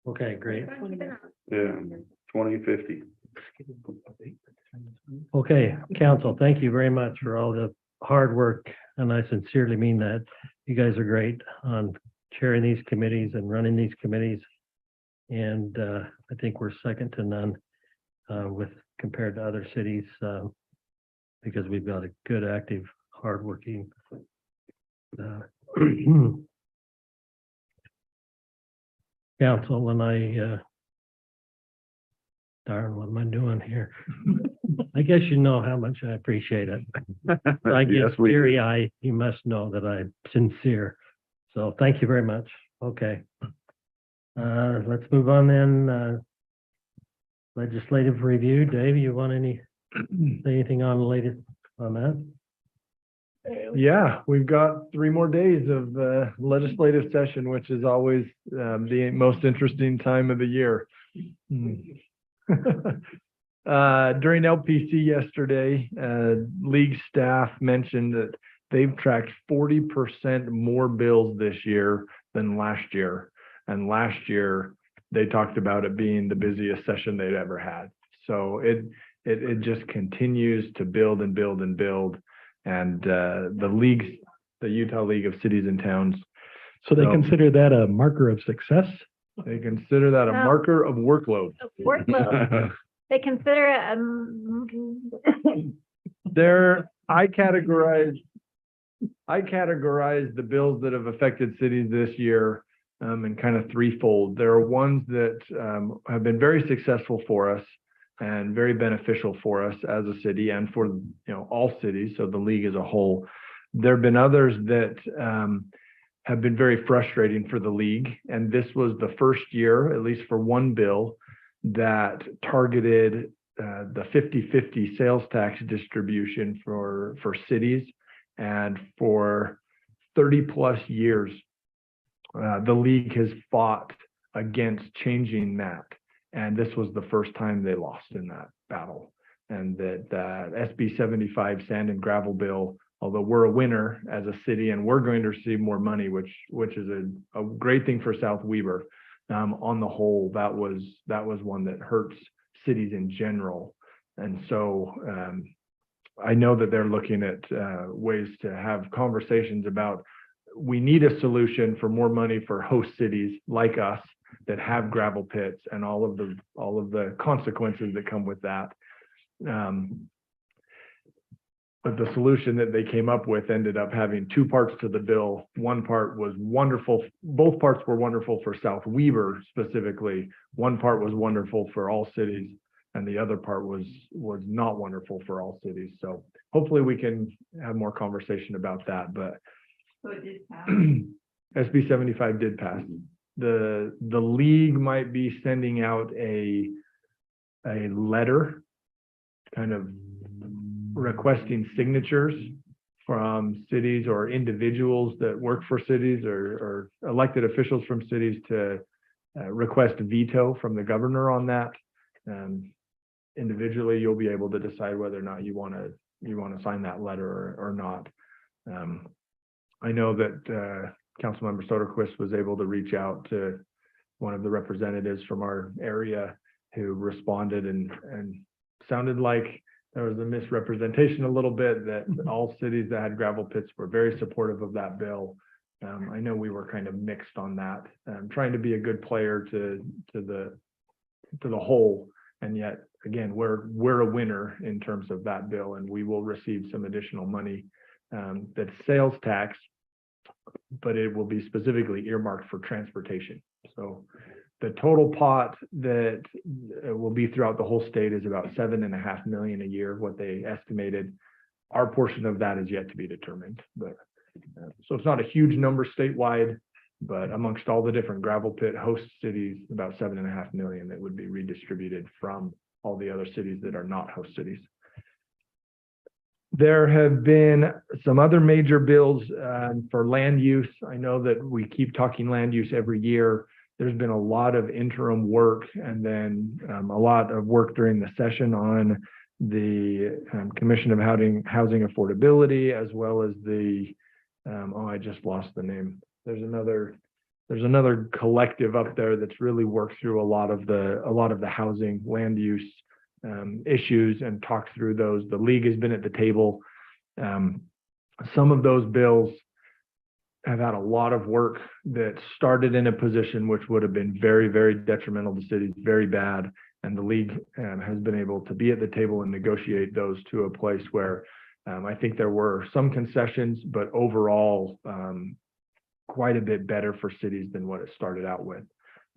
Okay, great. Yeah, 2050. Okay, council, thank you very much for all the hard work, and I sincerely mean that. You guys are great on chairing these committees and running these committees. And I think we're second to none with compared to other cities. because we've got a good, active, hardworking council, and darn, what am I doing here? I guess you know how much I appreciate it. I Yes, get we do. teary-eyed. You must know that I'm sincere. So thank you very much. Okay. Let's move on then. Legislative review. Dave, you want say anything on the latest on that? Yeah, we've got 3 more days of legislative session, which is always the most interesting time of the year. During LPC yesterday, league staff mentioned that they've tracked 40% more bills this year than last year. And last year, they talked about it being the busiest session they'd ever had. So it just continues to build and build and build. And the Utah League of Cities and Towns. So they consider that a marker of success? They consider that a Well, marker of workload. Workload. They consider it, I categorize the bills that have affected cities this year in kind of threefold. There are ones that have been very successful for us and very beneficial for us as a city and for all cities, so the league as a whole. There have been others that have been very frustrating for the league, and this was the first year, at least for one bill, that targeted the 50-50 sales tax distribution for cities. And for 30 plus years, the league has fought against changing that. And this was the first time they lost in that battle. And that SB 75 sand and gravel bill, although we're a winner as a city and we're going to receive more money, which is a great thing for South Weber. On the whole, that was one that hurts cities in general. And so I know that they're looking at ways to have conversations about, we need a solution for more money for host cities like us that have gravel pits and all of the consequences that come with that. But the solution that they came up with ended up having 2 parts to the bill. One part was wonderful. Both parts were wonderful for South Weber specifically. One part was wonderful for all cities, and the other part was not wonderful for all cities. So hopefully we can have more conversation about that. But So it did pass. SB 75 did pass. The league might be sending out a letter kind of requesting signatures from cities or individuals that work for cities or elected officials from cities to request veto from the governor on that. Individually, you'll be able to decide whether or not you want to sign that letter or not. I know that Councilmember Soderquist was able to reach out to one of the representatives from our area who responded and sounded like there was a misrepresentation a little bit, that all cities that had gravel pits were very supportive of that bill. I know we were kind of mixed on that, trying to be a good player to the whole, and yet again, we're a winner in terms of that bill, and we will receive some additional money that's sales tax, but it will be specifically earmarked for transportation. So the total pot that will be throughout the whole state is about $7.5 million a year, what they estimated. Our portion of that is yet to be determined, but so it's not a huge number statewide, but amongst all the different gravel pit host cities, about $7.5 million that would be redistributed from all the other cities that are not host cities. There have been some other major bills for land use. I know that we keep talking land use every year. There's been a lot of interim work and then a lot of work during the session on the Commission of Housing Affordability, as well as the, I just lost the name. There's another collective up there that's really worked through a lot of the housing land use issues and talked through those. The league has been at the table. Some of those bills have had a lot of work that started in a position which would have been very, very detrimental to cities, very bad. And the league has been able to be at the table and negotiate those to a place where I think there were some concessions, but overall quite a bit better for cities than what it started out with.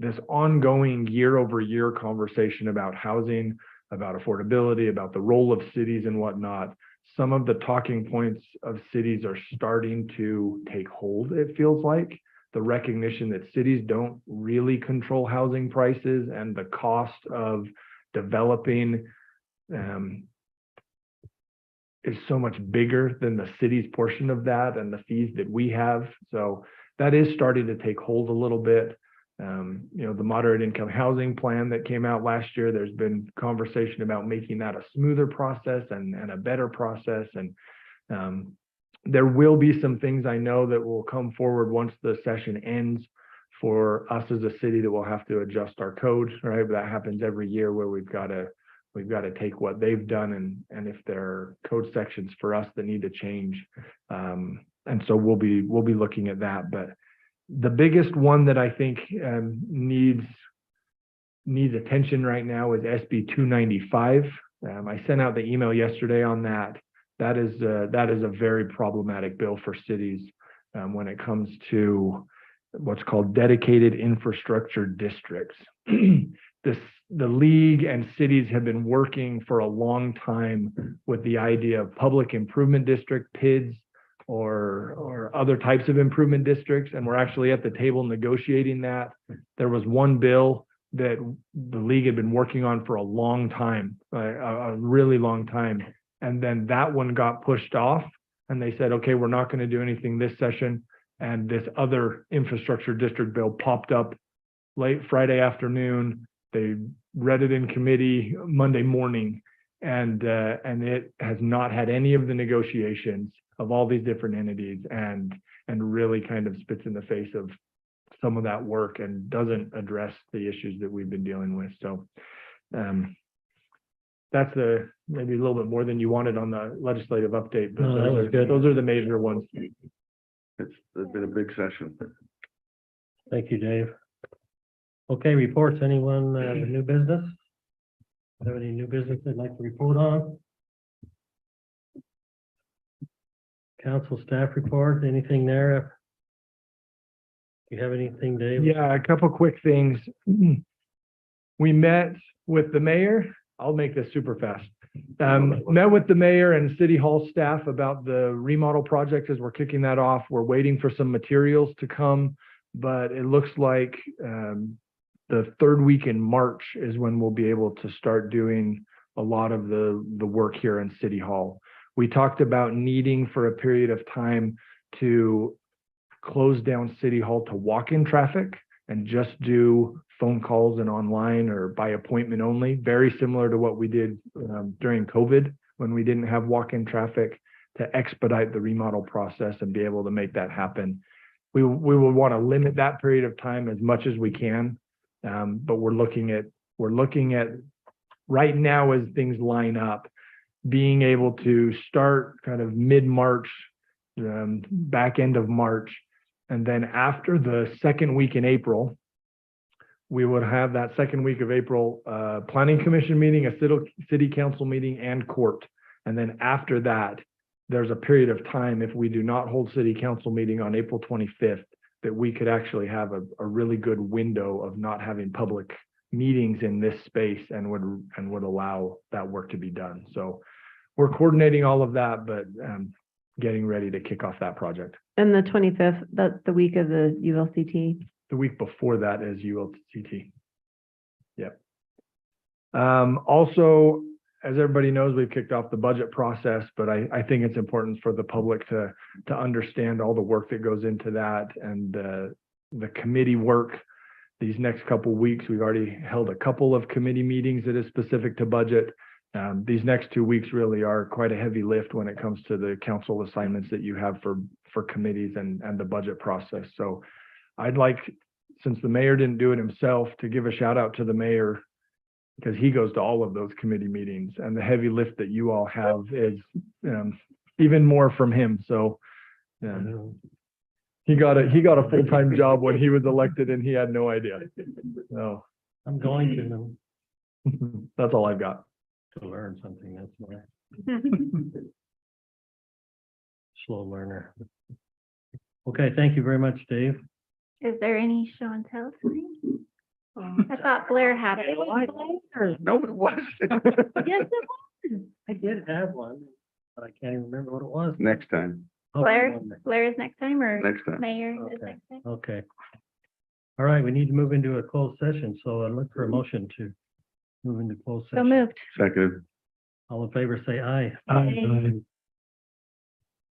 This ongoing year-over-year conversation about housing, about affordability, about the role of cities and whatnot, some of the talking points of cities are starting to take hold, it feels like. The recognition that cities don't really control housing prices and the cost of developing is so much bigger than the city's portion of that and the fees that we have. So that is starting to take hold a little bit. The moderate income housing plan that came out last year, there's been conversation about making that a smoother process and a better process. And there will be some things I know that will come forward once the session ends for us as a city that will have to adjust our code, right? But that happens every year where we've got to take what they've done and if there are code sections for us that need to change. And so we'll be looking at that. But the biggest one that I think needs attention right now is SB 295. I sent out the email yesterday on that. That is a very problematic bill for cities when it comes to what's called dedicated infrastructure districts. The league and cities have been working for a long time with the idea of public improvement district, PIDs, or other types of improvement districts, and we're actually at the table negotiating that. There was one bill that the league had been working on for a long time, a really long time, and then that one got pushed off, and they said, okay, we're not going to do anything this session, and this other infrastructure district bill popped up late Friday afternoon. They read it in committee Monday morning, and it has not had any of the negotiations of all these different entities, and really kind of spits in the face of some of that work and doesn't address the issues that we've been dealing with. So that's maybe a little bit more than you wanted on the legislative update, but No, that was good. those are the major ones. It's been a big session. Thank you, Dave. Okay, reports. Anyone with new business? Have any new business they'd like to report on? Council staff report, anything there? Do you have anything, Dave? Yeah, a couple quick things. We met with the mayor. I'll make this super fast. Met with the mayor and city hall staff about the remodel project as we're kicking that off. We're waiting for some materials to come, but it looks like the third week in March is when we'll be able to start doing a lot of the work here in City Hall. We talked about needing for a period of time to close down City Hall to walk-in traffic and just do phone calls and online or by appointment only, very similar to what we did during COVID when we didn't have walk-in traffic, to expedite the remodel process and be able to make that happen. We will want to limit that period of time as much as we can, but we're looking at right now as things line up, being able to start kind of mid-March, back end of March, and then after the second week in April, we would have that second week of April, planning commission meeting, a city council meeting, and court. And then after that, there's a period of time, if we do not hold city council meeting on April 25th, that we could actually have a really good window of not having public meetings in this space and would allow that work to be done. So we're coordinating all of that, but getting ready to kick off that project. And the 25th, that's the week of the ULCT. The week before that is ULCT. Yep. Also, as everybody knows, we've kicked off the budget process, but I think it's important for the public to understand all the work that goes into that and the committee work. These next couple of weeks, we've already held a couple of committee meetings that is specific to budget. These next 2 weeks really are quite a heavy lift when it comes to the council assignments that you have for committees and the budget process. So I'd like, since the mayor didn't do it himself, to give a shout out to the mayor, because he goes to all of those committee meetings, and the heavy lift that you all have is even more from him. So he got a full-time job when he was elected and he had no idea. So I'm going to them. That's all I've got. To learn something, that's why. Slow learner. Okay, thank you very much, Dave. Is there any show and tell tonight? I thought Blair had it. No, it wasn't. Yes, it was. I did have one, but I can't even remember what it was. Next time, Blair, Blair is next time or next time. Mayor is Okay. next time? Okay. All right, we need to move into a closed session, so I look for a motion to move into closed So session. moved. Second. All in favor, say aye. Aye.